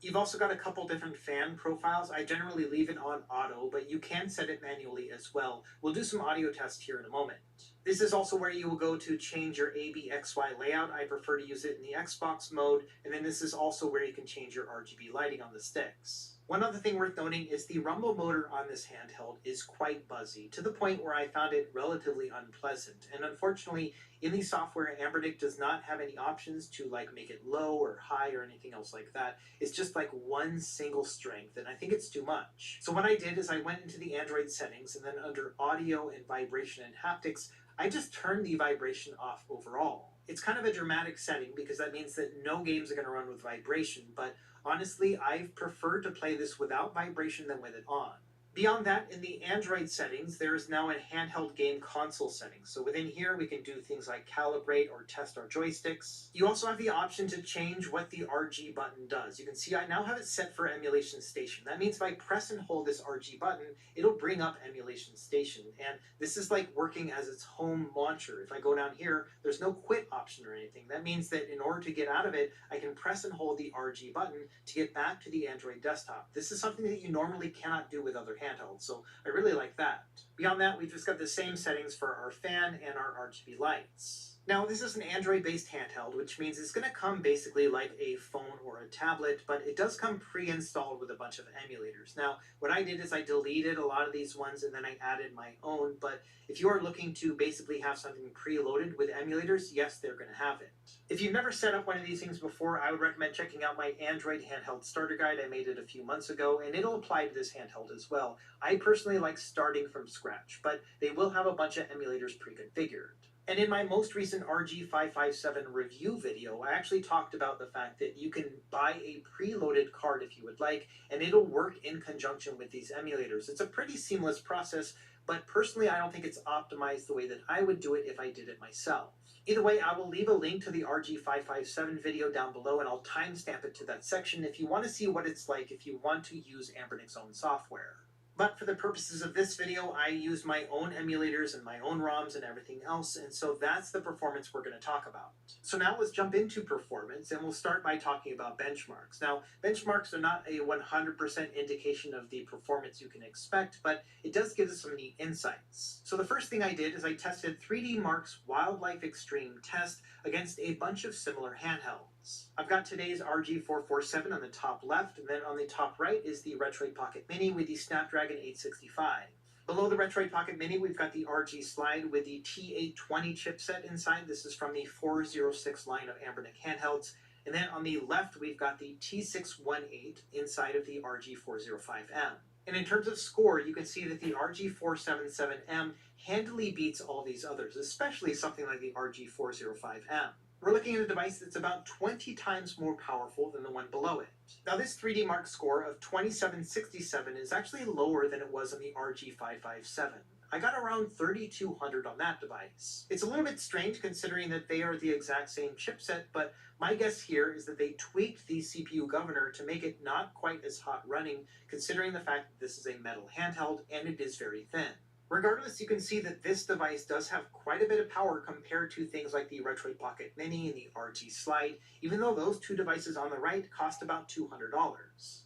You've also got a couple different fan profiles. I generally leave it on auto, but you can set it manually as well. We'll do some audio tests here in a moment. This is also where you will go to change your ABXY layout. I prefer to use it in the Xbox mode, and then this is also where you can change your RGB lighting on the sticks. One other thing worth noting is the rumble motor on this handheld is quite buzzy, to the point where I found it relatively unpleasant. And unfortunately, in the software, Anbernic does not have any options to make it low or high or anything else like that. It's just like one single strength, and I think it's too much. So what I did is I went into the Android settings, and then under audio and vibration and haptics, I just turned the vibration off overall. It's kind of a dramatic setting because that means that no games are going to run with vibration, but honestly, I've preferred to play this without vibration than with it on. Beyond that, in the Android settings, there is now a handheld game console setting. So within here, we can do things like calibrate or test our joysticks. You also have the option to change what the RG button does. You can see I now have it set for Emulation Station. That means if I press and hold this RG button, it'll bring up Emulation Station. And this is like working as its home launcher. If I go down here, there's no quit option or anything. That means that in order to get out of it, I can press and hold the RG button to get back to the Android desktop. This is something that you normally cannot do with other handhelds. So I really like that. Beyond that, we've just got the same settings for our fan and our RGB lights. Now, this is an Android-based handheld, which means it's going to come basically like a phone or a tablet, but it does come pre-installed with a bunch of emulators. Now, what I did is I deleted a lot of these ones and then I added my own, but if you are looking to basically have something preloaded with emulators, yes, they're going to have it. If you've never set up one of these things before, I would recommend checking out my Android handheld starter guide. I made it a few months ago, and it'll apply to this handheld as well. I personally like starting from scratch, but they will have a bunch of emulators pre-configured. And in my most recent RG557 review video, I actually talked about the fact that you can buy a preloaded card if you would like, and it'll work in conjunction with these emulators. It's a pretty seamless process, but personally I don't think it's optimized the way that I would do it if I did it myself. Either way, I will leave a link to the RG557 video down below, and I'll timestamp it to that section if you want to see what it's like if you want to use Anbernic's own software. But for the purposes of this video, I used my own emulators and my own ROMs and everything else, and so that's the performance we're going to talk about. So now let's jump into performance, and we'll start by talking about benchmarks. Now, benchmarks are not a 100% indication of the performance you can expect, but it does give us some neat insights. So the first thing I did is I tested 3D Mark's Wildlife Extreme test against a bunch of similar handhelds. I've got today's RG447 on the top left, and then on the top right is the Retroid Pocket Mini with the Snapdragon 865. Below the Retroid Pocket Mini, we've got the RG Slide with the T820 chipset inside. This is from the 406 line of Anbernic handhelds. And then on the left, we've got the T618 inside of the RG405M. And in terms of score, you can see that the RG477M handily beats all these others, especially something like the RG405M. We're looking at a device that's about 20 times more powerful than the one below it. Now this 3D Mark score of 2767 is actually lower than it was on the RG557. I got around 3200 on that device. It's a little bit strange considering that they are the exact same chipset, but my guess here is that they tweaked the CPU governor to make it not quite as hot running, considering the fact that this is a metal handheld and it is very thin. Regardless, you can see that this device does have quite a bit of power compared to things like the Retroid Pocket Mini and the RG Slide, even though those two devices on the right cost about $200.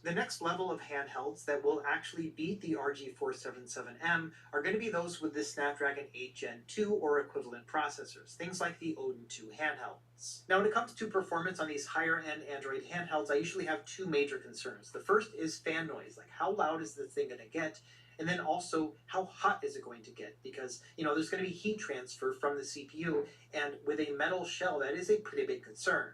The next level of handhelds that will actually beat the RG477M are going to be those with the Snapdragon 8 Gen 2 or equivalent processors, things like the Odin 2 handhelds. Now when it comes to performance on these higher-end Android handhelds, I usually have two major concerns. The first is fan noise, like how loud is this thing going to get? And then also, how hot is it going to get? Because, there's going to be heat transfer from the CPU, and with a metal shell, that is a pretty big concern.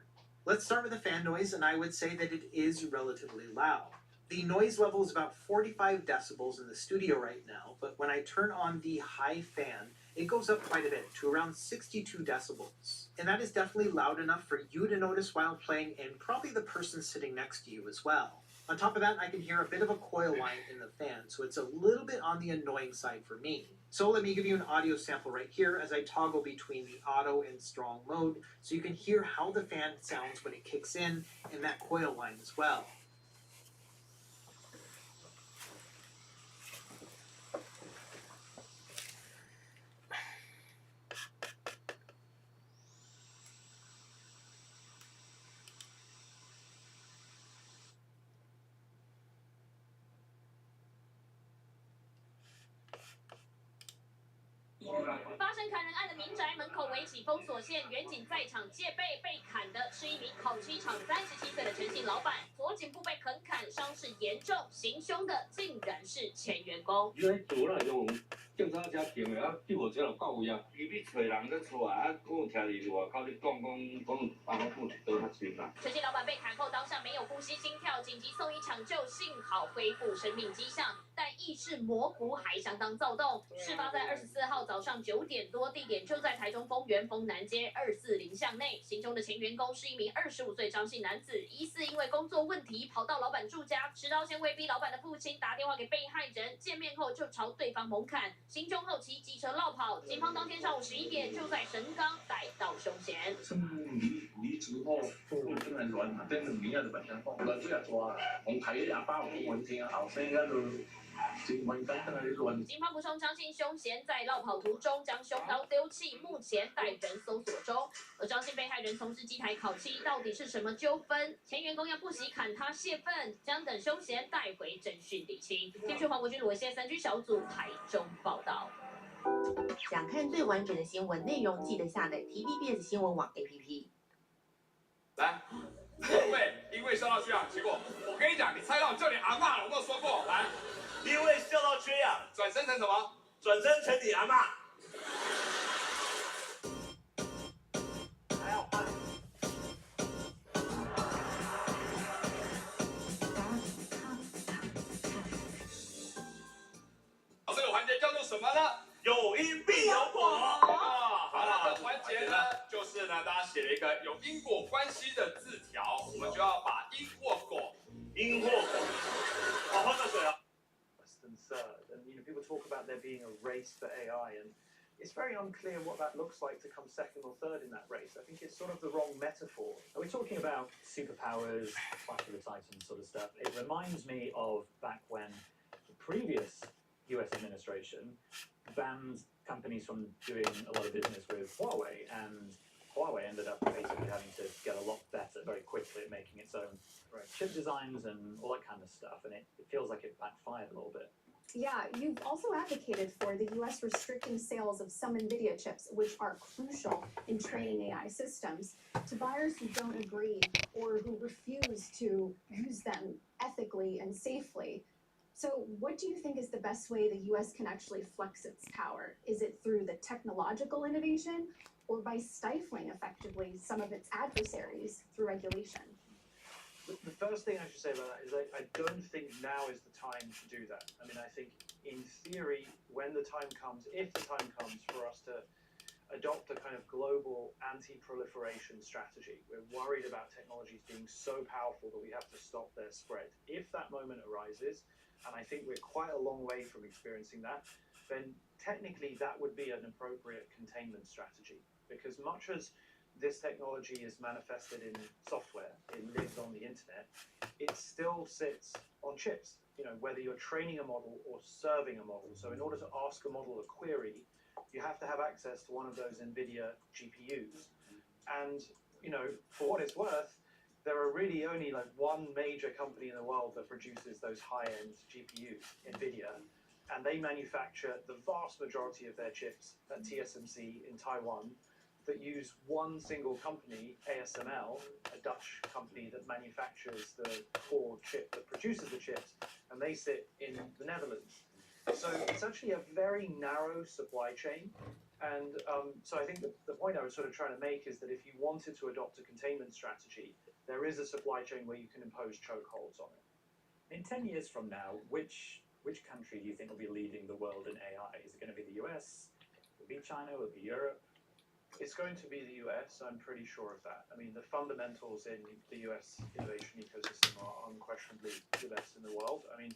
Let's start with the fan noise, and I would say that it is relatively loud. The noise level is about 45 decibels in the studio right now, but when I turn on the high fan, it goes up quite a bit, to around 62 decibels. And that is definitely loud enough for you to notice while playing, and probably the person sitting next to you as well. On top of that, I can hear a bit of a coil whine in the fan, so it's a little bit on the annoying side for me. So let me give you an audio sample right here as I toggle between the auto and strong mode, so you can hear how the fan sounds when it kicks in, and that coil whine as well.发生砍人案的民宅门口围起封锁线，远警在场戒备。被砍的是一名烤漆厂37岁的陈姓老板，左颈部被横砍，伤势严重。行凶的竟然是前员工。你喺做那种警察遮停的，救护车就到位啊。伊要找人咧出来，我有听伊外口咧讲帮我付一刀较深啦。陈姓老板被砍后当下没有呼吸心跳，紧急送医抢救，幸好恢复生命迹象，但意识模糊，还相当躁动。事发在24号早上9点多，地点就在台中丰原丰南街240巷内。行凶的前员工是一名25岁张姓男子，疑似因为工作问题跑到老板住家，持刀先威逼老板的父亲打电话给被害人，见面后就朝对方猛砍。行凶后骑机车落跑，警方当天上午11点就在神冈逮到凶嫌。你之後真係亂，真係唔係就白相講，亂咗一抓，我睇阿爸我聞聽後生喺度。警方補充，張姓凶嫌在落跑途中將凶刀丟棄，目前待人搜索中。而張姓被害人從事機台烤漆，到底是什麼糾紛？前員工要不惜砍他泄憤，將等凶嫌帶回偵訊釐清。聽據黃國軍、羅謝3G 小組台中報道。想看最完整的新闻内容，记得下载 TVBS 新闻网 APP。来，因为笑到缺氧，结果我跟你讲，你猜到叫你阿嬷了，我没有说过。来。因为笑到缺氧，转身成什么？转身成你阿嬷。还要换。这个环节叫做什么呢？有因必有果。好了，这环节呢，就是呢，大家写了一个有因果关系的字条，我们就要把因或果，因或果，好，喝个水啊。And people talk about there being a race for AI, and it's very unclear what that looks like to come second or third in that race. I think it's sort of the wrong metaphor. Are we talking about superpowers, Clash of the Titans sort of stuff? It reminds me of back when the previous US administration banned companies from doing a lot of business with Huawei, and Huawei ended up basically having to get a lot better very quickly at making its own chip designs and all that kind of stuff, and it feels like it backfired a little bit. Yeah, you've also advocated for the US restricting sales of some NVIDIA chips, which are crucial in training AI systems, to buyers who don't agree or who refuse to use them ethically and safely. So what do you think is the best way the US can actually flex its power? Is it through the technological innovation or by stifling effectively some of its adversaries through regulation? The first thing I should say about that is I don't think now is the time to do that. I mean, I think in theory, when the time comes, if the time comes for us to adopt a kind of global anti-proliferation strategy, we're worried about technologies being so powerful that we have to stop their spread. If that moment arises, and I think we're quite a long way from experiencing that, then technically that would be an appropriate containment strategy. Because much as this technology is manifested in software, it lives on the internet, it still sits on chips, you know, whether you're training a model or serving a model. So in order to ask a model a query, you have to have access to one of those NVIDIA GPUs. And, you know, for what it's worth, there are really only like one major company in the world that produces those high-end GPUs, NVIDIA, and they manufacture the vast majority of their chips at TSMC in Taiwan, that use one single company, ASML, a Dutch company that manufactures the core chip that produces the chips, and they sit in the Netherlands. So it's actually a very narrow supply chain. And so I think the point I was sort of trying to make is that if you wanted to adopt a containment strategy, there is a supply chain where you can impose chokeholds on it. In 10 years from now, which country do you think will be leading the world in AI? Is it going to be the US? Will it be China? Will it be Europe? It's going to be the US, I'm pretty sure of that. I mean, the fundamentals in the US innovation ecosystem are unquestionably the best in the world. I mean,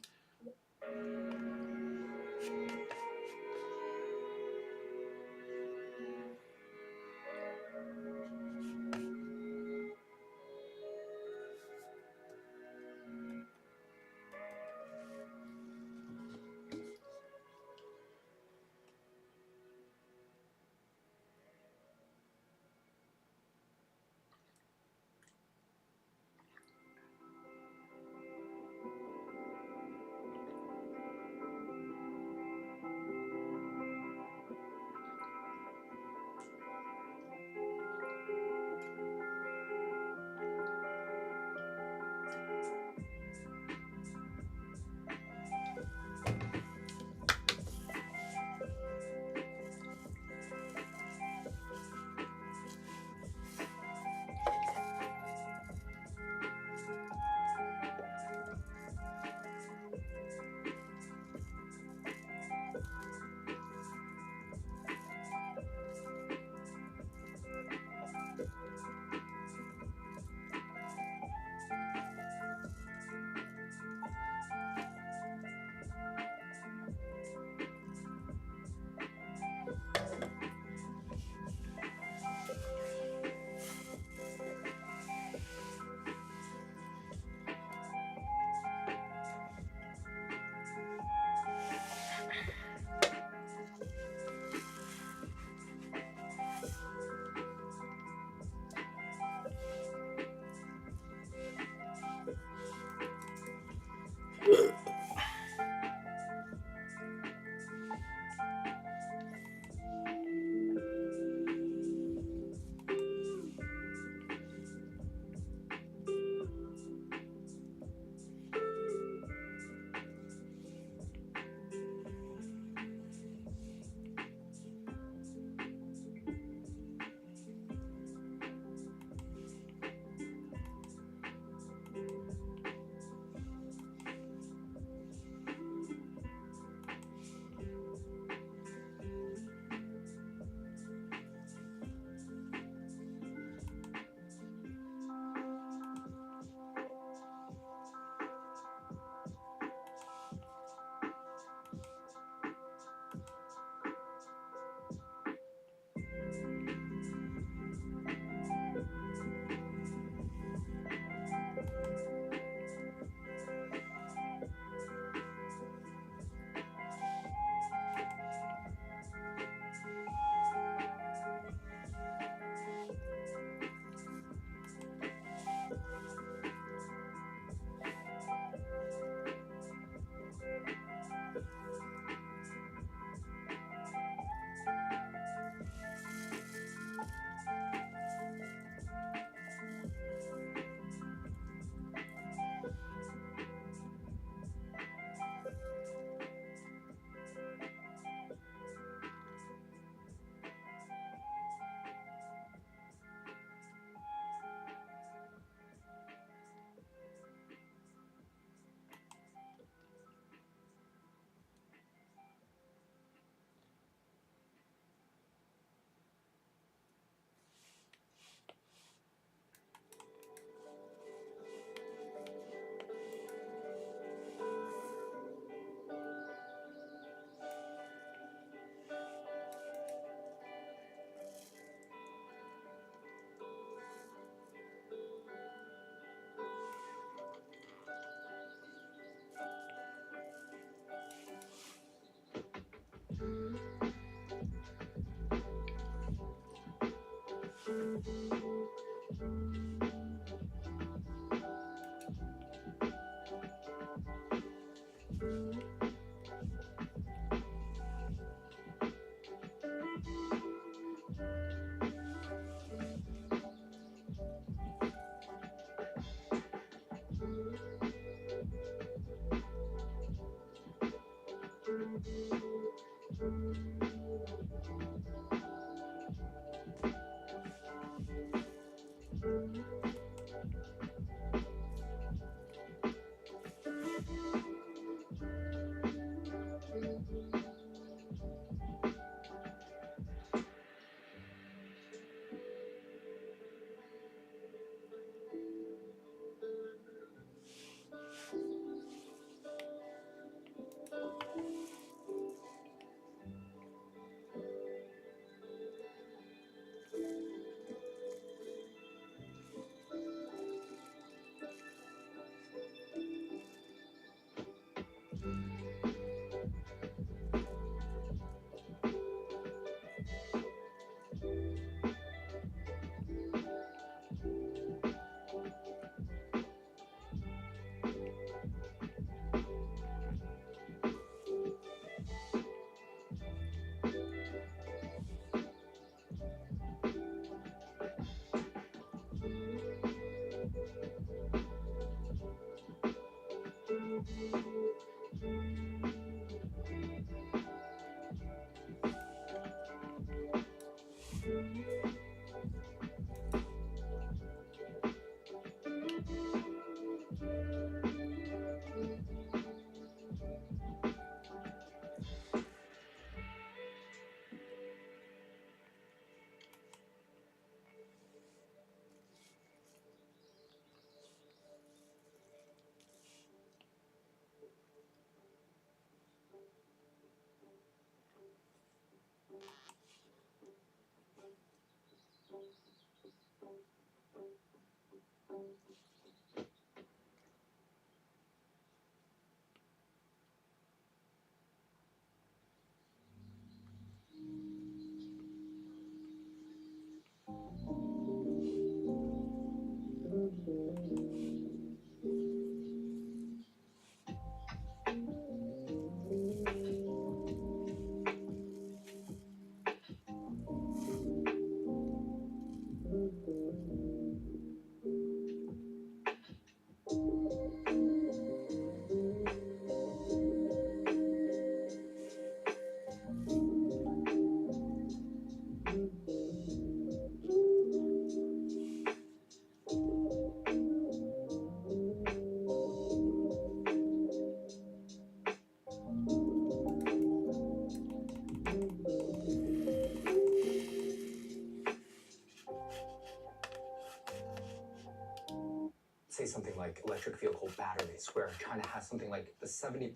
Say something like electric vehicle batteries, where China has something like the 70%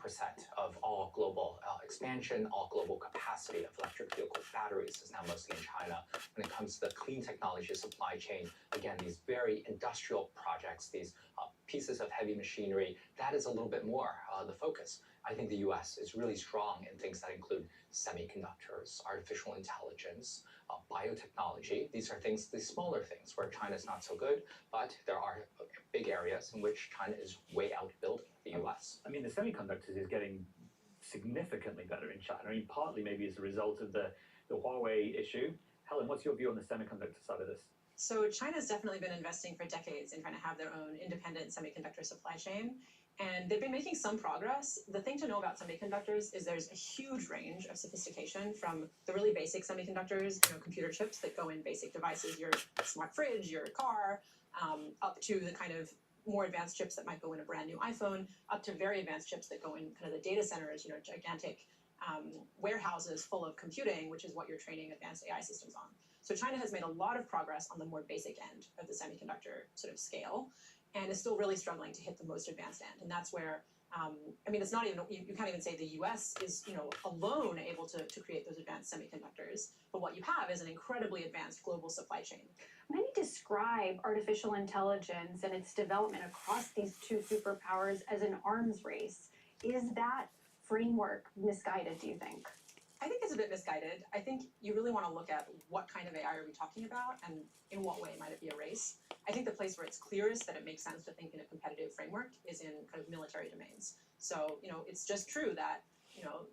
of all global expansion, all global capacity of electric vehicle batteries is now mostly in China. When it comes to the clean technology supply chain, again, these very industrial projects, these pieces of heavy machinery, that is a little bit more the focus. I think the US is really strong in things that include semiconductors, artificial intelligence, biotechnology. These are things, the smaller things where China's not so good, but there are big areas in which China is way outbuilding the US. I mean, the semiconductors is getting significantly better in China. I mean, partly maybe as a result of the Huawei issue. Helen, what's your view on the semiconductor side of this? So China's definitely been investing for decades in trying to have their own independent semiconductor supply chain. And they've been making some progress. The thing to know about semiconductors is there's a huge range of sophistication from the really basic semiconductors, computer chips that go in basic devices, your smart fridge, your car, up to the kind of more advanced chips that might go in a brand new iPhone, up to very advanced chips that go in kind of the data centers, gigantic warehouses full of computing, which is what you're training advanced AI systems on. So China has made a lot of progress on the more basic end of the semiconductor sort of scale, and is still really struggling to hit the most advanced end. And that's where, it's not even, you can't even say the US is, alone able to create those advanced semiconductors. But what you have is an incredibly advanced global supply chain. Many describe artificial intelligence and its development across these two superpowers as an arms race. Is that framework misguided, do you think? I think it's a bit misguided. I think you really want to look at what kind of AI are we talking about and in what way might it be a race. I think the place where it's clearest that it makes sense to think in a competitive framework is in kind of military domains. So, it's just true that,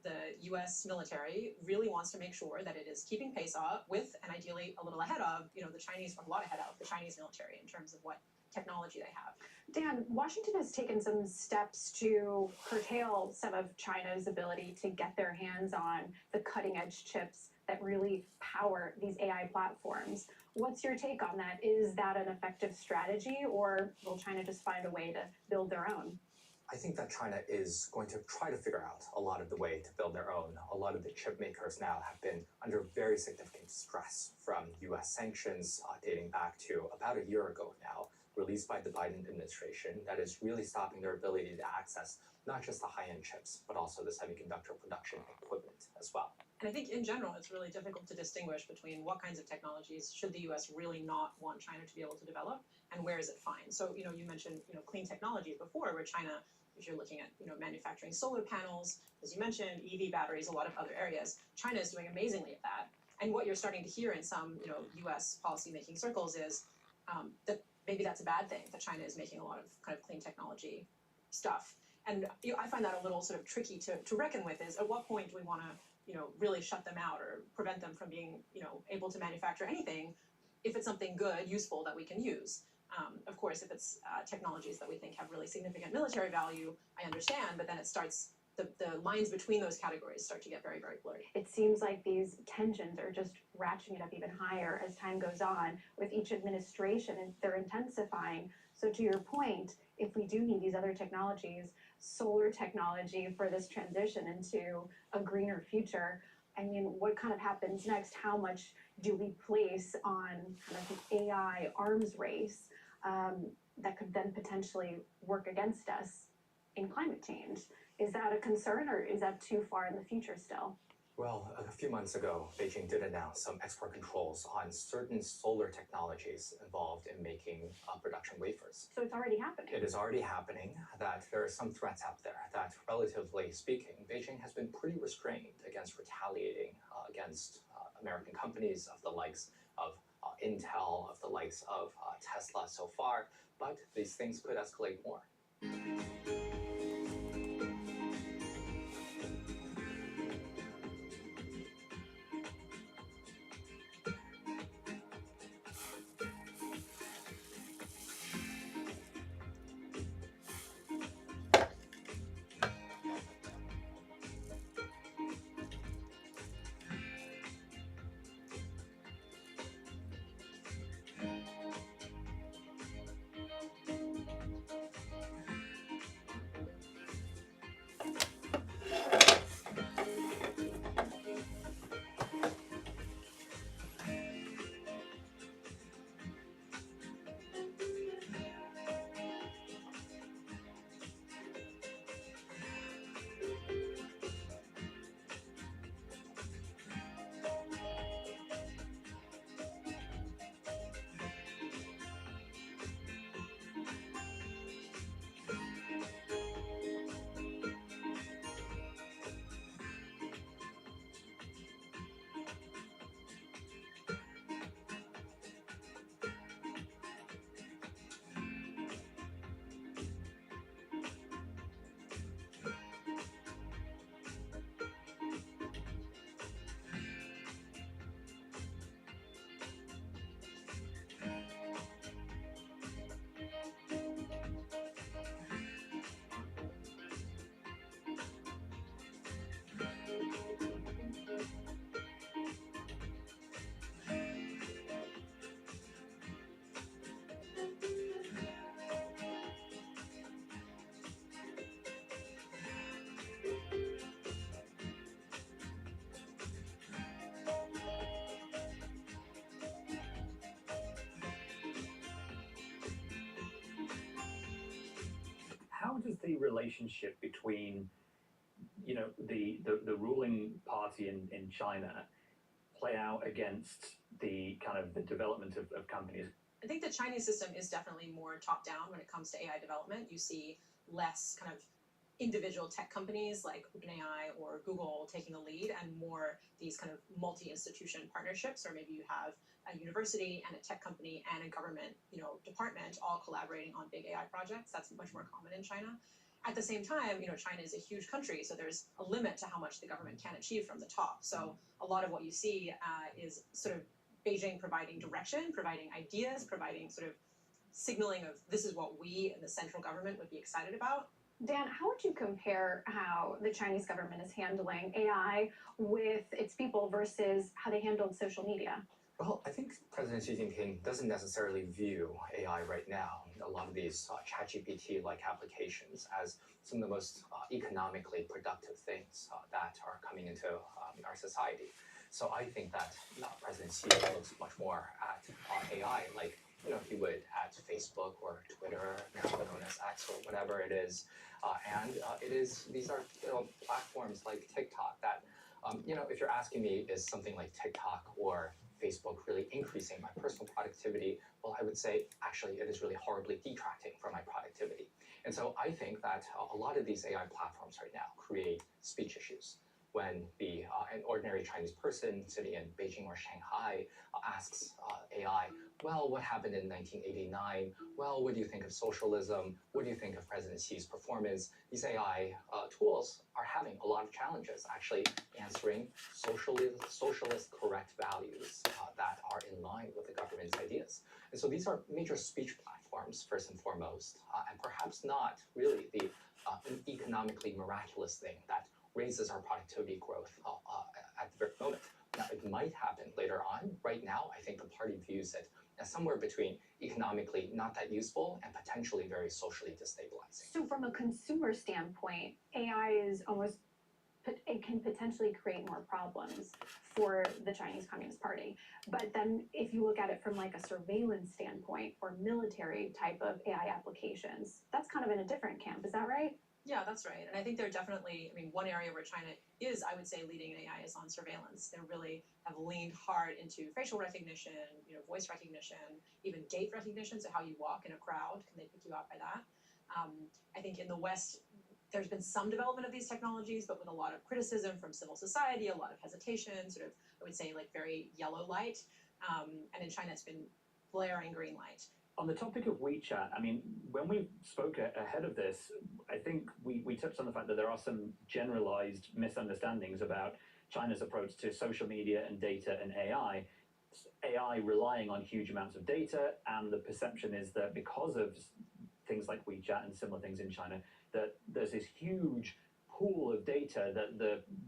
the US military really wants to make sure that it is keeping pace with, and ideally a little ahead of, the Chinese, or a lot ahead of the Chinese military in terms of what technology they have. Dan, Washington has taken some steps to curtail some of China's ability to get their hands on the cutting edge chips that really power these AI platforms. What's your take on that? Is that an effective strategy, or will China just find a way to build their own? I think that China is going to try to figure out a lot of the way to build their own. A lot of the chip makers now have been under very significant stress from US sanctions dating back to about a year ago now, released by the Biden administration, that is really stopping their ability to access not just the high-end chips, but also the semiconductor production equipment as well. And I think in general, it's really difficult to distinguish between what kinds of technologies should the US really not want China to be able to develop, and where is it fine. So, you mentioned, clean technology before, where China, if you're looking at, manufacturing solar panels, as you mentioned, EV batteries, a lot of other areas, China is doing amazingly at that. And what you're starting to hear in some, US policymaking circles is that maybe that's a bad thing, that China is making a lot of kind of clean technology stuff. And I find that a little sort of tricky to reckon with, is at what point do we want to, really shut them out or prevent them from being, able to manufacture anything if it's something good, useful, that we can use. Of course, if it's technologies that we think have really significant military value, I understand, but then it starts, the lines between those categories start to get very, very blurry. It seems like these tensions are just ratcheting it up even higher as time goes on with each administration, and they're intensifying. So to your point, if we do need these other technologies, solar technology for this transition into a greener future, what kind of happens next? How much do we place on kind of an AI arms race that could then potentially work against us in climate change? Is that a concern, or is that too far in the future still? Well, a few months ago, Beijing did announce some export controls on certain solar technologies involved in making production wafers. So it's already happening. It is already happening that there are some threats out there that, relatively speaking, Beijing has been pretty restrained against retaliating against American companies of the likes of Intel, of the likes of Tesla so far, but these things could escalate more. How does the relationship between, you know, the ruling party in China play out against the kind of the development of companies? I think the Chinese system is definitely more top down when it comes to AI development. You see less kind of individual tech companies like OpenAI or Google taking the lead, and more these kind of multi-institution partnerships, or maybe you have a university and a tech company and a government, you know, department all collaborating on big AI projects. That's much more common in China. At the same time, you know, China is a huge country, so there's a limit to how much the government can achieve from the top. So a lot of what you see is sort of Beijing providing direction, providing ideas, providing sort of signaling of this is what we in the central government would be excited about. Dan, how would you compare how the Chinese government is handling AI with its people versus how they handled social media? Well, I think President Xi Jinping doesn't necessarily view AI right now, a lot of these ChatGPT-like applications, as some of the most economically productive things that are coming into our society. So I think that President Xi looks much more at AI like, you know, he would at Facebook or Twitter, now known as X or whatever it is. These are, you know, platforms like TikTok that, you know, if you're asking me, is something like TikTok or Facebook really increasing my personal productivity? Well, I would say actually it is really horribly detracting from my productivity. And so I think that a lot of these AI platforms right now create speech issues. When an ordinary Chinese person sitting in Beijing or Shanghai asks AI, well, what happened in 1989? Well, what do you think of socialism? What do you think of President Xi's performance? These AI tools are having a lot of challenges actually answering socialist correct values that are in line with the government's ideas. And so these are major speech platforms, first and foremost, and perhaps not really the economically miraculous thing that raises our productivity growth at the very moment. Now, it might happen later on. Right now, I think the party views it as somewhere between economically not that useful and potentially very socially destabilizing. So from a consumer standpoint, AI is almost, it can potentially create more problems for the Chinese Communist Party. But then if you look at it from like a surveillance standpoint or military type of AI applications, that's kind of in a different camp. Is that right? Yeah, that's right. And I think they're definitely, I mean, one area where China is, I would say, leading in AI is on surveillance. They really have leaned hard into facial recognition, voice recognition, even gait recognition, so how you walk in a crowd, can they pick you out by that? I think in the West, there's been some development of these technologies, but with a lot of criticism from civil society, a lot of hesitation, sort of, I would say, like very yellow light. And in China, it's been blaring green light. On the topic of WeChat, I mean, when we spoke ahead of this, I think we touched on the fact that there are some generalized misunderstandings about China's approach to social media and data and AI. AI relying on huge amounts of data, and the perception is that because of things like WeChat and similar things in China, that there's this huge pool of data that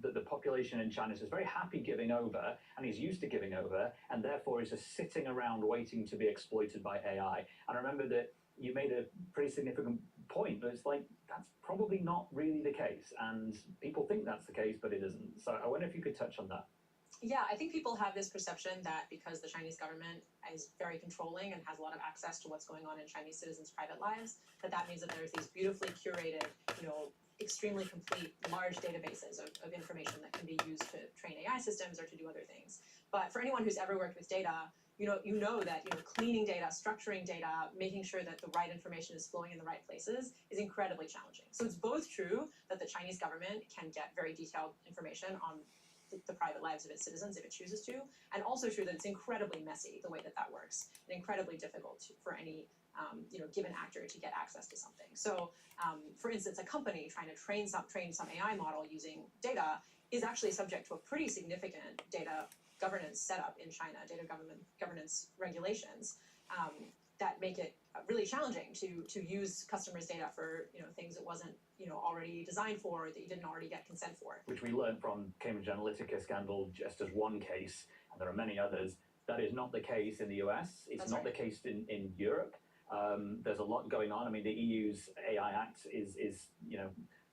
the population in China is very happy giving over and is used to giving over, and therefore is just sitting around waiting to be exploited by AI. And I remember that you made a pretty significant point, but it's like, that's probably not really the case. And people think that's the case, but it isn't. So I wonder if you could touch on that. Yeah, I think people have this perception that because the Chinese government is very controlling and has a lot of access to what's going on in Chinese citizens' private lives, that means that there's these beautifully curated, extremely complete, large databases of information that can be used to train AI systems or to do other things. But for anyone who's ever worked with data, you know that cleaning data, structuring data, making sure that the right information is flowing in the right places is incredibly challenging. So it's both true that the Chinese government can get very detailed information on the private lives of its citizens if it chooses to, and also true that it's incredibly messy the way that works, and incredibly difficult for any given actor to get access to something. So, for instance, a company trying to train some AI model using data is actually subject to a pretty significant data governance setup in China, data governance regulations that make it really challenging to use customers' data for things it wasn't already designed for, that you didn't already get consent for. Which we learned from Cambridge Analytica scandal just as one case, and there are many others. That is not the case in the US. It's not the case in Europe. There's a lot going on. I mean, the EU's AI Act is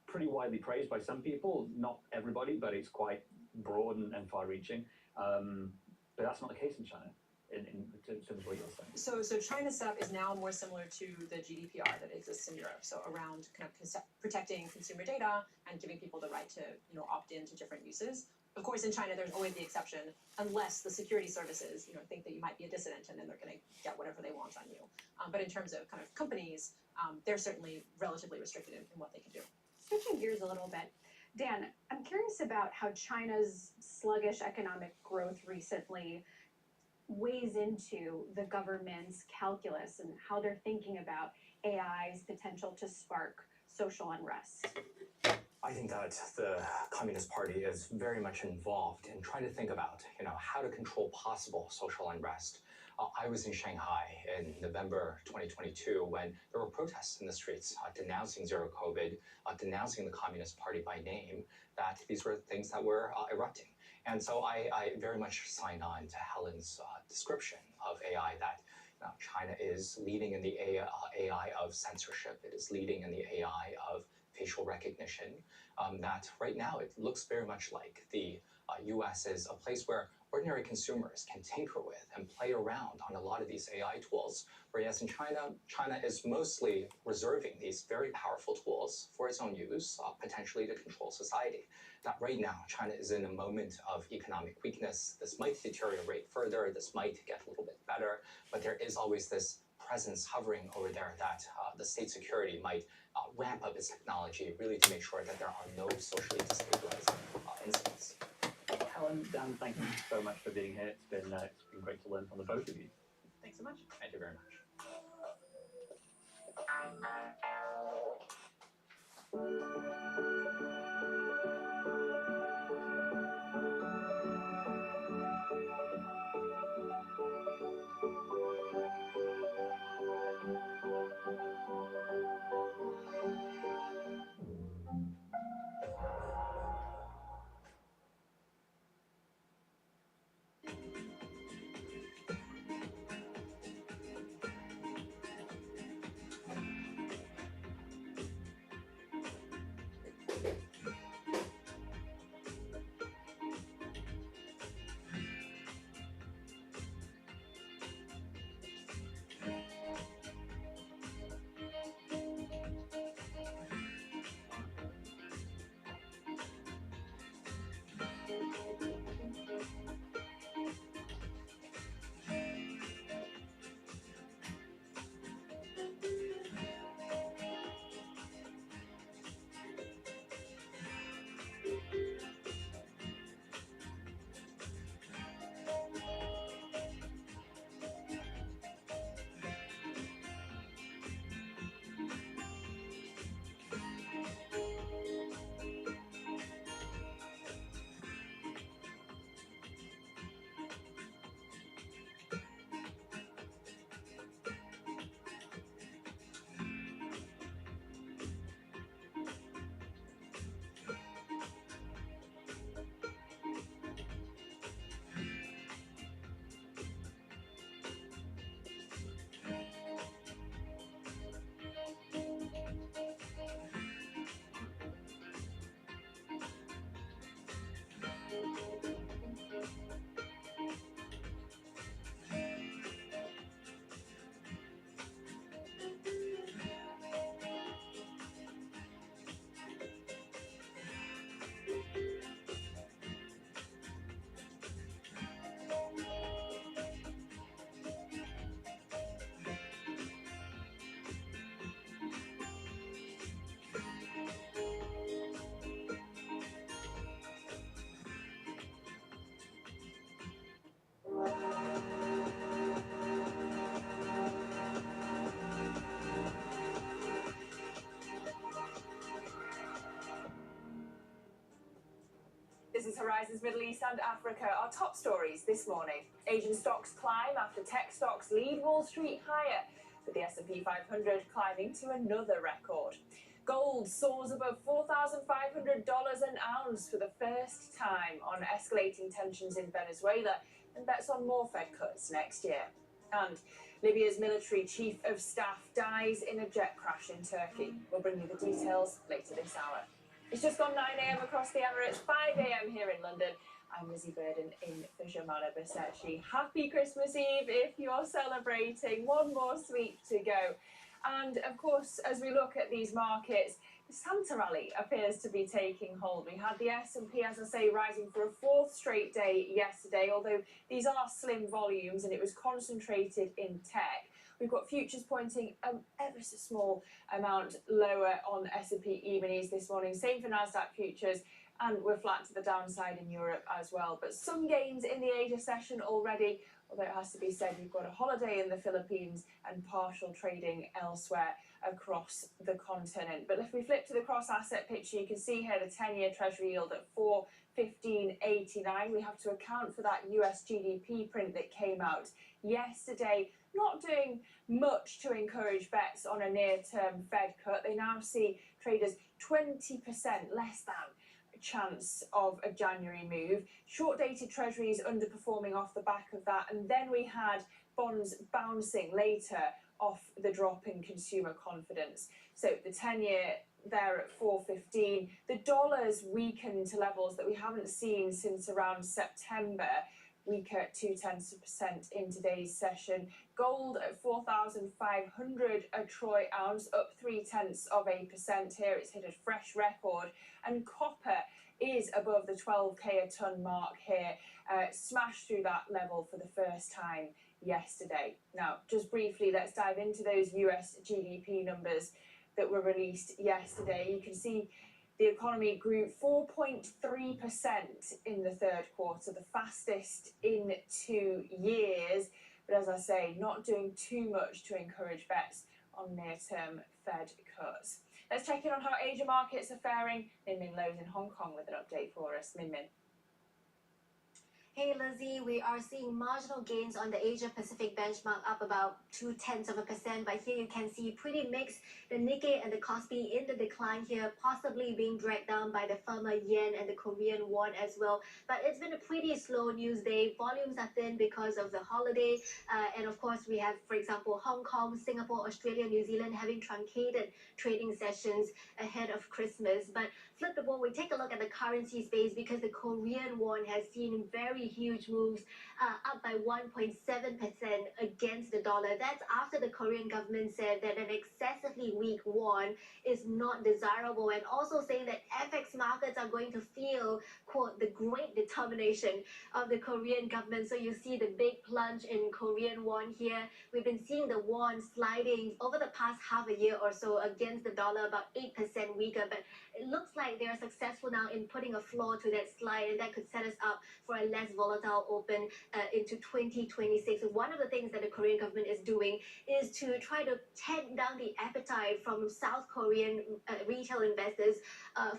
pretty widely praised by some people, not everybody, but it's quite broad and far-reaching. But that's not the case in China, in terms of what you're saying. So China's setup is now more similar to the GDPR that exists in Europe. So around kind of protecting consumer data and giving people the right to opt in to different uses. Of course, in China, there's always the exception, unless the security services think that you might be a dissident, and then they're going to get whatever they want on you. But in terms of kind of companies, they're certainly relatively restricted in what they can do. Switching gears a little bit, Dan, I'm curious about how China's sluggish economic growth recently weighs into the government's calculus and how they're thinking about AI's potential to spark social unrest. I think that the Communist Party is very much involved in trying to think about, how to control possible social unrest. I was in Shanghai in November 2022 when there were protests in the streets denouncing zero COVID, denouncing the Communist Party by name, that these were things that were erupting. And so I very much sign on to Helen's description of AI, that China is leading in the AI of censorship. It is leading in the AI of facial recognition. That right now it looks very much like the US is a place where ordinary consumers can tinker with and play around on a lot of these AI tools, whereas in China is mostly reserving these very powerful tools for its own use, potentially to control society. That right now, China is in a moment of economic weakness. This might deteriorate further, this might get a little bit better, but there is always this presence hovering over there that the state security might ramp up its technology, really to make sure that there are no socially destabilizing incidents. Helen, Dan, thank you so much for being here. It's been great to learn from the both of you. Thanks so much. Thank you very much. This is Horizons Middle East and Africa, our top stories this morning. Asian stocks climb after tech stocks lead Wall Street higher, with the S&P 500 climbing to another record. Gold soars above $4,500 an ounce for the first time on escalating tensions in Venezuela and bets on more Fed cuts next year. And Libya's military chief of staff dies in a jet crash in Turkey. We'll bring you the details later this hour. It's just gone 9 a.m. across the Emirates, 5 a.m. here in London. I'm Lizzie Burden in for Jamala Bersachi. Happy Christmas Eve if you're celebrating. One more sweep to go. And of course, as we look at these markets, the Santa rally appears to be taking hold. We had the S&P, as I say, rising for a fourth straight day yesterday, although these are slim volumes and it was concentrated in tech. We've got futures pointing ever so small amount lower on S&P E-minis this morning. Same for Nasdaq futures, and we're flat to the downside in Europe as well. But some gains in the Asia session already, although it has to be said you've got a holiday in the Philippines and partial trading elsewhere across the continent. But if we flip to the cross-asset picture, you can see here the 10-year Treasury yield at 4.1589. We have to account for that US GDP print that came out yesterday. Not doing much to encourage bets on a near-term Fed cut. They now see traders 20% less than chance of a January move. Short-dated treasuries underperforming off the back of that, and then we had bonds bouncing later off the drop in consumer confidence. So the 10-year there at 4.15. The dollar's weakened to levels that we haven't seen since around September, weaker at 0.2% in today's session. Gold at 4,500 a troy ounce, up 0.3% here. It's hit a fresh record. And copper is above the 12k a tonne mark here, smashed through that level for the first time yesterday. Now, just briefly, let's dive into those US GDP numbers that were released yesterday. You can see the economy grew 4.3% in the third quarter, the fastest in 2 years. But as I say, not doing too much to encourage bets on near-term Fed cuts. Let's check in on how Asia markets are faring. Min Min Lo's in Hong Kong with an update for us. Min Min. Hey Lizzie, we are seeing marginal gains on the Asia Pacific benchmark, up about 0.2%, but here you can see pretty mixed. The Nikkei and the Kospi in the decline here, possibly being dragged down by the firmer yen and the Korean won as well. But it's been a pretty slow news day. Volumes are thin because of the holiday, and of course we have, for example, Hong Kong, Singapore, Australia, New Zealand having truncated trading sessions ahead of Christmas. But flip the board, we take a look at the currency space because the Korean won has seen very huge moves, up by 1.7% against the dollar. That's after the Korean government said that an excessively weak won is not desirable, and also saying that FX markets are going to feel, quote, the great determination of the Korean government. So you see the big plunge in Korean won here. We've been seeing the won sliding over the past half a year or so against the dollar, about 8% weaker, but it looks like they are successful now in putting a floor to that slide, and that could set us up for a less volatile open into 2026. One of the things that the Korean government is doing is to try to tamp down the appetite from South Korean retail investors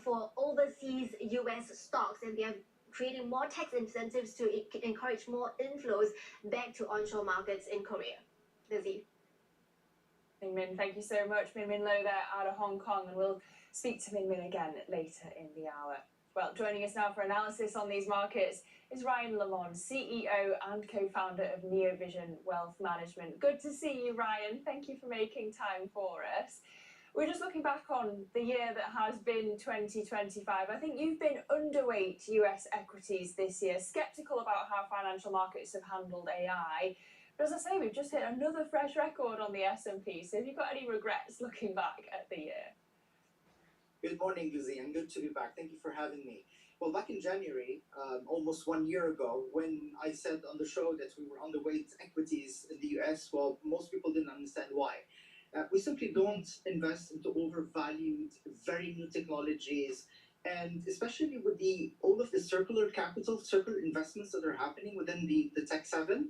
for overseas US stocks, and they are creating more tax incentives to encourage more inflows back to onshore markets in Korea. Lizzie. Min Min, thank you so much. Min Min Lo there out of Hong Kong, and we'll speak to Min Min again later in the hour. Well, joining us now for analysis on these markets is Ryan Lamond, CEO and co-founder of Neovision Wealth Management. Good to see you, Ryan. Thank you for making time for us. We're just looking back on the year that has been 2025. I think you've been underweight US equities this year, skeptical about how financial markets have handled AI. But as I say, we've just hit another fresh record on the S&P. So have you got any regrets looking back at the year? Good morning, Lizzie, and good to be back. Thank you for having me. Well, back in January, almost 1 year ago, when I said on the show that we were underweight equities in the US, well, most people didn't understand why. We simply don't invest into overvalued, very new technologies, and especially with all of the circular capital, circular investments that are happening within the Tech 7,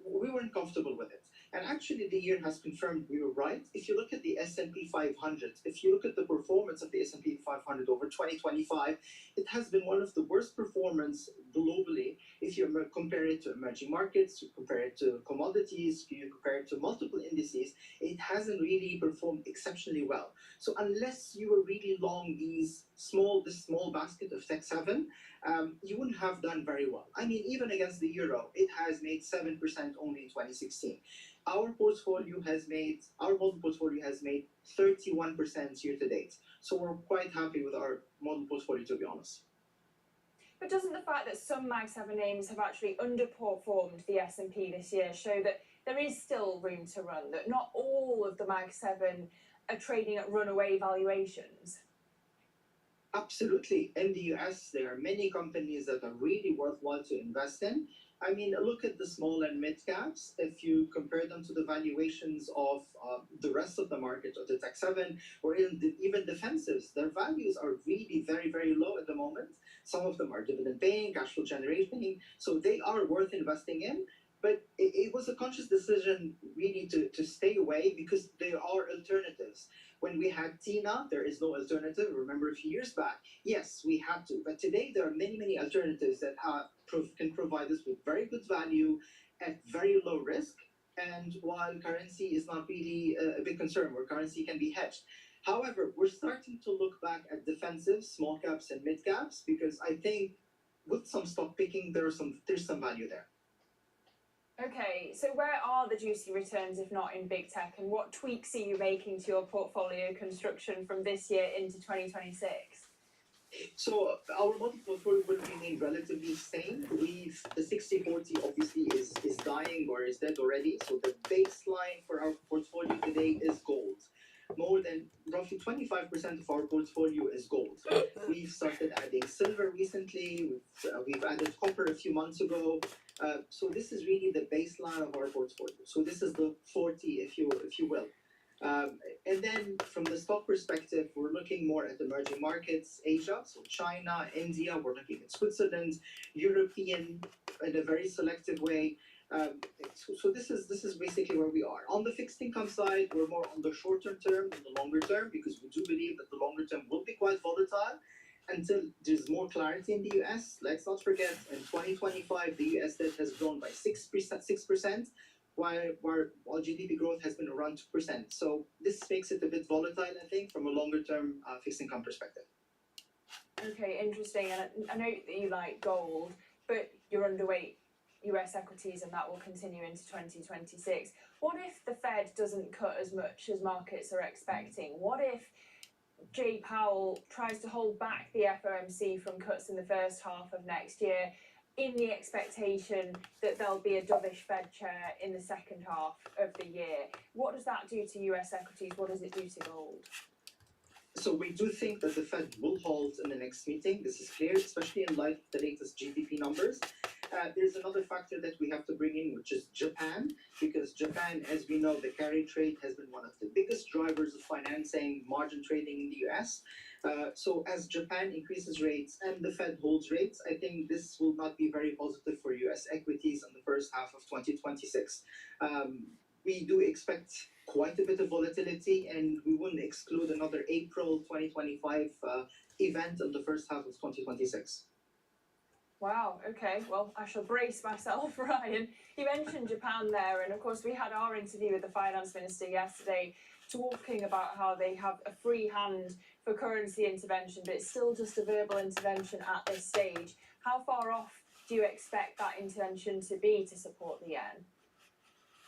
we weren't comfortable with it. And actually, the year has confirmed we were right. If you look at the S&P 500, if you look at the performance of the S&P 500 over 2025, it has been one of the worst performance globally. If you compare it to emerging markets, you compare it to commodities, you compare it to multiple indices, it hasn't really performed exceptionally well. So unless you were really long this small basket of Tech 7, you wouldn't have done very well. I mean, even against the euro, it has made 7% only in 2016. Our model portfolio has made 31% year to date. So we're quite happy with our model portfolio, to be honest. But doesn't the fact that some Mag 7 names have actually underperformed the S&P this year show that there is still room to run, that not all of the Mag 7 are trading at runaway valuations? Absolutely. In the US, there are many companies that are really worthwhile to invest in. I mean, look at the small and mid caps. If you compare them to the valuations of the rest of the market, or the Tech 7, or even defensives, their values are really very, very low at the moment. Some of them are dividend paying, cash flow generating, so they are worth investing in. But it was a conscious decision really to stay away because there are alternatives. When we had TINA, there is no alternative. Remember a few years back? Yes, we had to. But today there are many, many alternatives that can provide us with very good value at very low risk. And while currency is not really a big concern, where currency can be hedged. However, we're starting to look back at defensive, small caps and mid caps, because I think with some stock picking, there's some value there. Okay, so where are the juicy returns if not in big tech, and what tweaks are you making to your portfolio construction from this year into 2026? So our model portfolio will remain relatively same. The 60-40 obviously is dying or is dead already. So the baseline for our portfolio today is gold. More than roughly 25% of our portfolio is gold. We've started adding silver recently. We've added copper a few months ago. So this is really the baseline of our portfolio. So this is the 40, if you will. And then from the stock perspective, we're looking more at emerging markets, Asia, so China, India. We're looking at Switzerland, European in a very selective way. So this is basically where we are. On the fixed income side, we're more on the shorter term than the longer term, because we do believe that the longer term will be quite volatile until there's more clarity in the US. Let's not forget, in 2025, the US debt has grown by 6%, while GDP growth has been around 2%. So this makes it a bit volatile, I think, from a longer term fixed income perspective. Okay, interesting. And I know that you like gold, but you're underweight US equities, and that will continue into 2026. What if the Fed doesn't cut as much as markets are expecting? What if Jay Powell tries to hold back the FOMC from cuts in the first half of next year, in the expectation that there'll be a dovish Fed chair in the second half of the year? What does that do to US equities? What does it do to gold? So we do think that the Fed will halt in the next meeting. This is clear, especially in light of the latest GDP numbers. There's another factor that we have to bring in, which is Japan, because Japan, as we know, the carry trade has been one of the biggest drivers of financing margin trading in the US. So as Japan increases rates and the Fed holds rates, I think this will not be very positive for US equities in the first half of 2026. We do expect quite a bit of volatility, and we wouldn't exclude another April 2025 event in the first half of 2026. Wow, okay, well, I shall brace myself, Ryan. You mentioned Japan there, and of course we had our interview with the finance minister yesterday talking about how they have a free hand for currency intervention, but it's still just a verbal intervention at this stage. How far off do you expect that intervention to be to support the yen?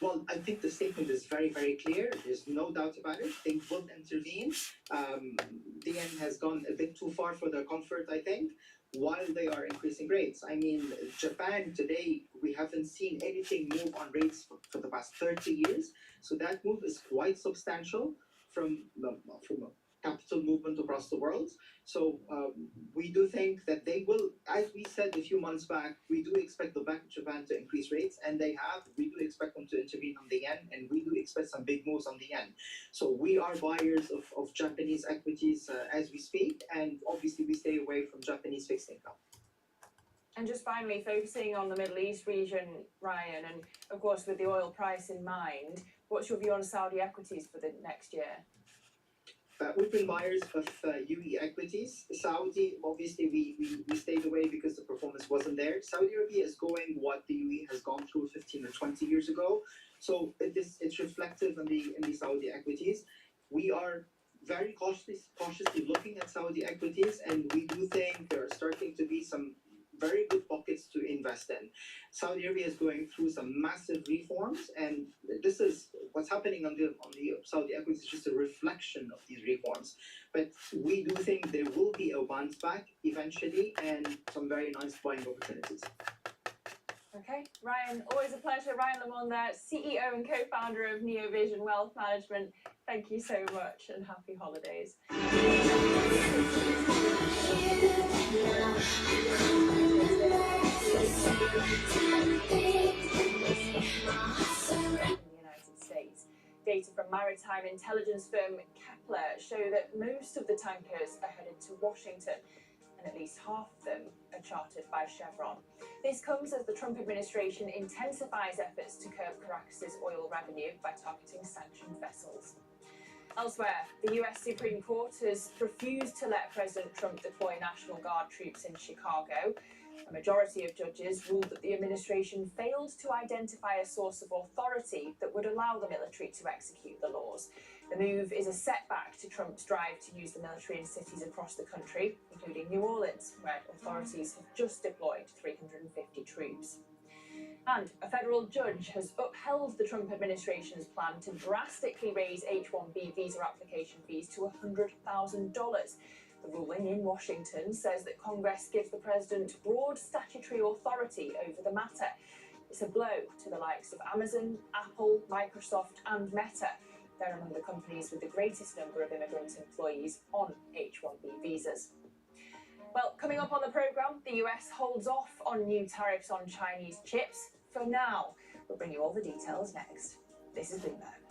Well, I think the statement is very, very clear. There's no doubt about it. They will intervene. The yen has gone a bit too far for their comfort, I think, while they are increasing rates. I mean, Japan today, we haven't seen anything move on rates for the past 30 years. So that move is quite substantial from a capital movement across the world. So we do think that they will, as we said a few months back, we do expect the Bank of Japan to increase rates, and they have. We do expect them to intervene on the yen, and we do expect some big moves on the yen. So we are buyers of Japanese equities as we speak, and obviously we stay away from Japanese fixed income. And just finally, focusing on the Middle East region, Ryan, and of course with the oil price in mind, what's your view on Saudi equities for the next year? We've been buyers of UAE equities. Saudi, obviously, we stayed away because the performance wasn't there. Saudi Arabia is going what the UAE has gone through 15 or 20 years ago. So it's reflective in the Saudi equities. We are very cautiously looking at Saudi equities, and we do think there are starting to be some very good pockets to invest in. Saudi Arabia is going through some massive reforms, and this is what's happening on the Saudi equities is just a reflection of these reforms. But we do think there will be a bounce back eventually, and some very nice buying opportunities. Okay, Ryan, always a pleasure. Ryan Lamond there, CEO and co-founder of Neovision Wealth Management. Thank you so much and happy holidays. United States. Data from maritime intelligence firm Kepler show that most of the tankers are headed to Washington, and at least half of them are chartered by Chevron. This comes as the Trump administration intensifies efforts to curb Caracas's oil revenue by targeting sanctioned vessels. Elsewhere, the US Supreme Court has refused to let President Trump deploy National Guard troops in Chicago. A majority of judges ruled that the administration failed to identify a source of authority that would allow the military to execute the laws. The move is a setback to Trump's drive to use the military in cities across the country, including New Orleans, where authorities have just deployed 350 troops. And a federal judge has upheld the Trump administration's plan to drastically raise H-1B visa application fees to $100,000. The ruling in Washington says that Congress gives the president broad statutory authority over the matter. It's a blow to the likes of Amazon, Apple, Microsoft, and Meta. They're among the companies with the greatest number of immigrant employees on H-1B visas. Well, coming up on the programme, the US holds off on new tariffs on Chinese chips. For now, we'll bring you all the details next. This is Bloomberg.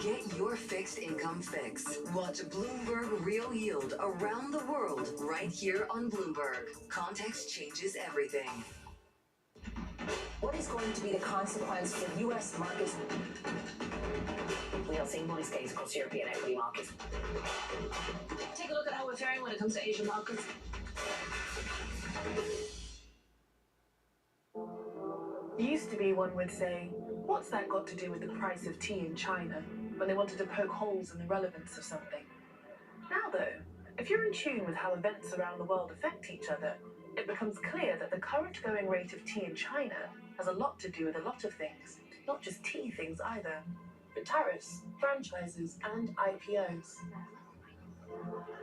Get your fixed income fix. Watch Bloomberg Real Yield around the world right here on Bloomberg. Context changes everything. What is going to be the consequence for U.S. markets? We'll see money skates across European equity markets. Take a look at how we're faring when it comes to Asian markets. Used to be one would say, what's that got to do with the price of tea in China, when they wanted to poke holes in the relevance of something? Now though, if you're in tune with how events around the world affect each other, it becomes clear that the current going rate of tea in China has a lot to do with a lot of things, not just tea things either, but tariffs, franchises, and IPOs.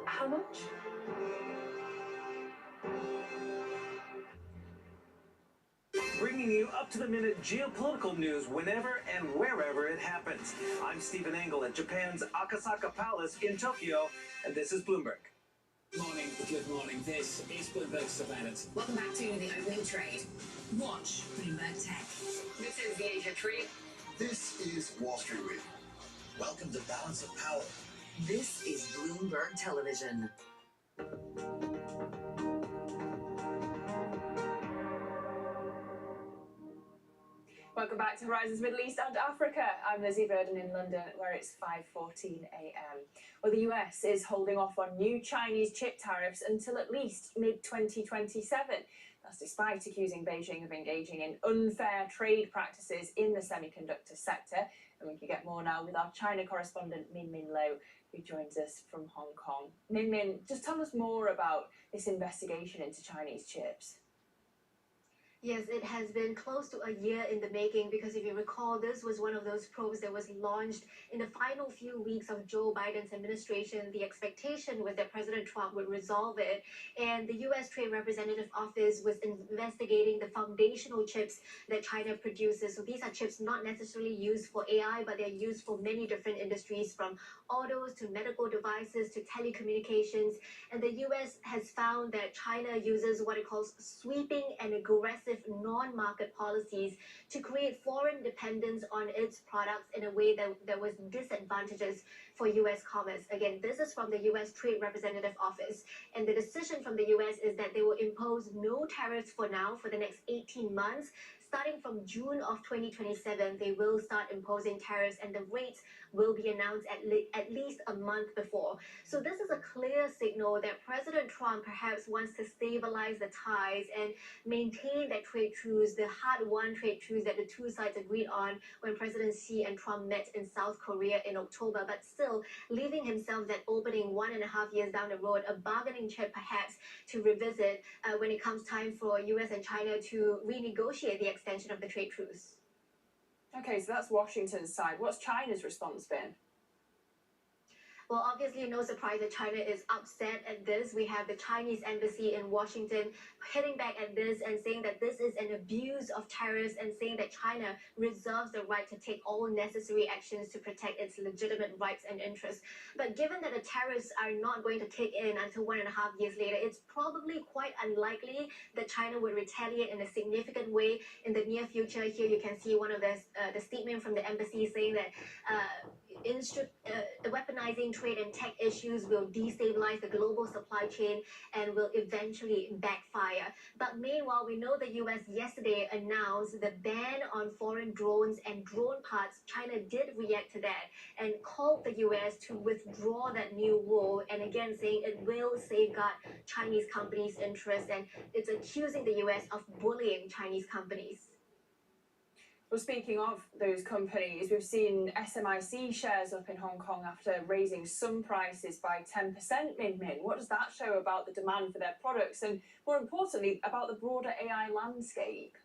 How much? Bringing you up-to-the-minute geopolitical news whenever and wherever it happens. I'm Stephen Engel at Japan's Akasaka Palace in Tokyo, and this is Bloomberg. Morning, good morning. This is Bloomberg Surveillance. Welcome back to the opening trade. Watch Bloomberg Tech. This is the Asia Trade. This is Wall Street Week. Welcome to Balance of Power. This is Bloomberg Television. Welcome back to Horizons Middle East and Africa. I'm Lizzie Burden in London, where it's 5:14 a.m. Well, the US is holding off on new Chinese chip tariffs until at least mid-2027. That's despite accusing Beijing of engaging in unfair trade practices in the semiconductor sector. And we can get more now with our China correspondent Min Min Lo, who joins us from Hong Kong. Min Min, just tell us more about this investigation into Chinese chips. Yes, it has been close to a year in the making because if you recall, this was one of those probes that was launched in the final few weeks of Joe Biden's administration. The expectation was that President Trump would resolve it, and the U.S. Trade Representative Office was investigating the foundational chips that China produces. So these are chips not necessarily used for AI, but they're used for many different industries, from autos to medical devices to telecommunications. And the U.S. has found that China uses what it calls sweeping and aggressive non-market policies to create foreign dependence on its products in a way that was disadvantageous for U.S. commerce. Again, this is from the U.S. Trade Representative Office. And the decision from the U.S. is that they will impose no tariffs for now for the next 18 months. Starting from June of 2027, they will start imposing tariffs, and the rates will be announced at least a month before. So this is a clear signal that President Trump perhaps wants to stabilize the ties and maintain that trade truce, the hard-won trade truce that the two sides agreed on when President Xi and Trump met in South Korea in October, but still leaving himself that opening 1.5 years down the road, a bargaining chip perhaps to revisit when it comes time for US and China to renegotiate the extension of the trade truce. Okay, so that's Washington's side. What's China's response been? Well, obviously, no surprise that China is upset at this. We have the Chinese embassy in Washington hitting back at this and saying that this is an abuse of tariffs and saying that China reserves the right to take all necessary actions to protect its legitimate rights and interests. But given that the tariffs are not going to kick in until 1.5 years later, it's probably quite unlikely that China would retaliate in a significant way in the near future. Here you can see one of the statement from the embassy saying that weaponizing trade and tech issues will destabilize the global supply chain and will eventually backfire. But meanwhile, we know the US yesterday announced the ban on foreign drones and drone parts. China did react to that and called the US to withdraw that new rule, and again saying it will safeguard Chinese companies' interests, and it's accusing the US of bullying Chinese companies. Well, speaking of those companies, we've seen SMIC shares up in Hong Kong after raising some prices by 10%, Min Min. What does that show about the demand for their products and, more importantly, about the broader AI landscape?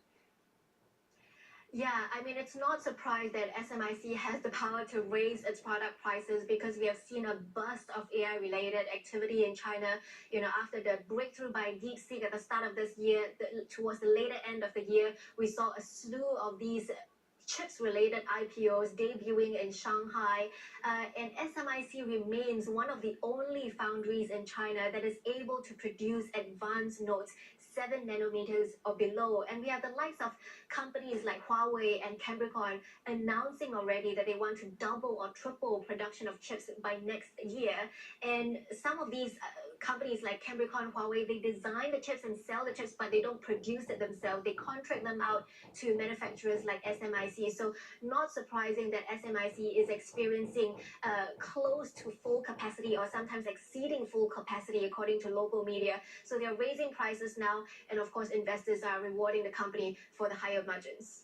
Yeah, I mean, it's not surprised that SMIC has the power to raise its product prices because we have seen a burst of AI-related activity in China. You know, after the breakthrough by DeepSeek at the start of this year, towards the later end of the year, we saw a slew of these chips-related IPOs debuting in Shanghai, and SMIC remains one of the only foundries in China that is able to produce advanced nodes 7 nanometers or below. And we have the likes of companies like Huawei and Cambricon announcing already that they want to double or triple production of chips by next year. And some of these companies like Cambricon, Huawei, they design the chips and sell the chips, but they don't produce it themselves. They contract them out to manufacturers like SMIC. So not surprising that SMIC is experiencing close to full capacity or sometimes exceeding full capacity according to local media. So they're raising prices now, and of course investors are rewarding the company for the higher margins.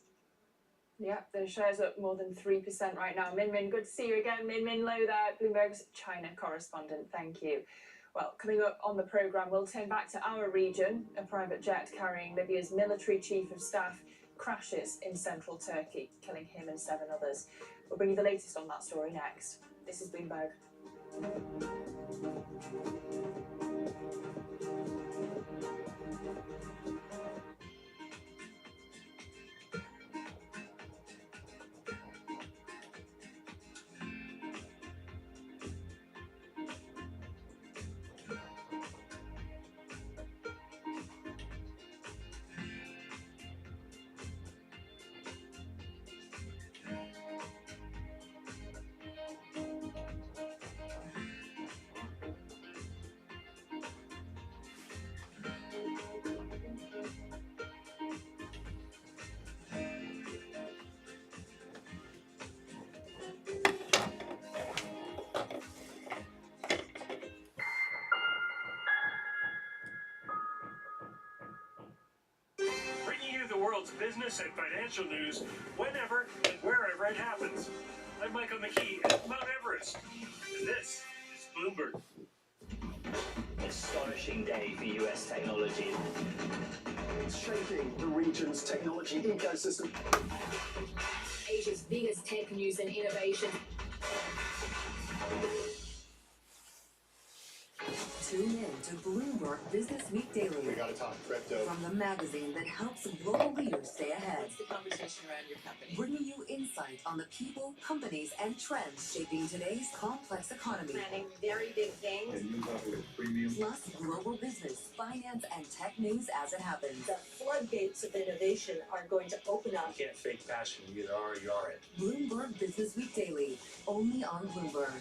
Yeah, the shares up more than 3% right now. Min Min, good to see you again. Min Min Lo there, Bloomberg's China correspondent. Thank you. Well, coming up on the programme, we'll turn back to our region. A private jet carrying Libya's military chief of staff crashes in central Turkey, killing him and 7 others. We'll bring you the latest on that story next. This is Bloomberg. world's business and financial news whenever and wherever it happens. I'm Michael McKee at Mount Everest, and this is Bloomberg. Astonishing day for US technology. It's shaping the region's technology ecosystem. Asia's biggest tech news and innovation. Tune in to Bloomberg Business Week Daily. We gotta talk crypto. From the magazine that helps global leaders stay ahead. What's the conversation around your company? Bringing you insight on the people, companies, and trends shaping today's complex economy. Planning very big things. And you have a premium. Plus global business, finance, and tech news as it happens. The floodgates of innovation are going to open up. You can't fake passion. You either are or you aren't. Bloomberg Business Week Daily, only on Bloomberg.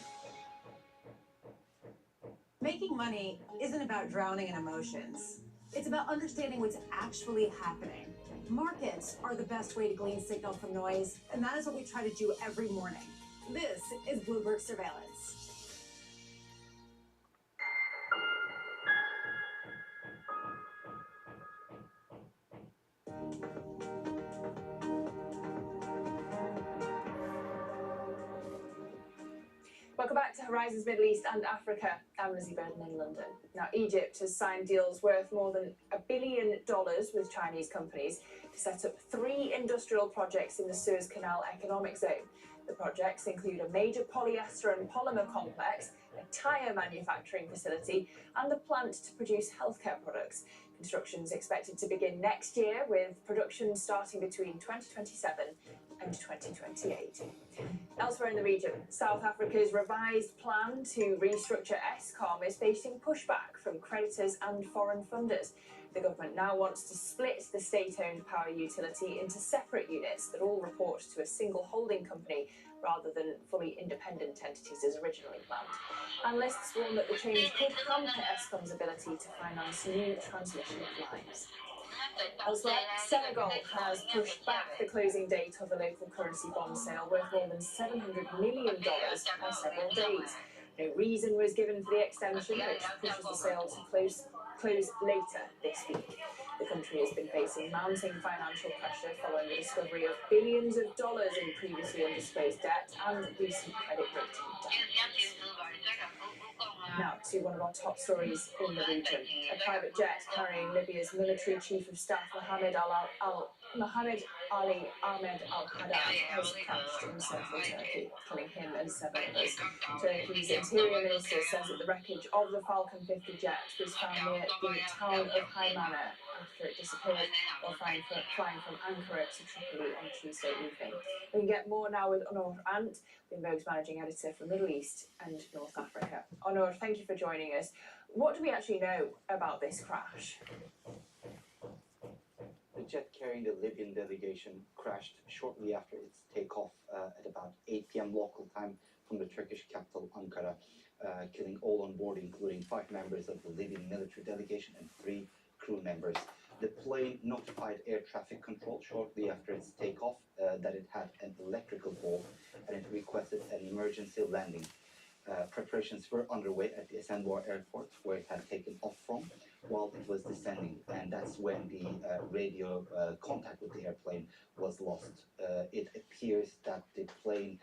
Making money isn't about drowning in emotions. It's about understanding what's actually happening. Markets are the best way to glean signal from noise, and that is what we try to do every morning. This is Bloomberg Surveillance. Welcome back to Horizons Middle East and Africa. I'm Lizzie Burden in London. Now, Egypt has signed deals worth more than $1 billion with Chinese companies to set up 3 industrial projects in the Suez Canal Economic Zone. The projects include a major polyester and polymer complex, a tyre manufacturing facility, and a plant to produce healthcare products. Construction is expected to begin next year, with production starting between 2027 and 2028. Elsewhere in the region, South Africa's revised plan to restructure Eskom is facing pushback from creditors and foreign funders. The government now wants to split the state-owned power utility into separate units that all report to a single holding company rather than fully independent entities as originally planned. Analysts warn that the change could hamper Eskom's ability to finance new transmission lines. Elsewhere, Senegal has pushed back the closing date of a local currency bond sale worth more than $700 million by several days. No reason was given for the extension, which pushes the sale to close later this week. The country has been facing mounting financial pressure following the discovery of billions of dollars in previously undisclosed debt and recent credit rating downgrades. Now to one of our top stories in the region. A private jet carrying Libya's military chief of staff Mohammed Ali Ahmed al-Haddad has crashed in central Turkey, killing him and 7 others. Turkey's interior minister says that the wreckage of the Falcon 50 jet was found near the town of Haymana after it disappeared while flying from Ankara to Tripoli on Tuesday evening. We can get more now with Onur Ant, Bloomberg's managing editor for Middle East and North Africa. Onur, thank you for joining us. What do we actually know about this crash? The jet carrying the Libyan delegation crashed shortly after its takeoff at about 8 p.m. local time from the Turkish capital, Ankara, killing all on board, including 5 members of the Libyan military delegation and 3 crew members. The plane notified air traffic control shortly after its takeoff that it had an electrical fault and it requested an emergency landing. Preparations were underway at the Esenboğa airport, where it had taken off from, while it was descending, and that's when the radio contact with the airplane was lost. It appears that the plane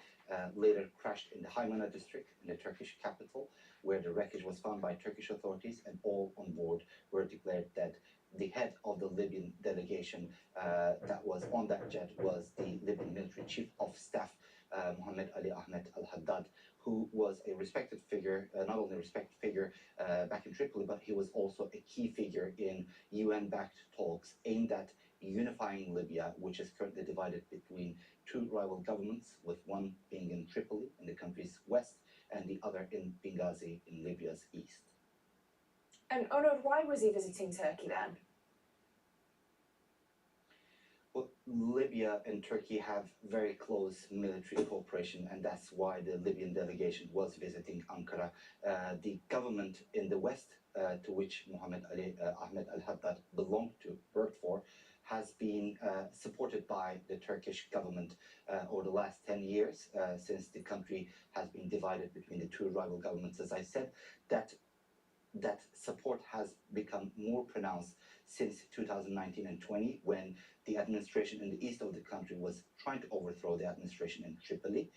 later crashed in the Haymana district in the Turkish capital, where the wreckage was found by Turkish authorities, and all on board were declared dead. The head of the Libyan delegation that was on that jet was the Libyan military chief of staff, Mohammed Ali Ahmed al-Haddad, who was a respected figure, not only a respected figure back in Tripoli, but he was also a key figure in UN-backed talks aimed at unifying Libya, which is currently divided between 2 rival governments, with one being in Tripoli in the country's west and the other in Benghazi in Libya's east. And Onur, why was he visiting Turkey then? Well, Libya and Turkey have very close military cooperation, and that's why the Libyan delegation was visiting Ankara. The government in the west, to which Mohammed Ali Ahmed al-Haddad belonged to, worked for, has been supported by the Turkish government over the last 10 years, since the country has been divided between the 2 rival governments. As I said, that that support has become more pronounced since 2019 and 20, when the administration in the east of the country was trying to overthrow the administration in Tripoli.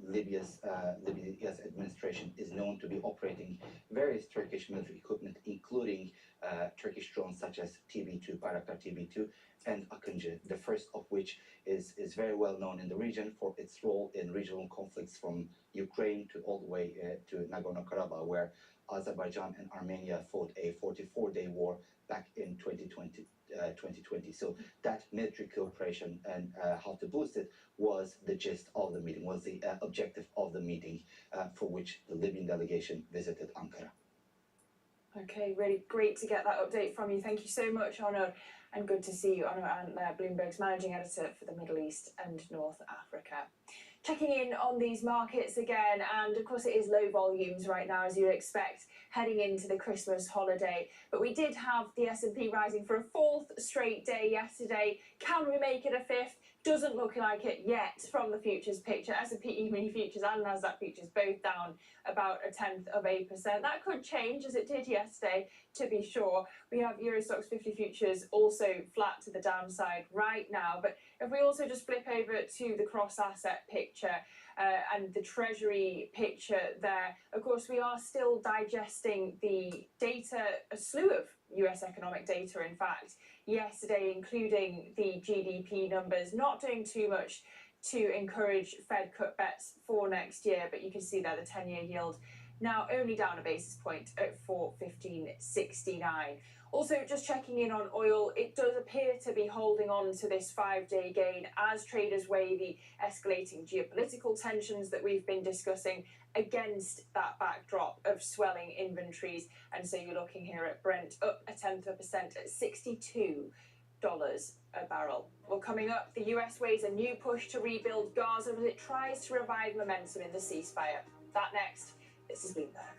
Libya's administration is known to be operating various Turkish military equipment, including Turkish drones such as TB2, Bayraktar TB2, and Akıncı, the first of which is very well known in the region for its role in regional conflicts from Ukraine to all the way to Nagorno-Karabakh, where Azerbaijan and Armenia fought a 44-day war back in 2020. So that military cooperation and how to boost it was the gist of the meeting, was the objective of the meeting for which the Libyan delegation visited Ankara. Okay, really great to get that update from you. Thank you so much, Onur, and good to see you, Onur Ant, Bloomberg's managing editor for the Middle East and North Africa. Checking in on these markets again, and of course it is low volumes right now, as you'd expect, heading into the Christmas holiday. But we did have the S&P rising for a fourth straight day yesterday. Can we make it a fifth? Doesn't look like it yet from the futures picture. S&P E-mini futures and Nasdaq futures both down about 0.1%. That could change, as it did yesterday, to be sure. We have Euro Stoxx 50 futures also flat to the downside right now. But if we also just flip over to the cross-asset picture and the Treasury picture there, of course, we are still digesting the data, a slew of US economic data, in fact, yesterday, including the GDP numbers, not doing too much to encourage Fed cut bets for next year, but you can see there the 10-year yield now only down a basis point at 4.1569. Also, just checking in on oil, it does appear to be holding on to this 5-day gain as traders weigh the escalating geopolitical tensions that we've been discussing against that backdrop of swelling inventories. And so you're looking here at Brent up 0.1% at $62 a barrel. Well, coming up, the US weighs a new push to rebuild Gaza as it tries to revive momentum in the ceasefire. That next. This is Bloomberg.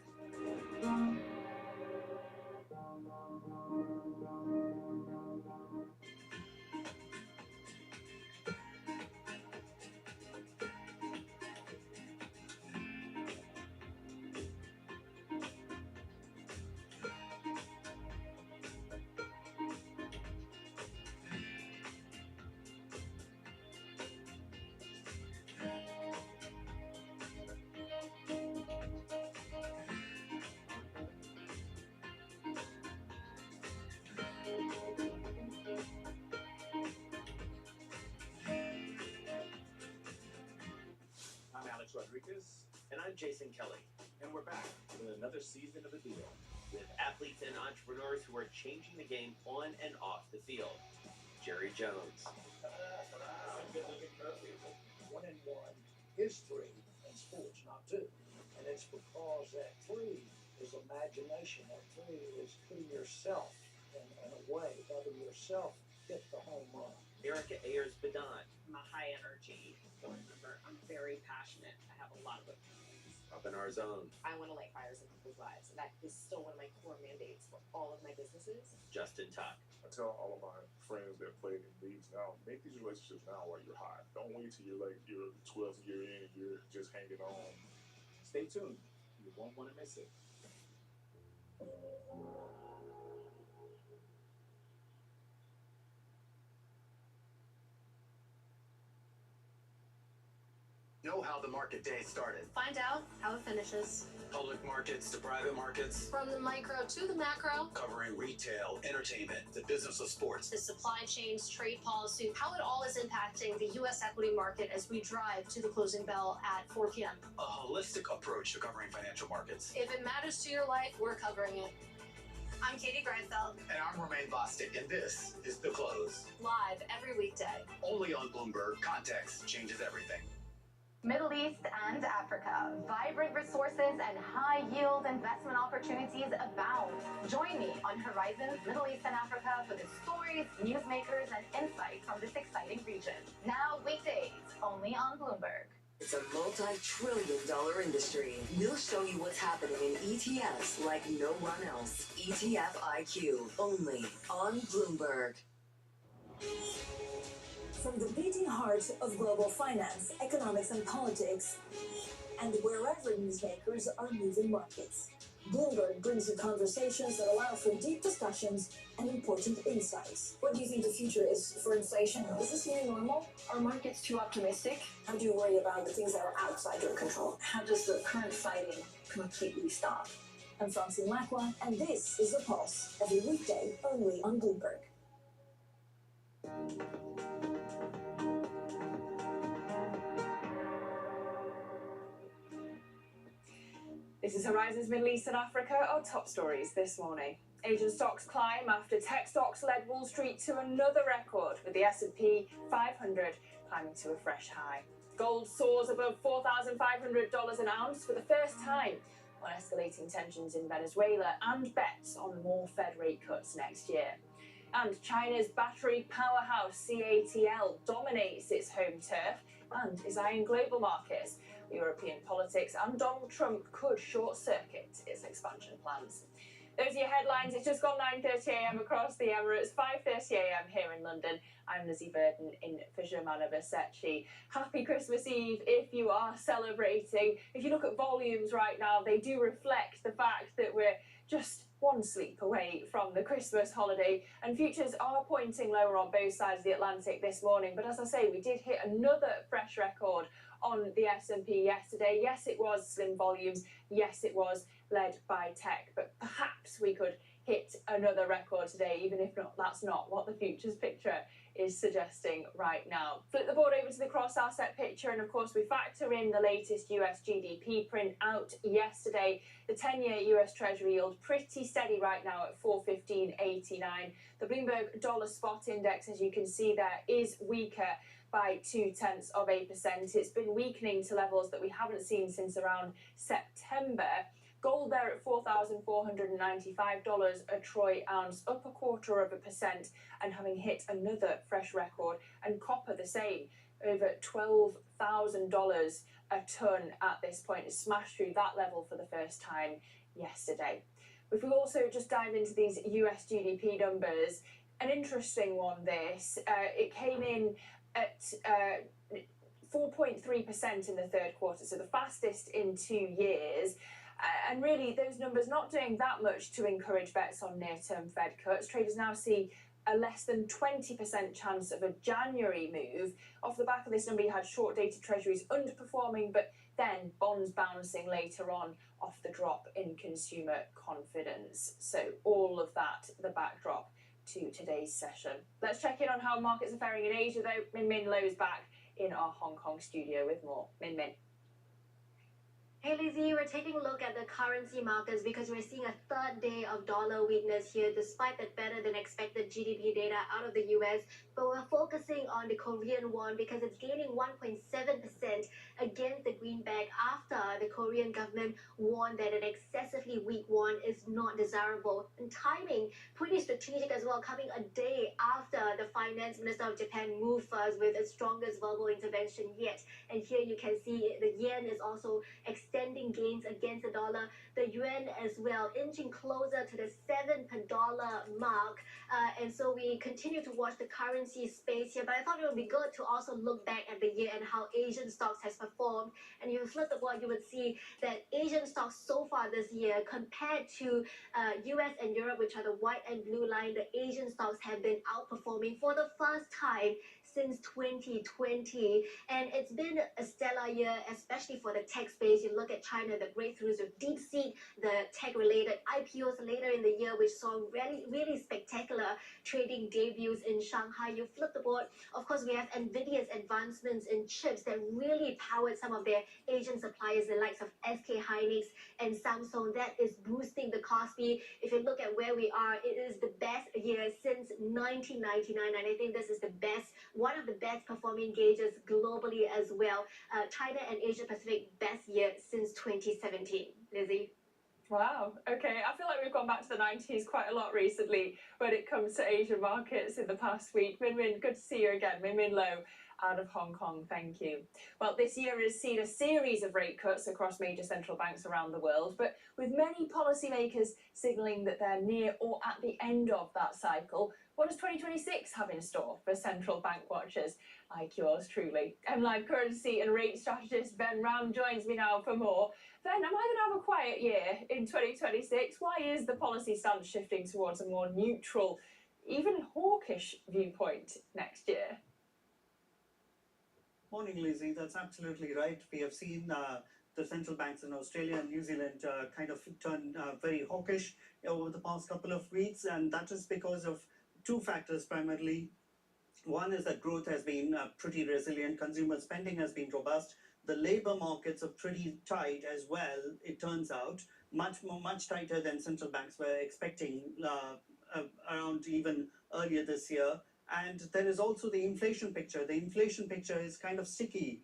Rodriguez. And I'm Jason Kelly. And we're back with another season of The Deal, with athletes and entrepreneurs who are changing the game on and off the field. Jerry Jones. 1-1 is 3 in sports, not 2. And it's because that 3 is imagination. That 3 is putting yourself in a way, letting yourself hit the home run. Erica Ayers-Badon. I'm a high energy board member. I'm very passionate. I have a lot of opinions. Up in our zone. I want to light fires in people's lives, and that is still one of my core mandates for all of my businesses. Justin Tuck. I tell all of my friends that play in leagues now, make these relationships now while you're hot. Don't wait till you're like your 12th year in and you're just hanging on. Stay tuned. You won't want to miss it. Know how the market day started. Find out how it finishes. Public markets to private markets. From the micro to the macro. Covering retail, entertainment, the business of sports. The supply chains, trade policy, how it all is impacting the U.S. equity market as we drive to the closing bell at 4 p.m. A holistic approach to covering financial markets. If it matters to your life, we're covering it. I'm Katie Greinfeld. And I'm Romain Bostic, and this is The Close. Live every weekday. Only on Bloomberg. Context changes everything. Middle East and Africa. Vibrant resources and high-yield investment opportunities abound. Join me on Horizons Middle East and Africa for the stories, newsmakers, and insights from this exciting region. Now weekdays, only on Bloomberg. It's a multi-trillion-dollar industry. We'll show you what's happening in ETFs like no one else. ETF IQ, only on Bloomberg. From the beating heart of global finance, economics, and politics, and wherever newsmakers are moving markets. Bloomberg brings you conversations that allow for deep discussions and important insights. What do you think the future is for inflation? Is this new normal? Are markets too optimistic? How do you worry about the things that are outside your control? How does the current fighting completely stop? I'm Francine Lacqua, and this is The Pulse, every weekday only on Bloomberg. This is Horizons Middle East and Africa, our top stories this morning. Asian stocks climb after tech stocks led Wall Street to another record, with the S&P 500 climbing to a fresh high. Gold soars above $4,500 an ounce for the first time on escalating tensions in Venezuela and bets on more Fed rate cuts next year. And China's battery powerhouse CATL dominates its home turf and is eyeing global markets. European politics and Donald Trump could short-circuit its expansion plans. Those are your headlines. It's just gone 9:30 a.m. across the Emirates, 5:30 a.m. here in London. I'm Lizzie Burden in for Jomana Basechi. Happy Christmas Eve if you are celebrating. If you look at volumes right now, they do reflect the fact that we're just one sleep away from the Christmas holiday, and futures are pointing lower on both sides of the Atlantic this morning. But as I say, we did hit another fresh record on the S&P yesterday. Yes, it was slim volumes. Yes, it was led by tech, but perhaps we could hit another record today, even if not, that's not what the futures picture is suggesting right now. Flip the board over to the cross-asset picture, and of course we factor in the latest US GDP print out yesterday. The 10-year US Treasury yield pretty steady right now at 415.89. The Bloomberg Dollar Spot Index, as you can see there, is weaker by 0.2%. It's been weakening to levels that we haven't seen since around September. Gold there at $4,495 a troy ounce, up 0.25%, and having hit another fresh record. And copper the same, over $12,000 a ton at this point. It smashed through that level for the first time yesterday. If we also just dive into these US GDP numbers, an interesting one this. It came in at 4.3% in the third quarter, so the fastest in 2 years. And really, those numbers not doing that much to encourage bets on near-term Fed cuts. Traders now see a less than 20% chance of a January move. Off the back of this number, you had short-dated treasuries underperforming, but then bonds bouncing later on off the drop in consumer confidence. So all of that, the backdrop to today's session. Let's check in on how markets are faring in Asia, though. Min Min Lo's back in our Hong Kong studio with more. Min Min. Hey Lizzie, we're taking a look at the currency markets because we're seeing a third day of dollar weakness here despite that better than expected GDP data out of the US. But we're focusing on the Korean won because it's gaining 1.7% against the greenback after the Korean government warned that an excessively weak won is not desirable. And timing, pretty strategic as well, coming a day after the finance minister of Japan moved first with its strongest verbal intervention yet. And here you can see the yen is also extending gains against the dollar. The yuan as well, inching closer to the $7 per dollar mark. And so we continue to watch the currency space here. But I thought it would be good to also look back at the year and how Asian stocks has performed. And if you flip the board, you would see that Asian stocks so far this year, compared to US and Europe, which are the white and blue line, the Asian stocks have been outperforming for the first time since 2020, and it's been a stellar year, especially for the tech space. You look at China, the breakthroughs of DeepSeek, the tech-related IPOs later in the year, which saw really spectacular trading debuts in Shanghai. You flip the board, of course, we have NVIDIA's advancements in chips that really powered some of their Asian suppliers, the likes of SK Hynix and Samsung. That is boosting the Kospi. If you look at where we are, it is the best year since 1999, and I think this is the best, one of the best performing gauges globally as well. China and Asia Pacific best year since 2017. Lizzie? Wow, okay. I feel like we've gone back to the 90s quite a lot recently when it comes to Asian markets in the past week. Min Min, good to see you again. Min Min Lo out of Hong Kong, thank you. Well, this year has seen a series of rate cuts across major central banks around the world, but with many policymakers signalling that they're near or at the end of that cycle, what does 2026 have in store for central bank watchers like yours truly? MLive currency and rate strategist Ben Ram joins me now for more. Ben, am I going to have a quiet year in 2026? Why is the policy stance shifting towards a more neutral, even hawkish viewpoint next year? Morning, Lizzie. That's absolutely right. We have seen the central banks in Australia and New Zealand kind of turn very hawkish over the past couple of weeks, and that is because of two factors primarily. One is that growth has been pretty resilient, consumer spending has been robust, the labor markets are pretty tight as well, it turns out, much tighter than central banks were expecting around even earlier this year. And there is also the inflation picture. The inflation picture is kind of sticky.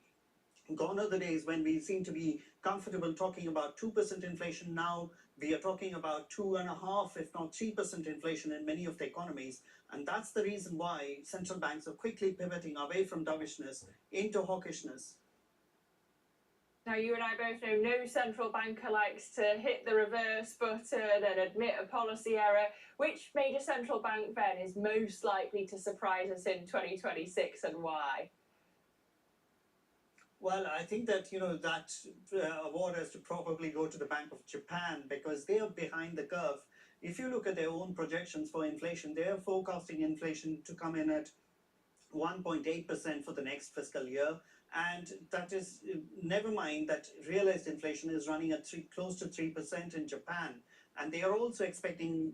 Gone are the days when we seem to be comfortable talking about 2% inflation. Now we are talking about 2.5%, if not 3% inflation in many of the economies. And that's the reason why central banks are quickly pivoting away from dovishness into hawkishness. Now, you and I both know no central banker likes to hit the reverse button and admit a policy error. Which major central bank, Ben, is most likely to surprise us in 2026 and why? Well, I think that, that award has to probably go to the Bank of Japan because they are behind the curve. If you look at their own projections for inflation, they are forecasting inflation to come in at 1.8% for the next fiscal year. And that is, never mind that realized inflation is running at close to 3% in Japan. And they are also expecting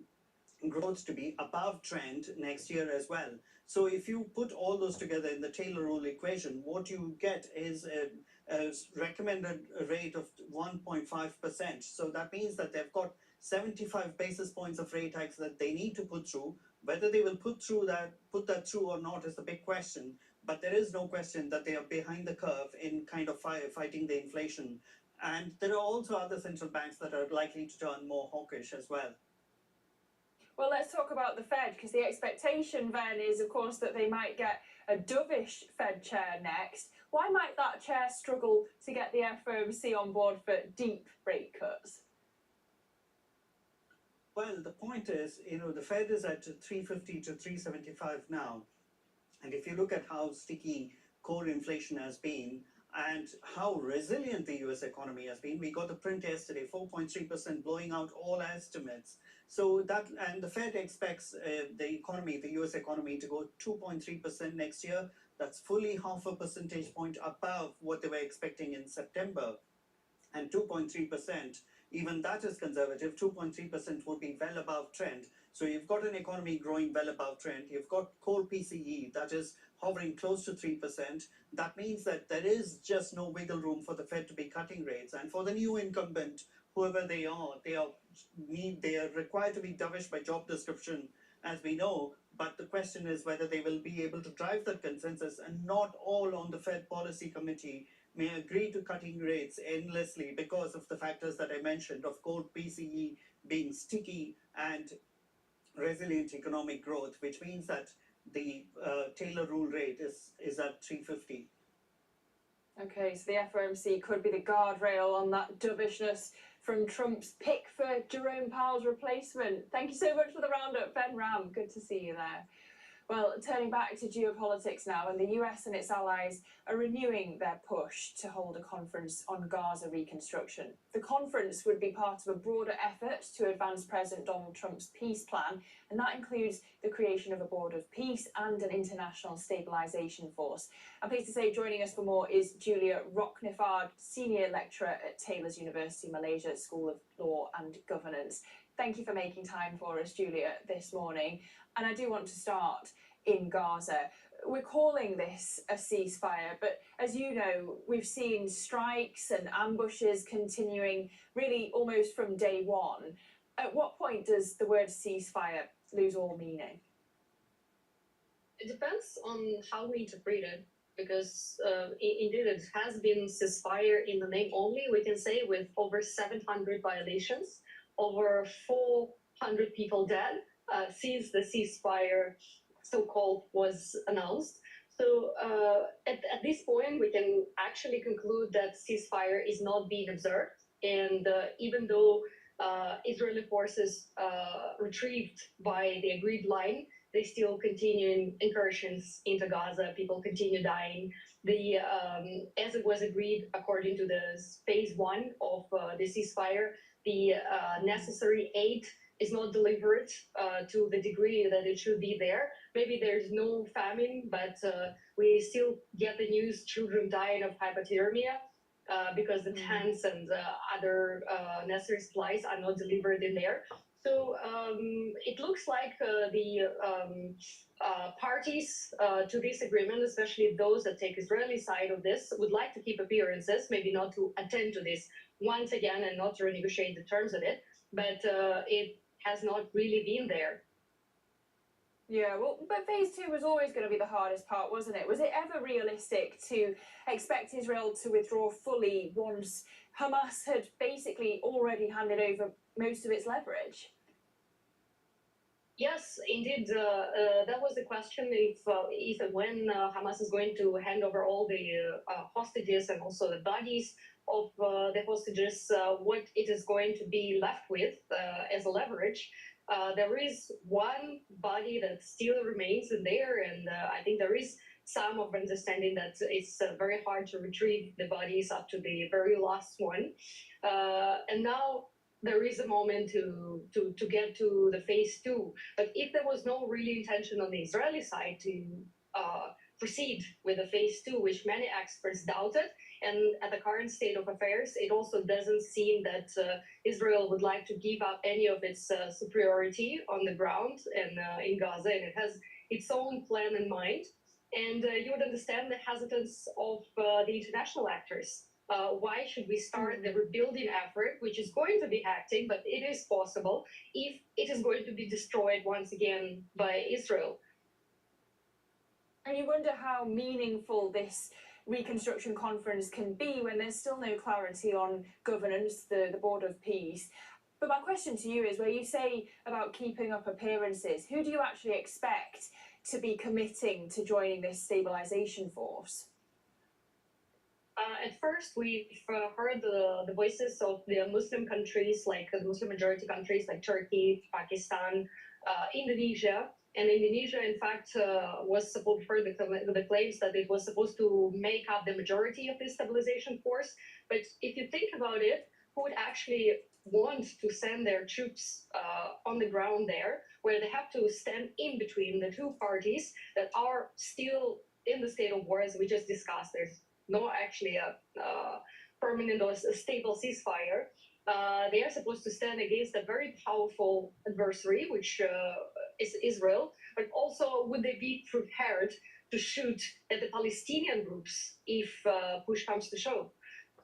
growth to be above trend next year as well. So if you put all those together in the Taylor rule equation, what you get is a recommended rate of 1.5%. So that means that they've got 75 basis points of rate hikes that they need to put through. Whether they will put that through or not is the big question. But there is no question that they are behind the curve in kind of fighting the inflation. And there are also other central banks that are likely to turn more hawkish as well. Well, let's talk about the Fed, because the expectation then is, of course, that they might get a dovish Fed chair next. Why might that chair struggle to get the FOMC on board for deep rate cuts? Well, the point is, the Fed is at 350 to 375 now. And if you look at how sticky core inflation has been and how resilient the US economy has been, we got the print yesterday, 4.3%, blowing out all estimates. So and the Fed expects the US economy to go 2.3% next year. That's fully half a percentage point above what they were expecting in September. And 2.3%, even that is conservative, 2.3% would be well above trend. So you've got an economy growing well above trend. You've got core PCE that is hovering close to 3%. That means that there is just no wiggle room for the Fed to be cutting rates. And for the new incumbent, whoever they are required to be dovish by job description, as we know. But the question is whether they will be able to drive that consensus, and not all on the Fed policy committee may agree to cutting rates endlessly because of the factors that I mentioned of core PCE being sticky and resilient economic growth, which means that the Taylor rule rate is at 350. Okay, so the FOMC could be the guardrail on that dovishness from Trump's pick for Jerome Powell's replacement. Thank you so much for the roundup, Ben Ram. Good to see you there. Well, turning back to geopolitics now, and the US and its allies are renewing their push to hold a conference on Gaza reconstruction. The conference would be part of a broader effort to advance President Donald Trump's peace plan, and that includes the creation of a board of peace and an international stabilization force. I'm pleased to say joining us for more is Julia Rocknifard, Senior Lecturer at Taylor's University, Malaysia School of Law and Governance. Thank you for making time for us, Julia, this morning. And I do want to start in Gaza. We're calling this a ceasefire, but as you know, we've seen strikes and ambushes continuing really almost from day one. At what point does the word ceasefire lose all meaning? It depends on how we interpret it, because indeed it has been ceasefire in the name only, we can say, with over 700 violations, over 400 people dead since the ceasefire so-called was announced. So at this point, we can actually conclude that ceasefire is not being observed. And even though Israeli forces retrieved by the agreed line, they still continue incursions into Gaza. People continue dying. As it was agreed according to the phase 1 of the ceasefire, the necessary aid is not delivered to the degree that it should be there. Maybe there's no famine, but we still get the news children dying of hypothermia because the tents and other necessary supplies are not delivered in there. So it looks like the parties to this agreement, especially those that take Israeli side of this, would like to keep appearances, maybe not to attend to this once again and not to renegotiate the terms of it, but it has not really been there. Yeah, well, but phase 2 was always going to be the hardest part, wasn't it? Was it ever realistic to expect Israel to withdraw fully once Hamas had basically already handed over most of its leverage? Yes, indeed. That was the question, if and when Hamas is going to hand over all the hostages and also the bodies of the hostages, what it is going to be left with as a leverage. There is one body that still remains in there, and I think there is some of understanding that it's very hard to retrieve the bodies up to the very last one. And now there is a moment to get to the phase 2. But if there was no really intention on the Israeli side to proceed with the phase 2, which many experts doubted, and at the current state of affairs, it also doesn't seem that Israel would like to give up any of its superiority on the ground and in Gaza, and it has its own plan in mind. And you would understand the hesitance of the international actors. Why should we start the rebuilding effort, which is going to be hectic, but it is possible, if it is going to be destroyed once again by Israel? And you wonder how meaningful this reconstruction conference can be when there's still no clarity on governance, the Board of Peace. But my question to you is, where you say about keeping up appearances, who do you actually expect to be committing to joining this stabilization force? At first, we've heard the voices of the Muslim countries, like the Muslim majority countries like Turkey, Pakistan, Indonesia. And Indonesia, in fact, was supposed to heard the claims that it was supposed to make up the majority of this stabilization force. But if you think about it, who would actually want to send their troops on the ground there, where they have to stand in between the two parties that are still in the state of war, as we just discussed? There's no actually a permanent or a stable ceasefire. They are supposed to stand against a very powerful adversary, which is Israel, but also would they be prepared to shoot at the Palestinian groups if push comes to shove?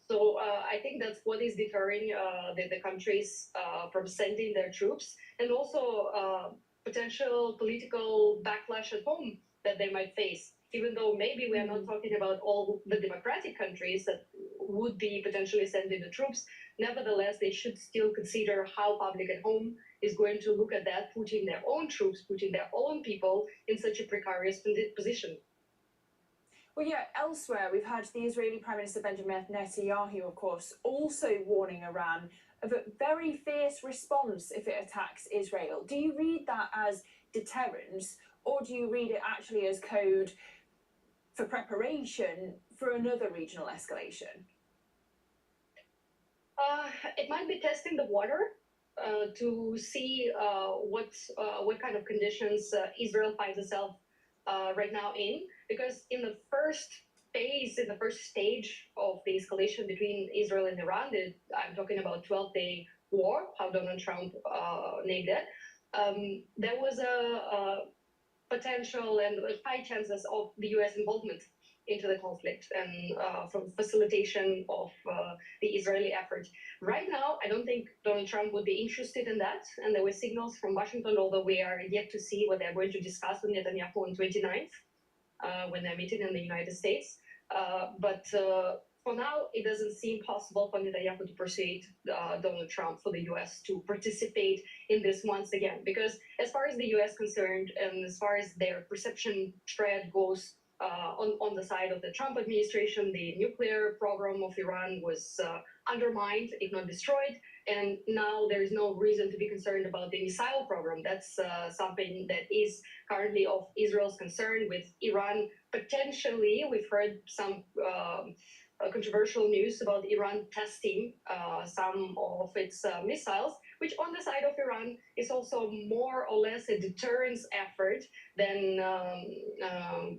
So I think that's what is deterring the countries from sending their troops, and also potential political backlash at home that they might face. Even though maybe we are not talking about all the democratic countries that would be potentially sending the troops, nevertheless, they should still consider how public at home is going to look at that, putting their own troops, putting their own people in such a precarious position. Well, yeah, elsewhere, we've had the Israeli Prime Minister Benjamin Netanyahu, of course, also warning Iran of a very fierce response if it attacks Israel. Do you read that as deterrence, or do you read it actually as code for preparation for another regional escalation? It might be testing the water to see what kind of conditions Israel finds itself right now in, because in the first phase, in the first stage of the escalation between Israel and Iran, I'm talking about 12-day war, how Donald Trump named it, there was a potential and high chances of the U.S. involvement into the conflict and from facilitation of the Israeli effort. Right now, I don't think Donald Trump would be interested in that, and there were signals from Washington, although we are yet to see what they're going to discuss with Netanyahu on 29th when they're meeting in the United States. But for now, it doesn't seem possible for Netanyahu to persuade Donald Trump for the U.S. to participate in this once again. Because as far as the U.S. concerned, and as far as their perception thread goes on the side of the Trump administration, the nuclear program of Iran was undermined, if not destroyed, and now there is no reason to be concerned about the missile program. That's something that is currently of Israel's concern. With Iran potentially, we've heard some controversial news about Iran testing some of its missiles, which on the side of Iran is also more or less a deterrence effort than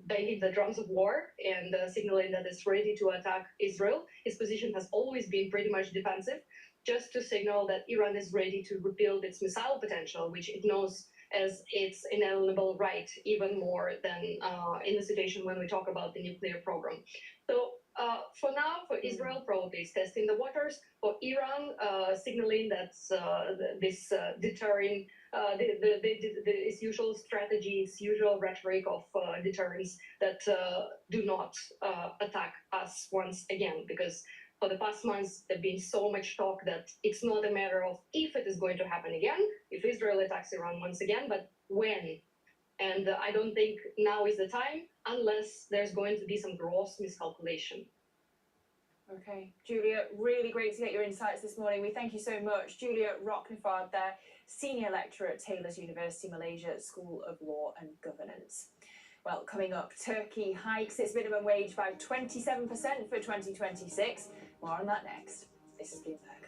banging the drums of war and signaling that it's ready to attack Israel. His position has always been pretty much defensive, just to signal that Iran is ready to rebuild its missile potential, which it knows as its inalienable right, even more than in the situation when we talk about the nuclear program. So for now, for Israel, probably is testing the waters. For Iran, signaling that this deterring, its usual strategy, its usual rhetoric of deterrence that do not attack us once again, because for the past months, there's been so much talk that it's not a matter of if it is going to happen again, if Israel attacks Iran once again, but when. And I don't think now is the time, unless there's going to be some gross miscalculation. Okay, Julia, really great to get your insights this morning. We thank you so much. Julia Rocknefard there, Senior Lecturer at Taylor's University Malaysia School of Law and Governance. Well, coming up, Turkey hikes its minimum wage by 27% for 2026. More on that next. This is Bloomberg.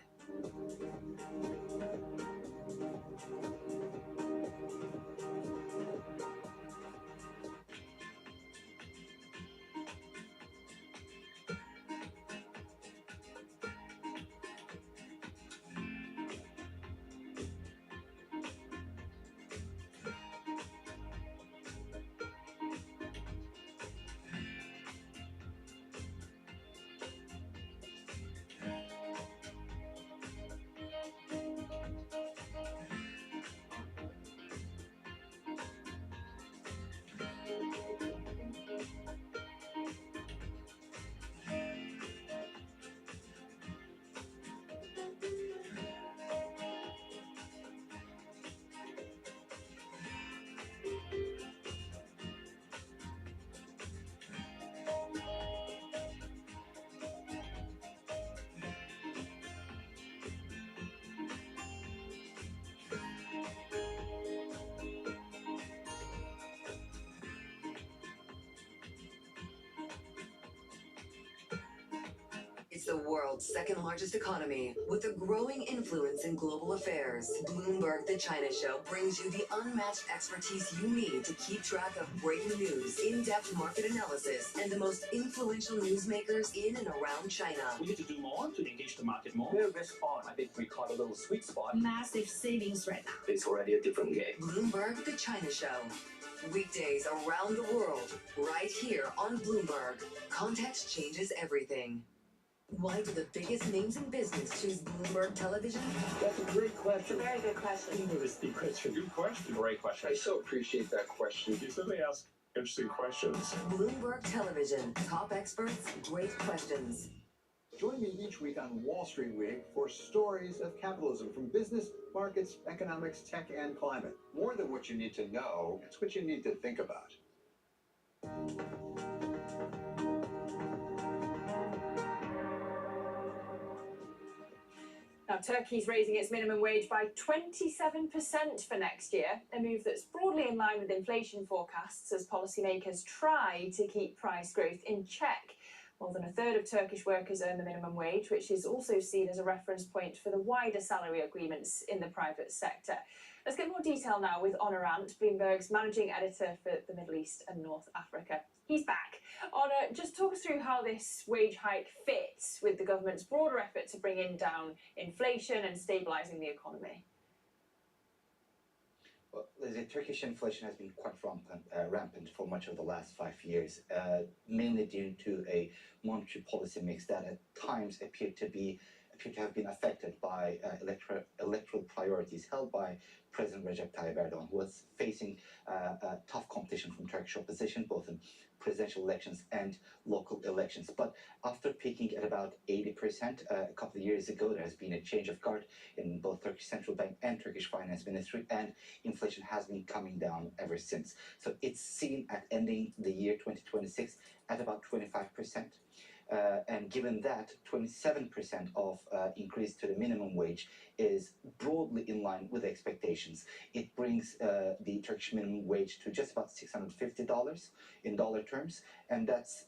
It's the world's second largest economy with a growing influence in global affairs. Bloomberg The China Show brings you the unmatched expertise you need to keep track of breaking news, in-depth market analysis, and the most influential newsmakers in and around China. We need to do more to engage the market more. We're risk on. I think we caught a little sweet spot. Massive savings right now. It's already a different game. Bloomberg The China Show. Weekdays around the world, right here on Bloomberg. Context changes everything. Why do the biggest names in business choose Bloomberg Television? That's a great question. It's a very good question. Interesting question. Good question. Great question. I so appreciate that question. You certainly ask interesting questions. Bloomberg Television. Top experts, great questions. Join me each week on Wall Street Week for stories of capitalism from business, markets, economics, tech, and climate. More than what you need to know, it's what you need to think about. Now, Turkey's raising its minimum wage by 27% for next year, a move that's broadly in line with inflation forecasts as policymakers try to keep price growth in check. More than a third of Turkish workers earn the minimum wage, which is also seen as a reference point for the wider salary agreements in the private sector. Let's get more detail now with Onur Ant, Bloomberg's managing editor for the Middle East and North Africa. He's back. Onur, just talk us through how this wage hike fits with the government's broader effort to bring down inflation and stabilising the economy. Well, the Turkish inflation has been quite rampant for much of the last 5 years, mainly due to a monetary policy mix that at times appeared to be appear to have been affected by electoral priorities held by President Recep Tayyip Erdogan, who was facing tough competition from Turkish opposition, both in presidential elections and local elections. But after peaking at about 80% a couple of years ago, there has been a change of guard in both Turkish Central Bank and Turkish Finance Ministry, and inflation has been coming down ever since. So it's seen at ending the year 2026 at about 25%. And given that 27% of increase to the minimum wage is broadly in line with expectations, it brings the Turkish minimum wage to just about $650 in dollar terms. And that's,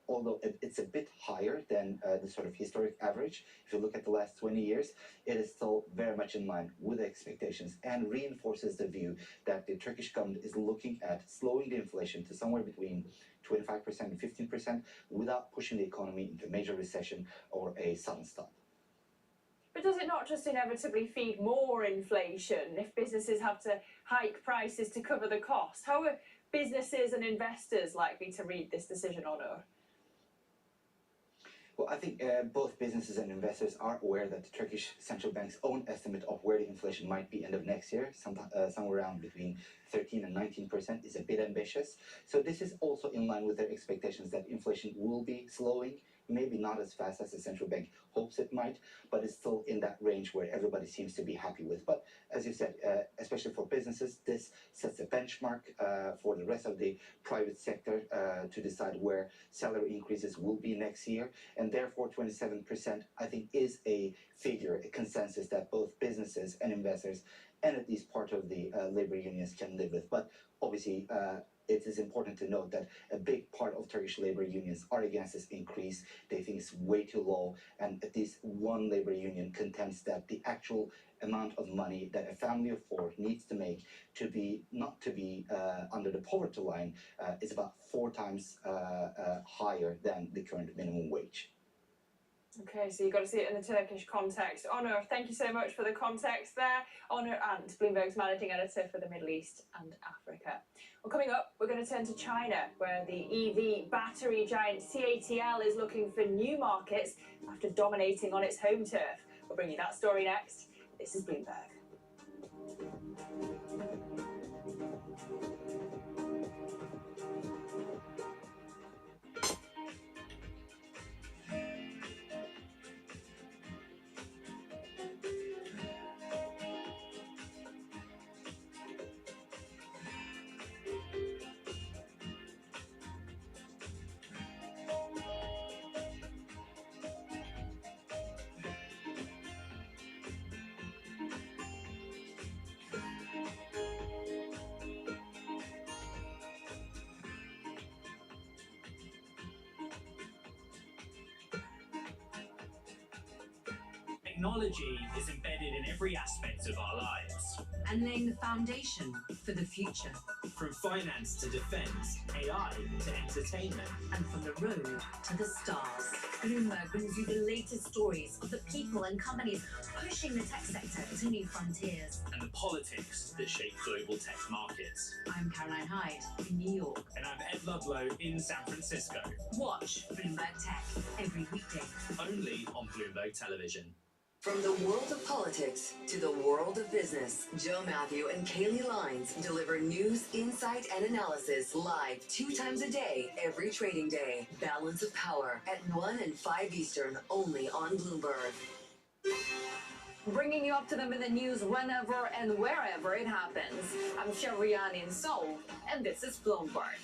although it's a bit higher than the sort of historic average, if you look at the last 20 years, it is still very much in line with expectations and reinforces the view that the Turkish government is looking at slowing the inflation to somewhere between 25% and 15% without pushing the economy into a major recession or a sudden stop. But does it not just inevitably feed more inflation if businesses have to hike prices to cover the cost? How are businesses and investors likely to read this decision, Onur? Well, I think both businesses and investors are aware that the Turkish Central Bank's own estimate of where the inflation might be end of next year, somewhere around between 13 and 19%, is a bit ambitious. So this is also in line with their expectations that inflation will be slowing, maybe not as fast as the central bank hopes it might, but it's still in that range where everybody seems to be happy with. But as you said, especially for businesses, this sets a benchmark for the rest of the private sector to decide where salary increases will be next year. And therefore, 27%, I think, is a figure, a consensus that both businesses and investors and at least part of the labor unions can live with. But obviously, it is important to note that a big part of Turkish labor unions are against this increase. They think it's way too low, and at least one labor union contends that the actual amount of money that a family of four needs to make to be not to be under the poverty line is about 4 times higher than the current minimum wage. Okay, so you've got to see it in the Turkish context. Onur, thank you so much for the context there. Onur Ant, Bloomberg's managing editor for the Middle East and Africa. Well, coming up, we're going to turn to China, where the EV battery giant CATL is looking for new markets after dominating on its home turf. We'll bring you that story next. This is Bloomberg. Technology is embedded in every aspect of our lives and laying the foundation for the future. From finance to defense, AI to entertainment, and from the road to the stars. Bloomberg brings you the latest stories of the people and companies pushing the tech sector to new frontiers. and the politics that shape global tech markets. I'm Caroline Hyde in New York. And I'm Ed Ludlow in San Francisco. Watch Bloomberg Tech every weekday. Only on Bloomberg Television. From the world of politics to the world of business, Joe Matthew and Kaylee Lines deliver news, insight, and analysis live 2 times a day, every trading day. Balance of Power at 1 and 5 Eastern, only on Bloomberg. Bringing you up to them in the news whenever and wherever it happens. I'm Sharian in Seoul, and this is Bloomberg.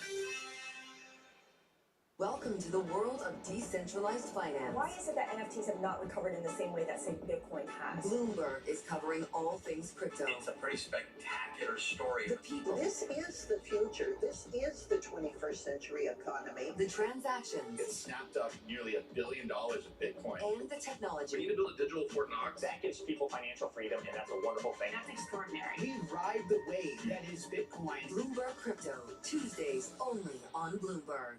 Welcome to the world of decentralized finance. Why is it that NFTs have not recovered in the same way that, say, Bitcoin has? Bloomberg is covering all things crypto. It's a pretty spectacular story. The people. This is the future. This is the 21st century economy. The transactions. It snapped up nearly $1 billion of Bitcoin. And the technology. We need to build a digital Fort Knox. That gives people financial freedom, and that's a wonderful thing. That's extraordinary. We ride the wave that is Bitcoin. Bloomberg Crypto, Tuesdays only on Bloomberg.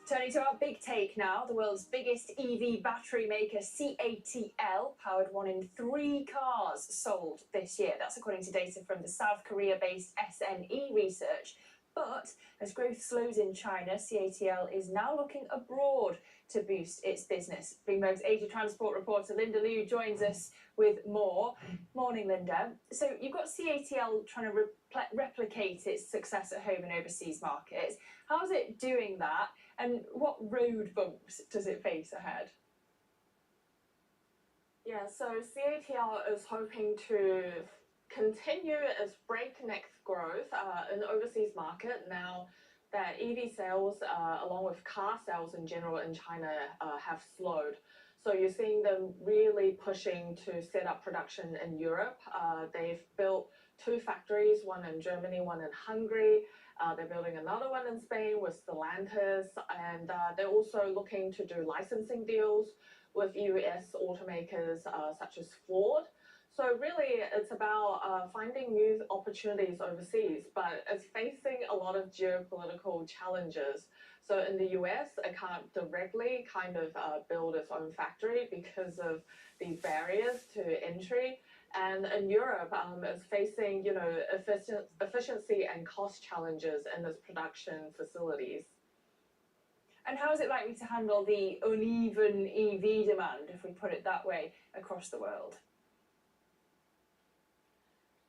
Turning to our big take now, the world's biggest EV battery maker, CATL, powered 1 in 3 cars sold this year. That's according to data from the South Korea-based SNE Research. But as growth slows in China, CATL is now looking abroad to boost its business. Bloomberg's Asia Transport reporter Linda Liu joins us with more. Morning, Linda. So you've got CATL trying to replicate its success at home and overseas markets. How's it doing that, and what road bumps does it face ahead? Yeah, so CATL is hoping to continue its breakneck growth in the overseas market now that EV sales, along with car sales in general in China, have slowed. So you're seeing them really pushing to set up production in Europe. They've built 2 factories, one in Germany, one in Hungary. They're building another one in Spain with Stellantis, and they're also looking to do licensing deals with US automakers such as Ford. So really, it's about finding new opportunities overseas, but it's facing a lot of geopolitical challenges. So in the US, it can't directly kind of build its own factory because of these barriers to entry. And in Europe, it's facing, efficiency and cost challenges in its production facilities. And how is it likely to handle the uneven EV demand, if we put it that way, across the world?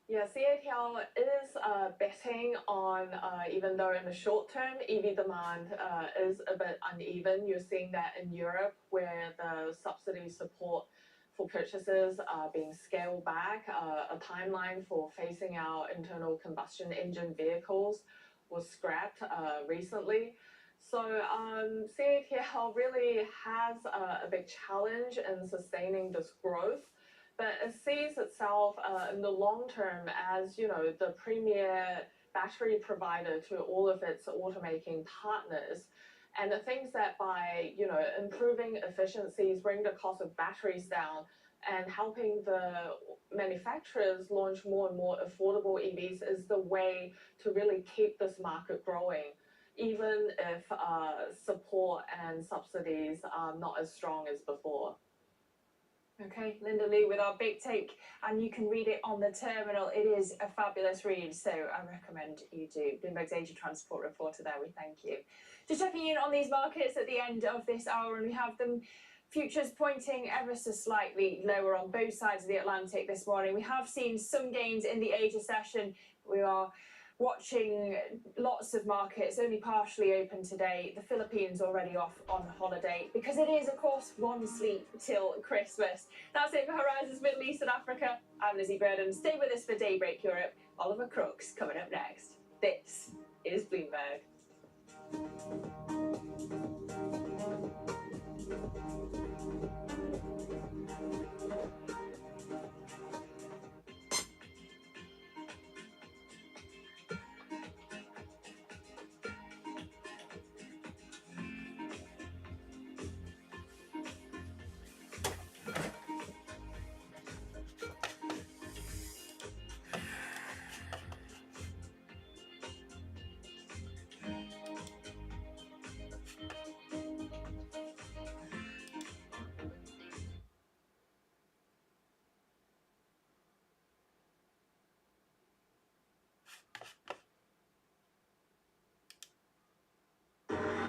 Yeah, CATL is betting on, even though in the short term, EV demand is a bit uneven. You're seeing that in Europe, where the subsidy support for purchases are being scaled back. A timeline for phasing out internal combustion engine vehicles was scrapped recently. So CATL really has a big challenge in sustaining this growth, but it sees itself in the long term as, the premier battery provider to all of its automaking partners. And it thinks that by, improving efficiencies, bring the cost of batteries down, and helping the manufacturers launch more and more affordable EVs is the way to really keep this market growing, even if support and subsidies are not as strong as before. Okay, Linda Liu with our big take, and you can read it on the terminal. It is a fabulous read, so I recommend you do. Bloomberg's Asia Transport reporter there, we thank you. Just checking in on these markets at the end of this hour, and we have them futures pointing ever so slightly lower on both sides of the Atlantic this morning. We have seen some gains in the Asia session. We are watching lots of markets only partially open today. The Philippines already off on holiday because it is, of course, one sleep till Christmas. That's it for Horizons Middle East and Africa. I'm Lizzie Burden. Stay with us for Daybreak Europe. Oliver Crooks coming up next. This is Bloomberg.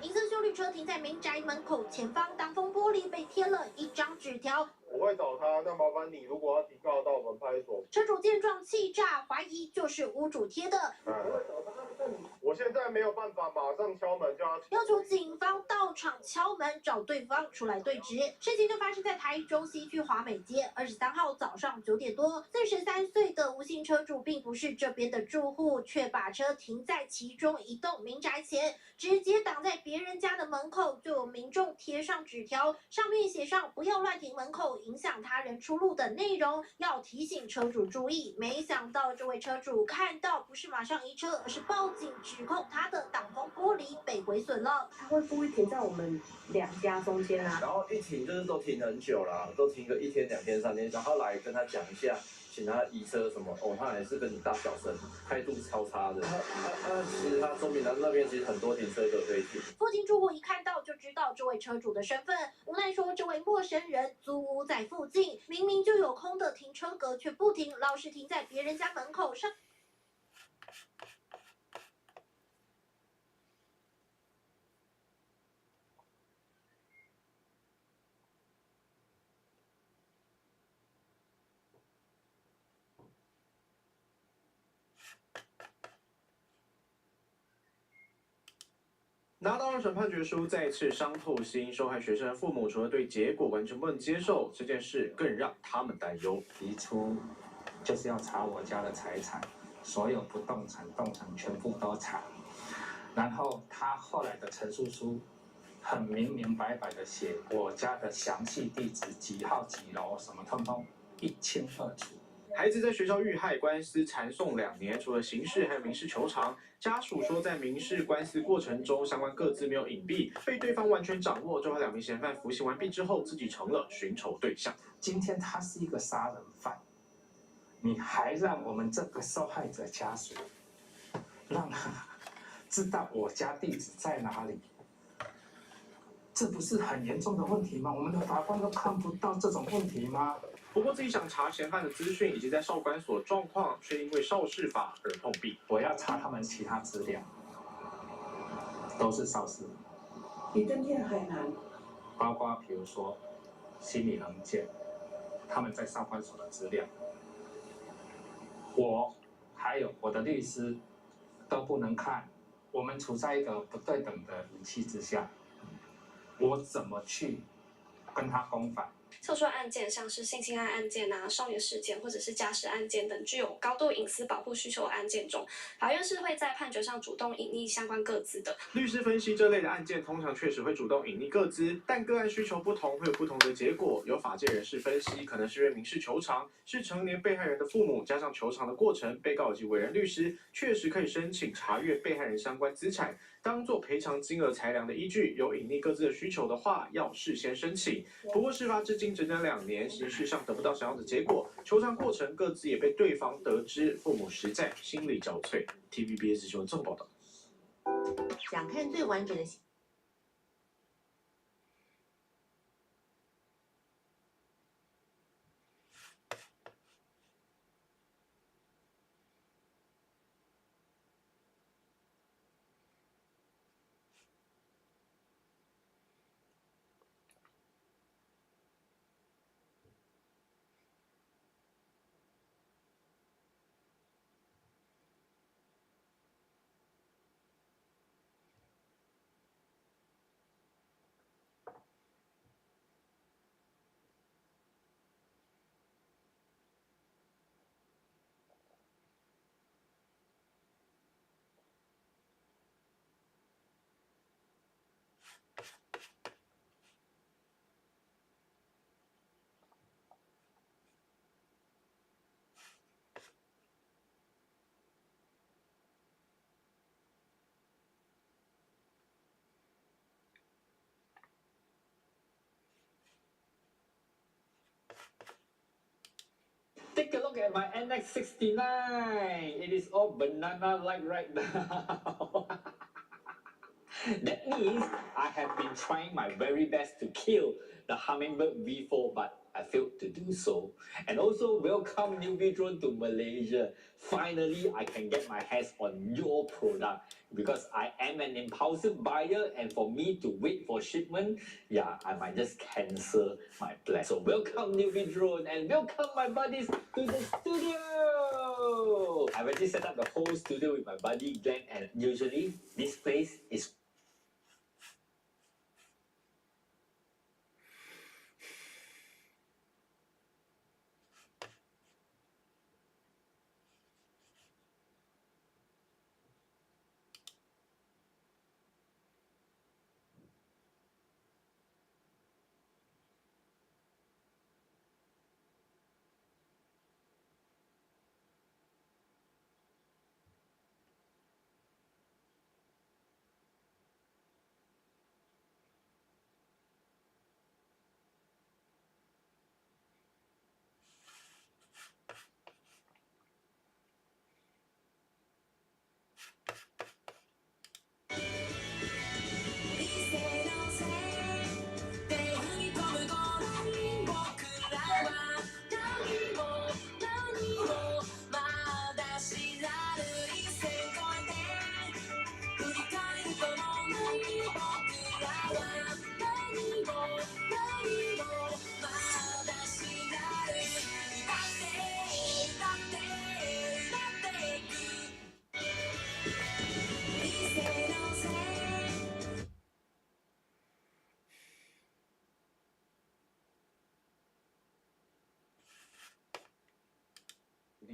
银色休旅车停在民宅门口，前方挡风玻璃被贴了一张纸条。我会找他，那麻烦你如果要提告到我们派出所。车主见状气炸，怀疑就是屋主贴的。我现在没有办法马上敲门叫他，要求警方到场敲门找对方出来对质。事情就发生在台中西区华美街，23号早上9点多，43岁的吴姓车主并不是这边的住户，却把车停在其中一栋民宅前，直接挡在别人家的门口，就有民众贴上纸条，上面写上不要乱停门口，影响他人出入的内容，要提醒车主注意。没想到这位车主看到不是马上移车，而是报警指控他的挡风玻璃被毁损了。他会故意停在我们2家中间啊，然后一停就是都停很久啦，都停个1天、2天、3天，然后来跟他讲一下，请他移车什么，他还是跟你大小声，态度超差的。其实他说明他那边其实很多停车格可以停。附近住户一看到就知道这位车主的身份，无奈说这位陌生人租屋在附近，明明就有空的停车格却不停，老是停在别人家门口上。拿到2审判决书，再次伤透心。受害学生的父母除了对结果完全不能接受，这件事更让他们担忧。提出就是要查我家的财产，所有不动产、动产全部都查。然后他后来的陈述书很明明白白的写我家的详细地址、几号几楼，什么通通一清二楚。孩子在学校遇害官司缠讼2年，除了刑事还有民事求偿。家属说，在民事官司过程中，相关个资没有隐蔽，被对方完全掌握。最后2名嫌犯服刑完毕之后，自己成了寻仇对象。今天他是一个杀人犯，你还让我们这个受害者家属让他知道我家地址在哪里，这不是很严重的问题吗？我们的法官都看不到这种问题吗？不过自己想查嫌犯的资讯以及在少管所状况，却因为少事法而碰壁。我要查他们其他资料，都是少事，比登天还难。包括比如说心理衡鉴，他们在少管所的资料，我还有我的律师都不能看。我们处在一个不对等的武器之下，我怎么去跟他攻反？特殊案件，像是性侵害案件啊、少年事件或者是家事案件等具有高度隐私保护需求的案件中，法院是会在判决上主动隐匿相关个资的。律师分析，这类的案件通常确实会主动隐匿个资，但个案需求不同，会有不同的结果。有法界人士分析，可能是因为民事求偿是成年被害人的父母，加上求偿的过程，被告以及委任律师确实可以申请查阅被害人相关资产，当做赔偿金额裁量的依据。有隐匿个资的需求的话，要事先申请。不过事发至今整整2年，刑事上得不到想要的结果，求偿过程各自也被对方得知，父母实在心力交瘁。TVBS 新闻综合报道。想看最完整的？Take a look at my NX69. It is all banana-like right now. That means I have been trying my very best to kill the Hummingbird V4, but I failed to do so. And also, welcome Newbie Drone to Malaysia. Finally, I can get my hands on your product because I am an impulsive buyer, and for me to wait for shipment, yeah, I might just cancel my plan. So welcome Newbie Drone and welcome my buddies to the studio. I've already set up the whole studio with my buddy Glenn, and usually this place is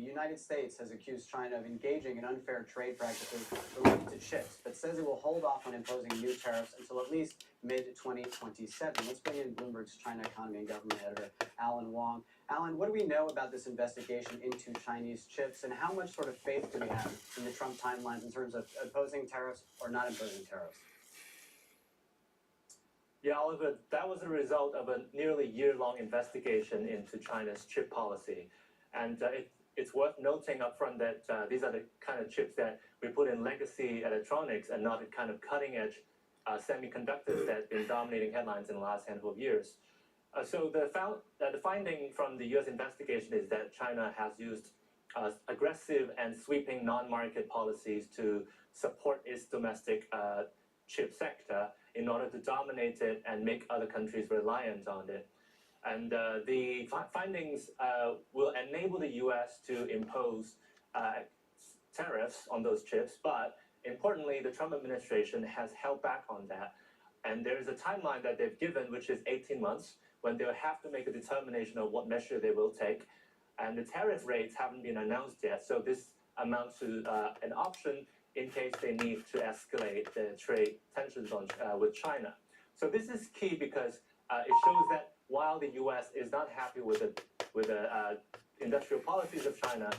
the United States has accused China of engaging in unfair trade practices related to chips, but says it will hold off on imposing new tariffs until at least mid-2027. Let's bring in Bloomberg's China economy and government editor, Alan Wong. Alan, what do we know about this investigation into Chinese chips, and how much sort of faith do we have in the Trump timelines in terms of imposing tariffs or not imposing tariffs? Yeah, Oliver, that was a result of a nearly year-long investigation into China's chip policy. And it's worth noting up front that these are the kind of chips that we put in legacy electronics and not the kind of cutting-edge semiconductors that have been dominating headlines in the last handful of years. So the finding from the U.S. investigation is that China has used aggressive and sweeping non-market policies to support its domestic chip sector in order to dominate it and make other countries reliant on it. And the findings will enable the U.S. to impose tariffs on those chips, but importantly, the Trump administration has held back on that. And there is a timeline that they've given, which is 18 months, when they'll have to make a determination of what measure they will take. And the tariff rates haven't been announced yet, so this amounts to an option in case they need to escalate the trade tensions with China. So this is key because it shows that while the U.S. is not happy with the industrial policies of China,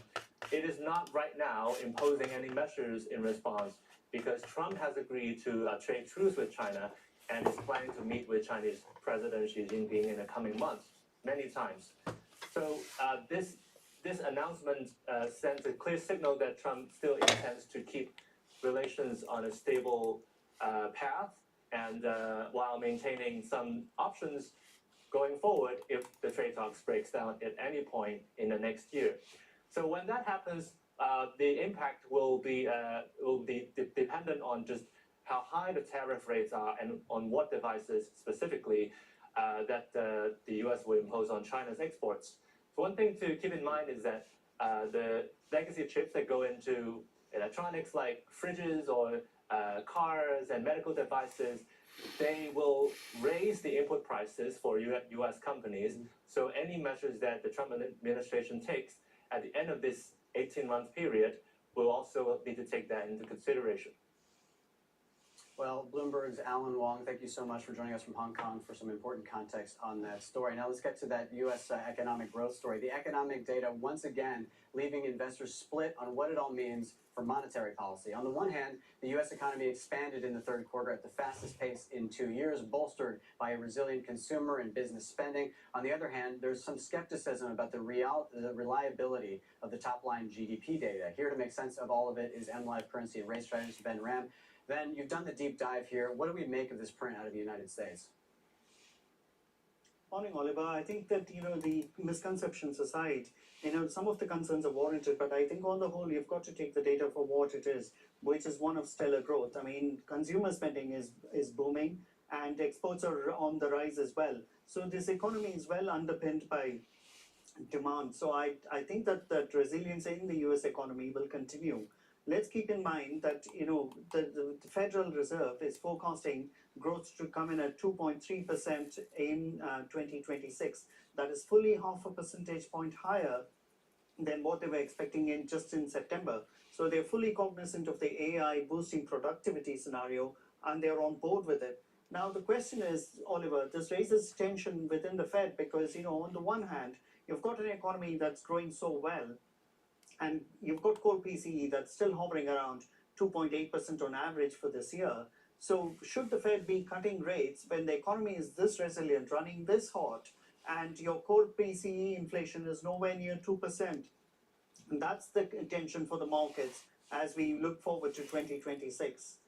it is not right now imposing any measures in response because Trump has agreed to a trade truce with China and is planning to meet with Chinese President Xi Jinping in the coming months, many times. So this announcement sends a clear signal that Trump still intends to keep relations on a stable path, and while maintaining some options going forward if the trade talks breaks down at any point in the next year. So when that happens, the impact will be dependent on just how high the tariff rates are and on what devices specifically that the U.S. will impose on China's exports. So one thing to keep in mind is that the legacy chips that go into electronics like fridges or cars and medical devices, they will raise the input prices for U.S. companies. So any measures that the Trump administration takes at the end of this 18-month period will also need to take that into consideration. Well, Bloomberg's Alan Wong, thank you so much for joining us from Hong Kong for some important context on that story. Now let's get to that U.S. Economic growth story. The economic data, once again, leaving investors split on what it all means for monetary policy. On the one hand, the U.S. economy expanded in the third quarter at the fastest pace in 2 years, bolstered by a resilient consumer and business spending. On the other hand, there's some skepticism about the reliability of the top-line GDP data. Here to make sense of all of it is MLive currency and rate strategist Ben Ram. Ben, you've done the deep dive here. What do we make of this print out of the United States? Morning, Oliver. I think that, the misconceptions aside, some of the concerns are warranted, but I think on the whole, you've got to take the data for what it is, which is one of stellar growth. I mean, consumer spending is booming and exports are on the rise as well. So this economy is well underpinned by demand. So I think that resilience in the US economy will continue. Let's keep in mind that, the Federal Reserve is forecasting growth to come in at 2.3% in 2026. That is fully half a percentage point higher than what they were expecting in September. So they're fully cognizant of the AI boosting productivity scenario and they're on board with it. Now, the question is, Oliver, this raises tension within the Fed because, on the one hand, you've got an economy that's growing so well, and you've got core PCE that's still hovering around 2.8% on average for this year. So should the Fed be cutting rates when the economy is this resilient, running this hot, and your core PCE inflation is nowhere near 2%? And that's the tension for the markets as we look forward to 2026.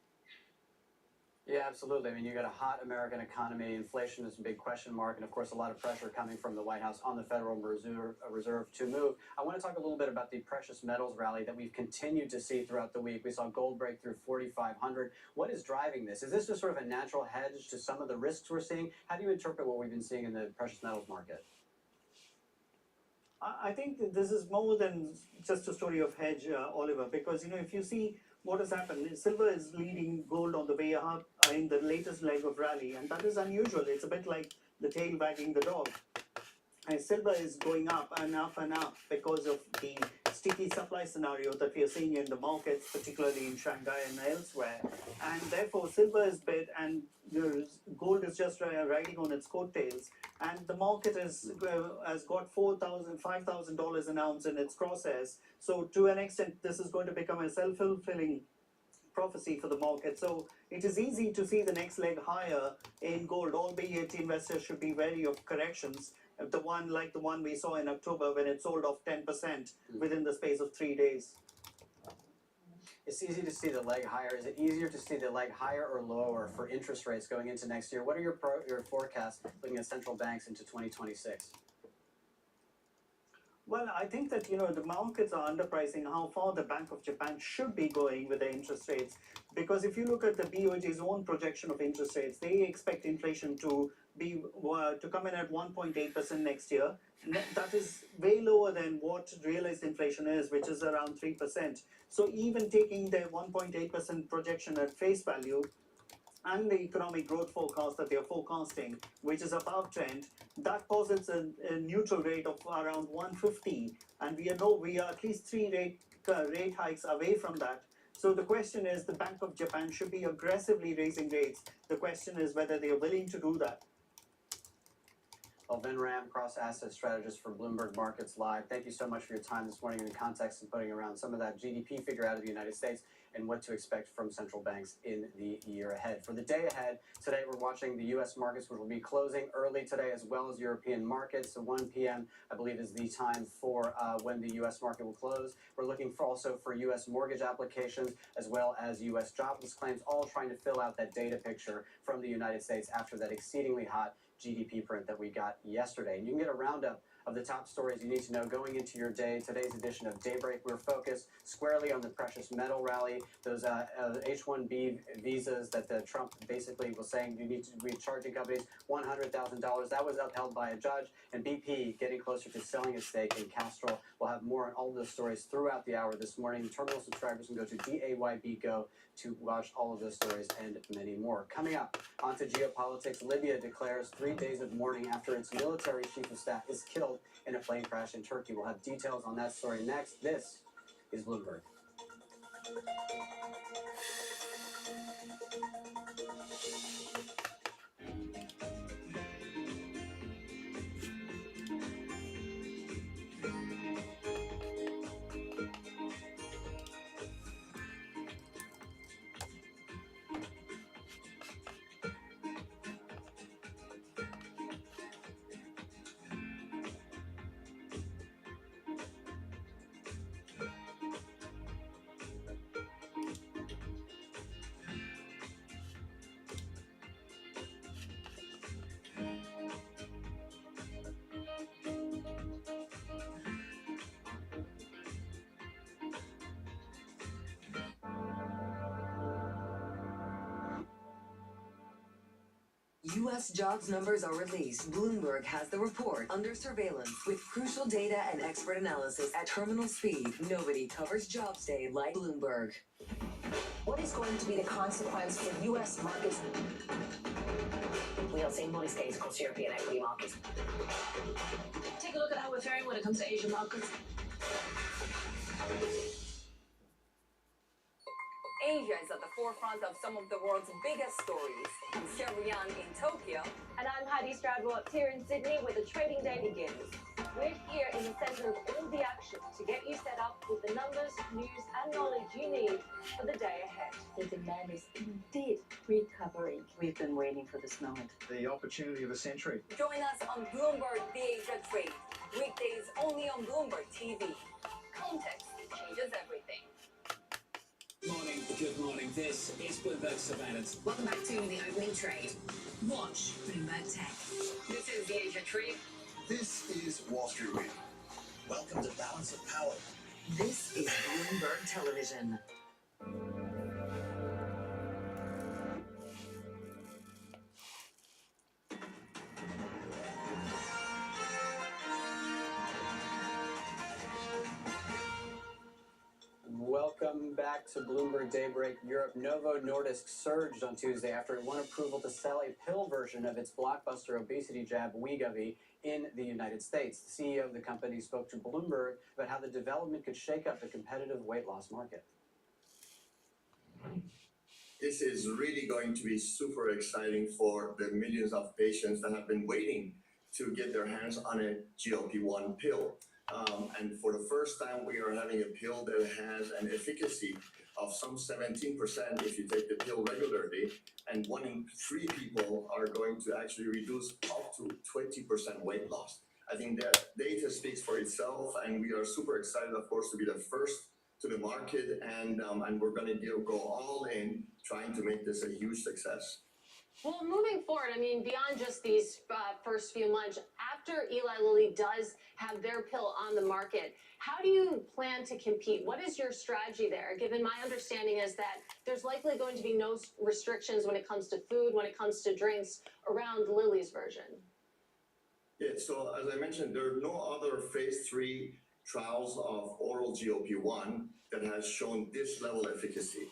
Yeah, absolutely. I mean, you got a hot American economy, inflation is a big question mark, and of course a lot of pressure coming from the White House on the Federal Reserve to move. I want to talk a little bit about the precious metals rally that we've continued to see throughout the week. We saw gold break through 4,500. What is driving this? Is this just sort of a natural hedge to some of the risks we're seeing? How do you interpret what we've been seeing in the precious metals market? I think that this is more than just a story of hedge, Oliver, because, if you see what has happened, silver is leading gold on the way up in the latest leg of rally, and that is unusual. It's a bit like the tail wagging the dog. And silver is going up and up and up because of the sticky supply scenario that we are seeing in the markets, particularly in Shanghai and elsewhere. And therefore, silver is bid and gold is just riding on its coattails. And the market has got $5,000 an ounce in its crosshairs. So to an extent, this is going to become a self-fulfilling prophecy for the market. So it is easy to see the next leg higher in gold, albeit investors should be wary of corrections. The one we saw in October when it sold off 10% within the space of 3 days. It's easy to see the leg higher. Is it easier to see the leg higher or lower for interest rates going into next year? What are your forecasts looking at central banks into 2026? Well, I think that, the markets are underpricing how far the Bank of Japan should be going with the interest rates. Because if you look at the BOJ's own projection of interest rates, they expect inflation to come in at 1.8% next year. That is way lower than what realized inflation is, which is around 3%. So even taking their 1.8% projection at face value, and the economic growth forecast that they are forecasting, which is above trend, that posits a neutral rate of around 150, and we are at least 3 rate hikes away from that. So the question is, the Bank of Japan should be aggressively raising rates. The question is whether they are willing to do that. Well, Vin Ram, cross-asset strategist for Bloomberg Markets Live. Thank you so much for your time this morning in the context and putting around some of that GDP figure out of the United States and what to expect from central banks in the year ahead. For the day ahead, today we're watching the U.S. markets, which will be closing early today, as well as European markets. So 1 p.m., I believe, is the time for when the U.S. market will close. We're looking also for U.S. mortgage applications, as well as U.S. jobless claims, all trying to fill out that data picture from the United States after that exceedingly hot GDP print that we got yesterday. And you can get a roundup of the top stories you need to know going into your day. Today's edition of Daybreak, we're focused squarely on the precious metal rally, those H-1B visas that Trump basically was saying you need to be charging companies $100,000. That was upheld by a judge, and BP getting closer to selling a stake in Castrol. We'll have more on all of those stories throughout the hour this morning. Terminal subscribers can go to DAYB Go to watch all of those stories and many more. Coming up, onto geopolitics, Libya declares 3 days of mourning after its military chief of staff is killed in a plane crash in Turkey. We'll have details on that story next. This is Bloomberg. U.S. jobs numbers are released. Bloomberg has the report under surveillance with crucial data and expert analysis at terminal speed. Nobody covers jobs day like Bloomberg. What is going to be the consequence for U.S. markets? We'll see money stays across European equity markets. Take a look at how we're faring when it comes to Asian markets. Asia is at the forefront of some of the world's biggest stories. I'm Xiaoyan in Tokyo. And I'm Heidi Stradwatts here in Sydney, where the trading day begins. We're here in the centre of all the action to get you set up with the numbers, news and knowledge you need for the day ahead. The demand is indeed recovering. We've been waiting for this moment. The opportunity of a century. Join us on Bloomberg The Asia Trade. Weekdays only on Bloomberg TV. Context changes everything. Good morning. This is Bloomberg Surveillance. Welcome back to the opening trade. Watch Bloomberg Tech. This is The Asia Trade. This is Wall Street Week. Welcome to Balance of Power. This is Bloomberg Television. Welcome back back to Bloomberg Daybreak Europe. Novo Nordisk surged on Tuesday after it won approval to sell a pill version of its blockbuster obesity jab Wegovy in the United States. The CEO of the company spoke to Bloomberg about how the development could shake up the competitive weight loss market. This is really going to be super exciting for the millions of patients that have been waiting to get their hands on a GLP-1 pill. And for the first time, we are having a pill that has an efficacy of some 17% if you take the pill regularly, and 1 in 3 people are going to actually reduce up to 20% weight loss. I think that data speaks for itself, and we are super excited, of course, to be the first to the market, and we're going to go all in trying to make this a huge success. Well, moving forward, I mean, beyond just these first few months, after Eli Lilly does have their pill on the market, how do you plan to compete? What is your strategy there? Given my understanding is that there's likely going to be no restrictions when it comes to food, when it comes to drinks around Lilly's version. Yeah, so as I mentioned, there are no other phase 3 trials of oral GLP-1 that has shown this level of efficacy.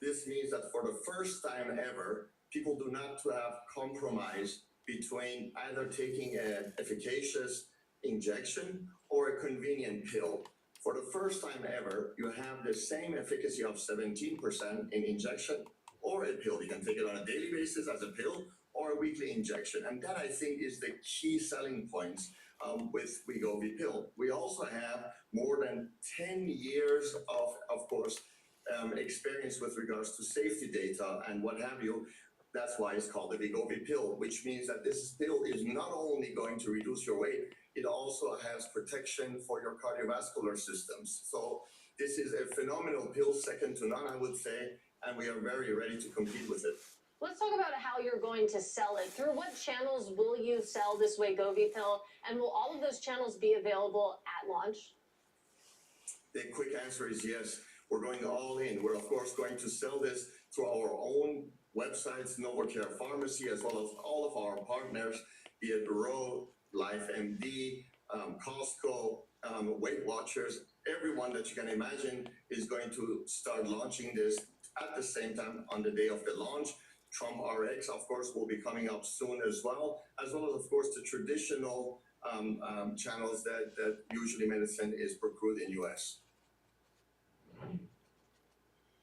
This means that for the first time ever, people do not have compromise between either taking an efficacious injection or a convenient pill. For the first time ever, you have the same efficacy of 17% in injection or a pill. You can take it on a daily basis as a pill or a weekly injection. And that, I think, is the key selling points with Wegovy pill. We also have more than 10 years of course, experience with regards to safety data and what have you. That's why it's called the Wegovy pill, which means that this pill is not only going to reduce your weight, it also has protection for your cardiovascular systems. So this is a phenomenal pill, second to none, I would say, and we are very ready to compete with it. Let's talk about how you're going to sell it. Through what channels will you sell this Wegovy pill, and will all of those channels be available at launch? The quick answer is yes. We're going all in. We're, of course, going to sell this through our own websites, NovoCare Pharmacy, as well as all of our partners, be it Ro, LifeMD, Costco, Weight Watchers. Everyone that you can imagine is going to start launching this at the same time on the day of the launch. Trump RX, of course, will be coming up soon as well as, of course, the traditional channels that usually medicine is procured in U.S.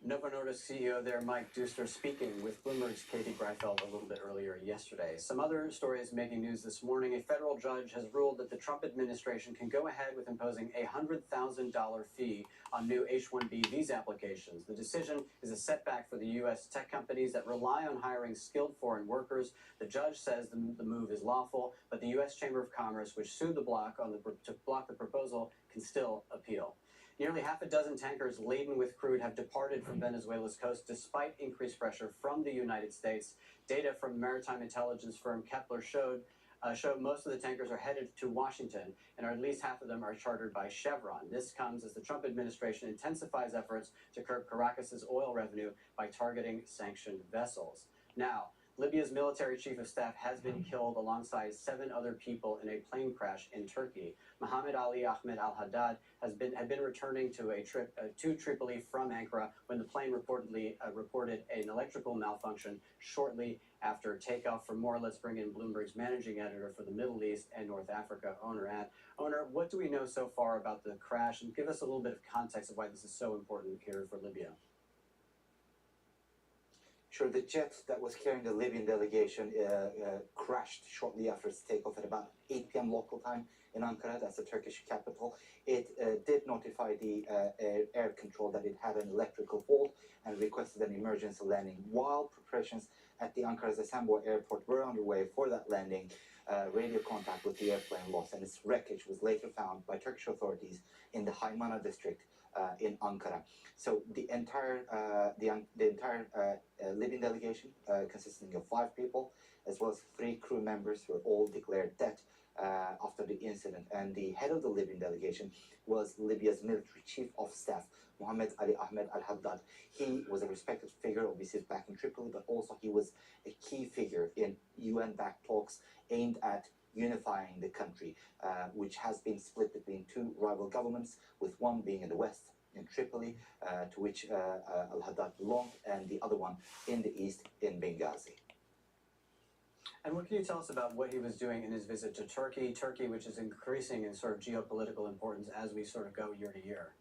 Novo Nordisk CEO there, Mike Duster, speaking with Bloomberg's Katie Greifeld a little bit earlier yesterday. Some other stories making news this morning. A federal judge has ruled that the Trump administration can go ahead with imposing a $100,000 fee on new H-1B visa applications. The decision is a setback for the U.S. tech companies that rely on hiring skilled foreign workers. The judge says the move is lawful, but the U.S. Chamber of Commerce, which sued the bloc to block the proposal, can still appeal. Nearly half a dozen tankers laden with crude have departed from Venezuela's coast despite increased pressure from the United States. Data from maritime intelligence firm Kepler showed most of the tankers are headed to Washington, and at least half of them are chartered by Chevron. This comes as the Trump administration intensifies efforts to curb Caracas's oil revenue by targeting sanctioned vessels. Now, Libya's military chief of staff has been killed alongside 7 other people in a plane crash in Turkey. Mohammed Ali Ahmed al-Haddad had been returning to a trip to Tripoli from Ankara when the plane reported an electrical malfunction shortly after takeoff. For more, let's bring in Bloomberg's managing editor for the Middle East and North Africa, Oner Ad. Oner, what do we know so far about the crash? And give us a little bit of context of why this is so important here for Libya. Sure, the jet that was carrying the Libyan delegation crashed shortly after its takeoff at about 8 p.m. local time in Ankara, that's the Turkish capital. It did notify the air control that it had an electrical fault and requested an emergency landing. While preparations at the Ankara Esenboğa airport were underway for that landing, radio contact with the airplane lost, and its wreckage was later found by Turkish authorities in the Haymana district in Ankara. So the entire Libyan delegation, consisting of 5 people, as well as 3 crew members, were all declared dead after the incident. And the head of the Libyan delegation was Libya's military chief of staff, Mohammed Ali Ahmed al-Haddad. He was a respected figure, obviously back in Tripoli, but also he was a key figure in UN-backed talks aimed at unifying the country, which has been split between 2 rival governments, with one being in the west in Tripoli, to which al-Haddad belonged, and the other one in the east in Benghazi. And what can you tell us about what he was doing in his visit to Turkey? Turkey, which is increasing in sort of geopolitical importance as we sort of go year to year.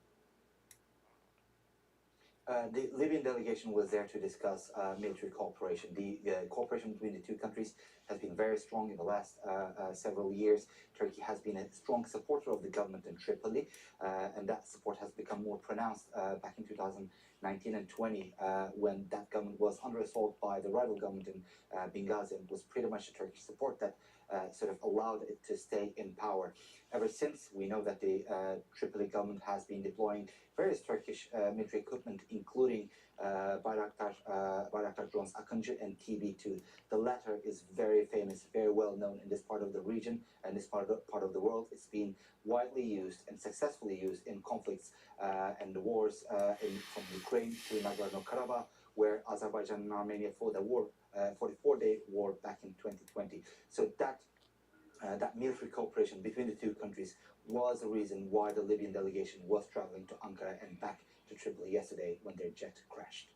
The Libyan delegation was there to discuss military cooperation. The cooperation between the two countries has been very strong in the last several years. Turkey has been a strong supporter of the government in Tripoli, and that support has become more pronounced back in 2019 and 20, when that government was under assault by the rival government in Benghazi. It was pretty much the Turkish support that sort of allowed it to stay in power. Ever since, we know that the Tripoli government has been deploying various Turkish military equipment, including Bayraktar drones, Akıncı and TB2. The latter is very famous, very well known in this part of the region and this part of the world. It's been widely used and successfully used in conflicts and the wars from Ukraine to Nagorno-Karabakh, where Azerbaijan and Armenia fought a war, 44-day war back in 2020. So that military cooperation between the two countries was the reason why the Libyan delegation was traveling to Ankara and back to Tripoli yesterday when their jet crashed.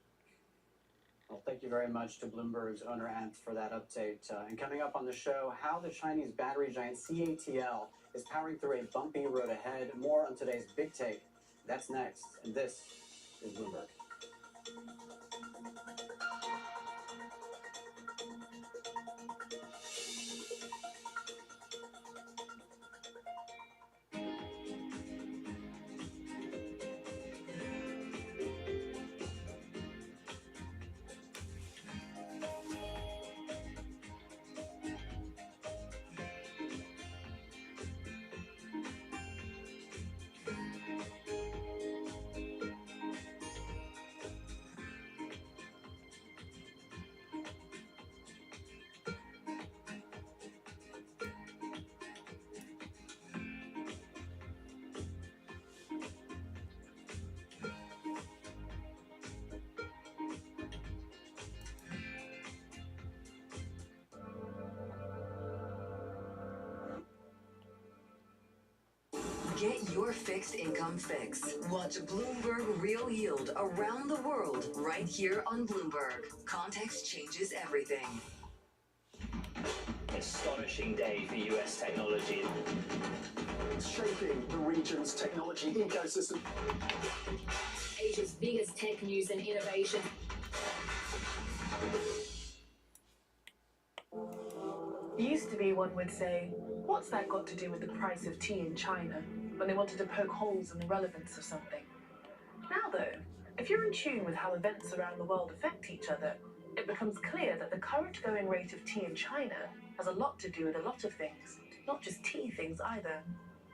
Well, thank you very much to Bloomberg's owner Ant for that update. And coming up on the show, how the Chinese battery giant CATL is powering through a bumpy road ahead. More on today's Big Take. That's next. And this is Bloomberg. Get your fixed income fix. Watch Bloomberg Real Yield around the world right here on Bloomberg. Context changes everything. Astonishing day for US technology. Shaping the region's technology ecosystem. Asia's biggest tech news and innovation. Used to be, one would say, what's that got to do with the price of tea in China, when they wanted to poke holes in the relevance of something? Now though, if you're in tune with how events around the world affect each other, it becomes clear that the current going rate of tea in China has a lot to do with a lot of things, not just tea things either,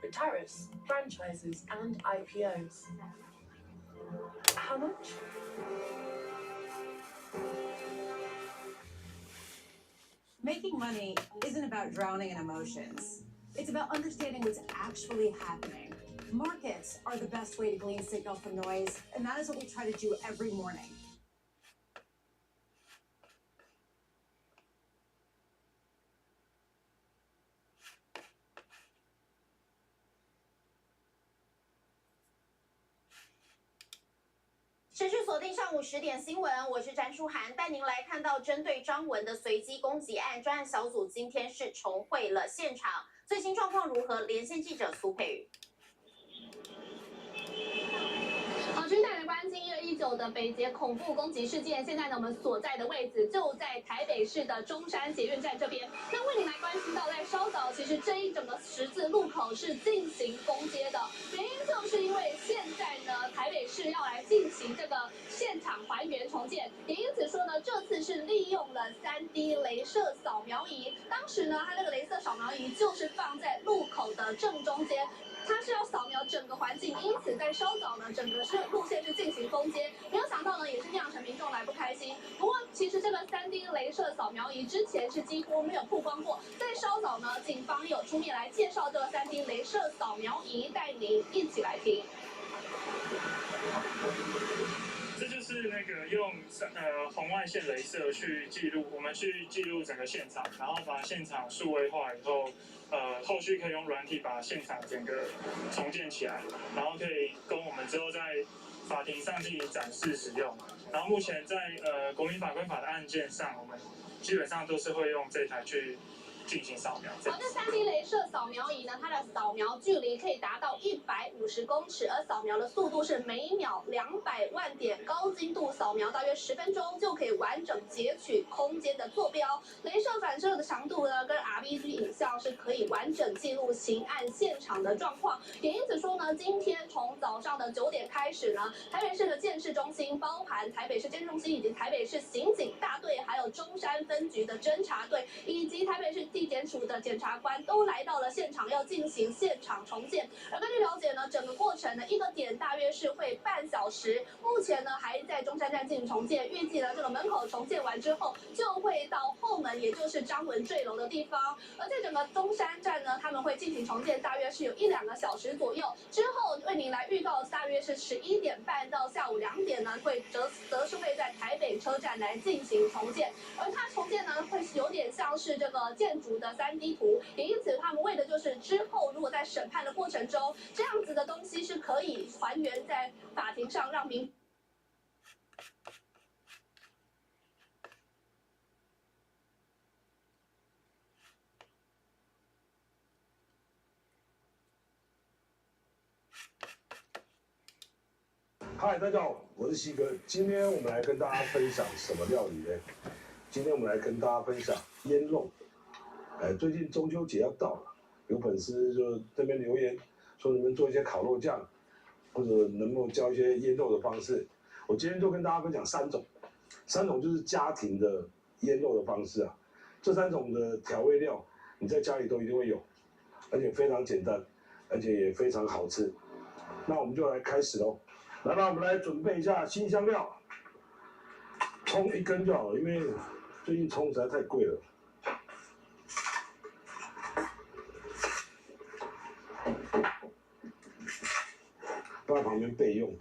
but tariffs, franchises, and IPOs. How much? Making money isn't about drowning in emotions. It's about understanding what's actually happening. Markets are the best way to glean signal from noise, and that is what we try to do every morning.持续锁定上午10点新闻，我是詹淑涵，带您来看到针对张文的随机攻击案，专案小组今天是重会了现场，最新状况如何？连线记者苏佩宇。好，继续带来关心1月19的北捷恐怖攻击事件。现在呢，我们所在的位置就在台北市的中山捷运站这边。那为您来关心到，在稍早，其实这一整个十字路口是进行封街的，原因就是因为现在呢，台北市要来进行这个现场还原重建，也因此说呢，这次是利用了3D 雷射扫描仪。当时呢，它这个雷射扫描仪就是放在路口的正中间。它是要扫描整个环境，因此在稍早呢，整个路线是进行封街。没有想到呢，也是酿成民众来不开心。不过，其实这个3D 雷射扫描仪之前是几乎没有曝光过。在稍早呢，警方有出面来介绍这个3D 雷射扫描仪，带您一起来听。这就是那个用红外线雷射去记录，我们去记录整个现场，然后把现场数位化以后，后续可以用软体把现场整个重建起来，然后可以供我们之后在法庭上进行展示使用。然后目前在国民法官法的案件上，我们基本上都是会用这台去进行扫描。好，这3D 雷射扫描仪呢，它的扫描距离可以达到150公尺，而扫描的速度是每秒200万点，高精度扫描大约10分钟就可以完整截取空间的坐标。雷射反射的长度呢，跟 RVG 影像是可以完整记录刑案现场的状况。也因此说呢，今天从早上的9点开始呢，台北市的监视中心，包含台北市监视中心以及台北市刑警大队，还有中山分局的侦查队，以及台北市地检署的检察官都来到了现场，要进行现场重建。而根据了解呢，整个过程呢，一个点大约是会半小时。目前呢，还在中山站进行重建，预计呢，这个门口重建完之后，就会到后门，也就是张文坠楼的地方。而在整个中山站呢，他们会进行重建，大约是有1-2个小时左右。之后为您来预告，大约是11点半到下午2点呢，会则是会在台北车站来进行重建。而它重建呢，会有点像是这个建筑的3D 图，也因此他们为的就是之后如果在审判的过程中，这样子的东西是可以还原在法庭上，让民。嗨，大家好，我是西哥。今天我们来跟大家分享什么料理呢？今天我们来跟大家分享腌肉。最近中秋节要到了，有粉丝就这边留言说你们做一些烤肉酱，或者能不能教一些腌肉的方式。我今天就跟大家分享3种就是家庭的腌肉的方式啊。这3种的调味料你在家里都一定会有，而且非常简单，而且也非常好吃。那我们就来开始喽。来吧，我们来准备一下辛香料，葱1根就好了，因为最近葱实在太贵了。放在旁边备用。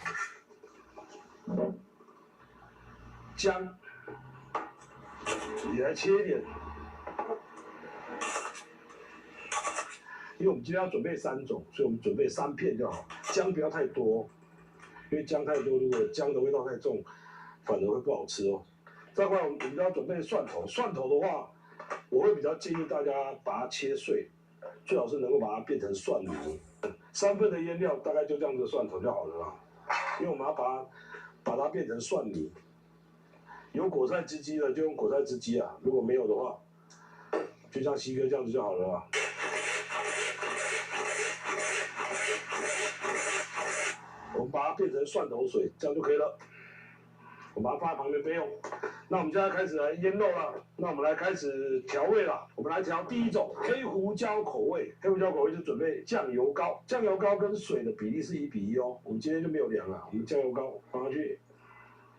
姜也来切一点，因为我们今天要准备3种，所以我们准备3片就好，姜不要太多。因为姜太多，如果姜的味道太重，反而会不好吃哦。再过来，我们要准备蒜头。蒜头的话，我会比较建议大家把它切碎，最好是能够把它变成蒜泥。3份的腌料大概就这样子蒜头就好了啦。因为我们要把它变成蒜泥。有果菜汁机的就用果菜汁机啊，如果没有的话，就像西哥这样子就好了啦。我们把它变成蒜头水，这样就可以了。我们把它放在旁边备用。那我们现在开始来腌肉了。那我们来开始调味了。我们来调第1种黑胡椒口味。黑胡椒口味就准备酱油膏。酱油膏跟水的比例是1:1哦。我们今天就没有量了。我们酱油膏放上去，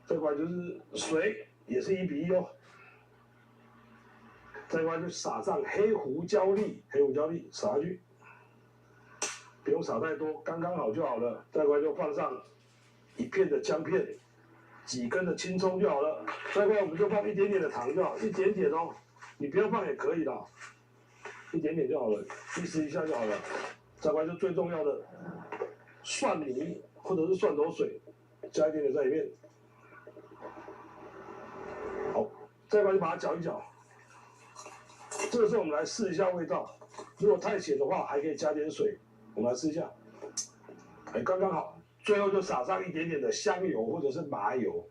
再过来就是水，也是1:1哦。再过来就撒上黑胡椒粒，黑胡椒粒撒下去。不用撒太多，刚刚好就好了。再过来就放上1片的姜片，几根的青葱就好了。再过来我们就放一点点的糖就好，一点点哦，你不要放也可以啦，一点点就好了，意思一下就好了。再过来就最重要的蒜泥或者是蒜头水，加一点点在里面。好，再过来就把它搅一搅。这个时候我们来试一下味道，如果太咸的话，还可以加点水。我们来试一下，刚刚好。最后就撒上一点点的香油或者是麻油，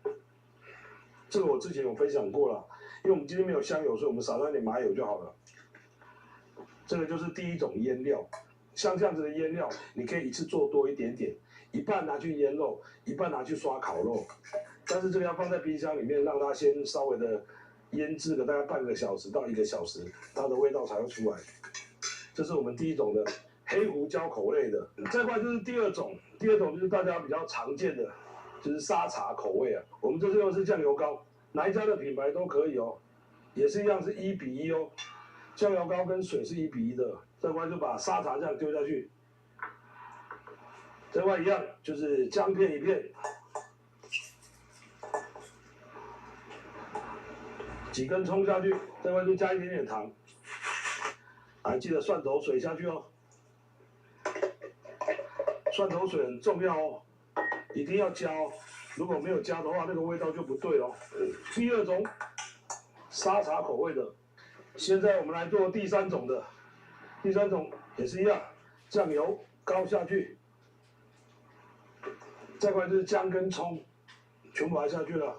这个我之前有分享过了。因为我们今天没有香油，所以我们撒上一点麻油就好了。这个就是第1种腌料，像这样子的腌料，你可以一次做多一点点，一半拿去腌肉，一半拿去刷烤肉。但是这个要放在冰箱里面，让它先稍微的腌制个大概半个小时到1个小时，它的味道才会出来。这是我们第1种的黑胡椒口味的。再过来就是第2种，第2种就是大家比较常见的，就是沙茶口味啊。我们这次又是酱油膏，哪一家的品牌都可以哦，也是一样是1:1哦。酱油膏跟水是1:1的。再过来就把沙茶酱丢下去。再过来一样就是姜片1片，几根葱下去，再外就加一点点糖，还记得蒜头水下去哦。蒜头水很重要哦，一定要加哦，如果没有加的话，那个味道就不对哦。第二种沙茶口味的，现在我们来做第三种的，第三种也是一样，酱油膏下去，再过来就是姜跟葱，全部把它下去了。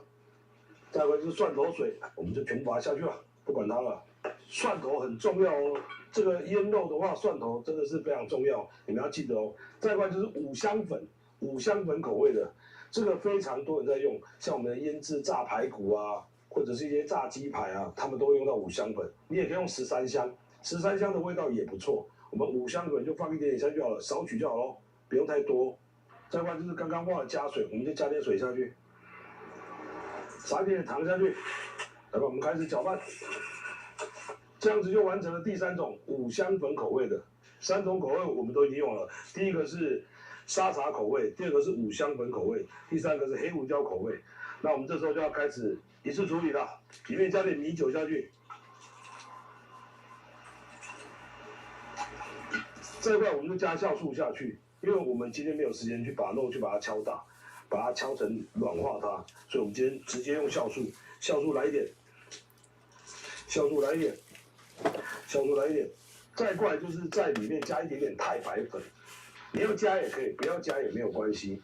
再回就是蒜头水，我们就全部把它下去了，不管它了。蒜头很重要哦，这个腌肉的话，蒜头真的是非常重要，你们要记得哦。再过来就是五香粉，五香粉口味的，这个非常多人在用，像我们的腌制炸排骨啊，或者是一些炸鸡排啊，他们都会用到五香粉。你也可以用13香，13香的味道也不错。我们五香粉就放一点点下去就好了，少许就好咯，不用太多。再过来就是刚刚忘了加水，我们就加点水下去。撒一点点糖下去，来吧，我们开始搅拌，这样子就完成了第三种五香粉口味的。3种口味我们都已经用了，第一个是沙茶口味，第二个是五香粉口味，第三个是黑胡椒口味。那我们这时候就要开始一次处理了，里面加点米酒下去，这块我们就加酵素下去，因为我们今天没有时间去把肉去把它敲打。把它敲成软化它，所以我们今天直接用酵素，酵素来一点，酵素来一点，酵素来一点，再过来就是在里面加一点点太白粉，你要加也可以，不要加也没有关系。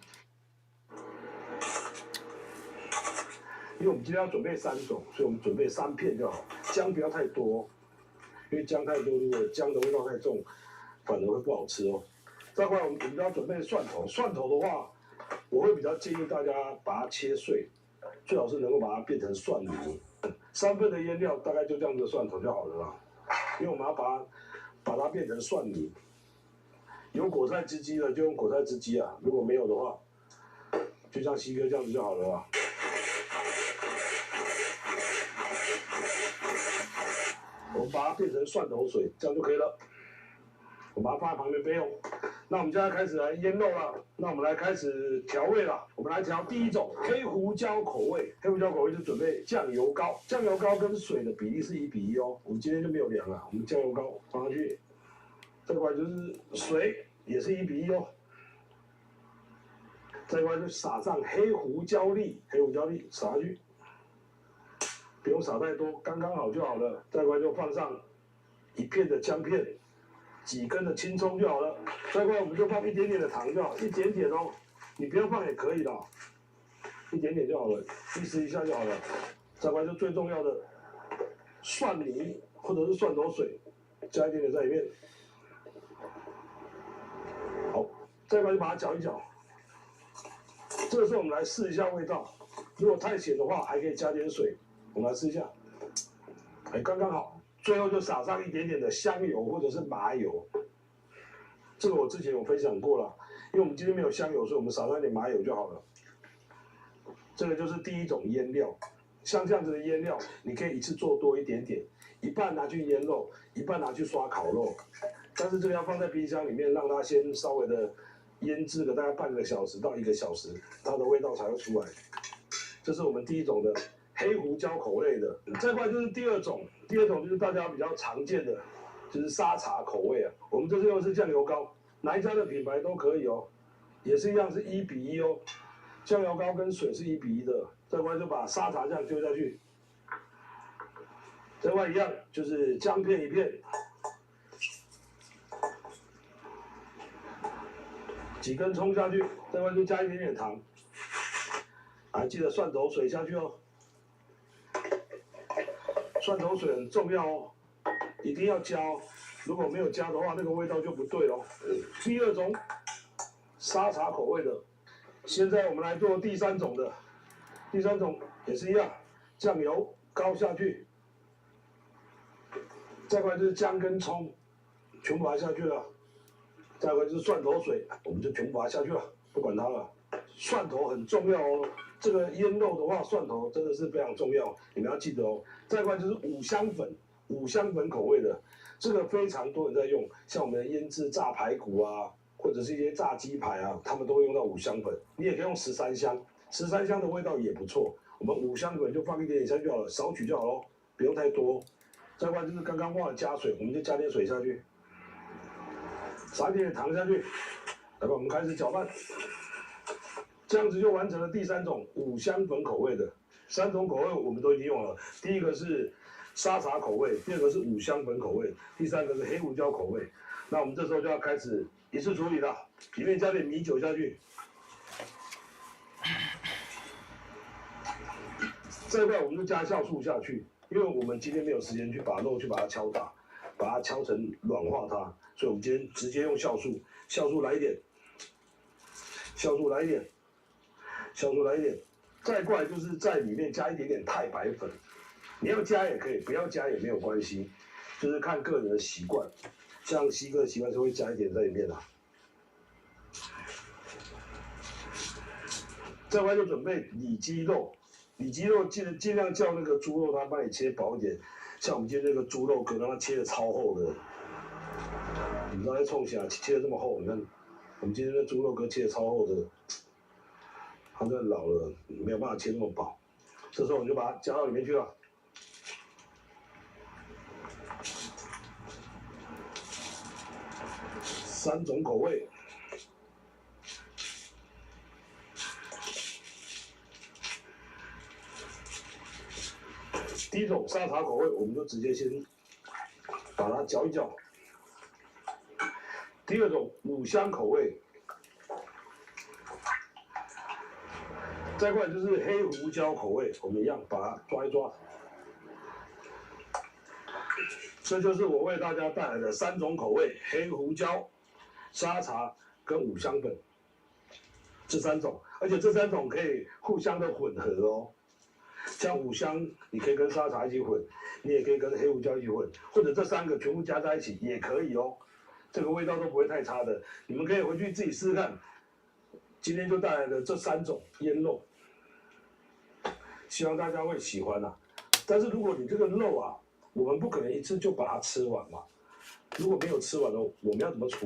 因为我们今天要准备3种，所以我们准备3片就好，姜不要太多，因为姜太多，如果姜的味道太重，反而会不好吃哦。再过来我们就要准备蒜头，蒜头的话。我会比较建议大家把它切碎，最好是能够把它变成蒜泥。3份的腌料大概就这样子的蒜头就好了啦，因为我们要把它变成蒜泥。有果菜汁机的就用果菜汁机啊，如果没有的话，就像西哥这样子就好了啦。我们把它变成蒜头水，这样就可以了。我把它放在旁边备用。那我们现在开始来腌肉了，那我们来开始调味了。我们来调第一种黑胡椒口味，黑胡椒口味就准备酱油膏，酱油膏跟水的比例是1:1哦。我们今天就没有量了，我们酱油膏放上去，再过来就是水也是1:1哦。再过来就撒上黑胡椒粒，黑胡椒粒撒下去，不用撒太多，刚刚好就好了。再过来就放上1片的姜片。几根的青葱就好了，再过来我们就放一点点的糖就好，一点点哦，你不要放也可以的，一点点就好了，意思一下就好了。再过来就最重要的蒜泥或者是蒜头水，加一点点在里面。好，再过来就把它搅一搅。这个时候我们来试一下味道，如果太咸的话还可以加点水，我们来试一下，哎，刚刚好。最后就撒上一点点的香油或者是麻油，这个我之前有分享过了，因为我们今天没有香油，所以我们撒上一点麻油就好了。这个就是第一种腌料，像这样子的腌料，你可以一次做多一点点，一半拿去腌肉，一半拿去刷烤肉，但是这个要放在冰箱里面，让它先稍微的腌制个大概半个小时到1个小时，它的味道才会出来。这是我们第一种的。黑胡椒口味的，再过来就是第二种就是大家比较常见的，就是沙茶口味啊。我们这次用的是酱油膏，哪一家的品牌都可以哦，也是一样是1:1哦，酱油膏跟水是1:1的。再过来就把沙茶酱丢下去，再过来一样就是姜片1片，几根葱下去，再过来就加一点点糖，还记得蒜头水下去哦。蒜头水很重要哦，一定要加哦。如果没有加的话，那个味道就不对咯。第二种沙茶口味的，现在我们来做第三种的，第三种也是一样，酱油膏下去，再过来就是姜跟葱，全部把它下去了。再过来就是蒜头水，我们就全部把它下去了，不管它了。蒜头很重要哦。这个腌肉的话，蒜头真的是非常重要，你们要记得哦。再过来就是五香粉，五香粉口味的，这个非常多人在用，像我们的腌制炸排骨啊，或者是一些炸鸡排啊，他们都会用到五香粉。你也可以用13香，13香的味道也不错。我们五香粉就放一点点下去就好了，少许就好咯。不用太多。再过来就是刚刚忘了加水，我们就加点水下去，撒一点糖下去，来吧，我们开始搅拌。这样子就完成了第3种五香粉口味的。3种口味我们都已经用了，第一个是沙茶口味，第二个是五香粉口味，第3个是黑胡椒口味。那我们这时候就要开始一次处理了，里面加点米酒下去。再过来我们就加酵素下去，因为我们今天没有时间去把肉去把它敲打，把它敲成软化它，所以我们今天直接用酵素，酵素来一点，酵素来一点，酵素来一点。再过来就是在里面加一点点太白粉，你要加也可以，不要加也没有关系，就是看个人的习惯。像西哥的习惯是会加一点在里面的。再过来就准备里脊肉。里脊肉尽量叫那个猪肉他帮你切薄一点，像我们今天这个猪肉可让它切的超厚的，你知道在冲起来切的这么厚，你看我们今天的猪肉哥切的超厚的，它真的老了，没有办法切那么薄。这时候我们就把它加到里面去了。3种口味。第一种沙茶口味，我们就直接先把它搅一搅。第2种五香口味，再过来就是黑胡椒口味，我们一样把它抓一抓。这就是我为大家带来的3种口味：黑胡椒、沙茶跟五香粉。这3种，而且这3种可以互相的混合哦。像五香，你可以跟沙茶一起混，你也可以跟黑胡椒一起混，或者这3个全部加在一起也可以哦，这个味道都不会太差的。你们可以回去自己试试看。今天就带来了这3种腌肉，希望大家会喜欢啊。但是如果你这个肉啊，我们不可能一次就把它吃完嘛，如果没有吃完了，我们要怎么处理？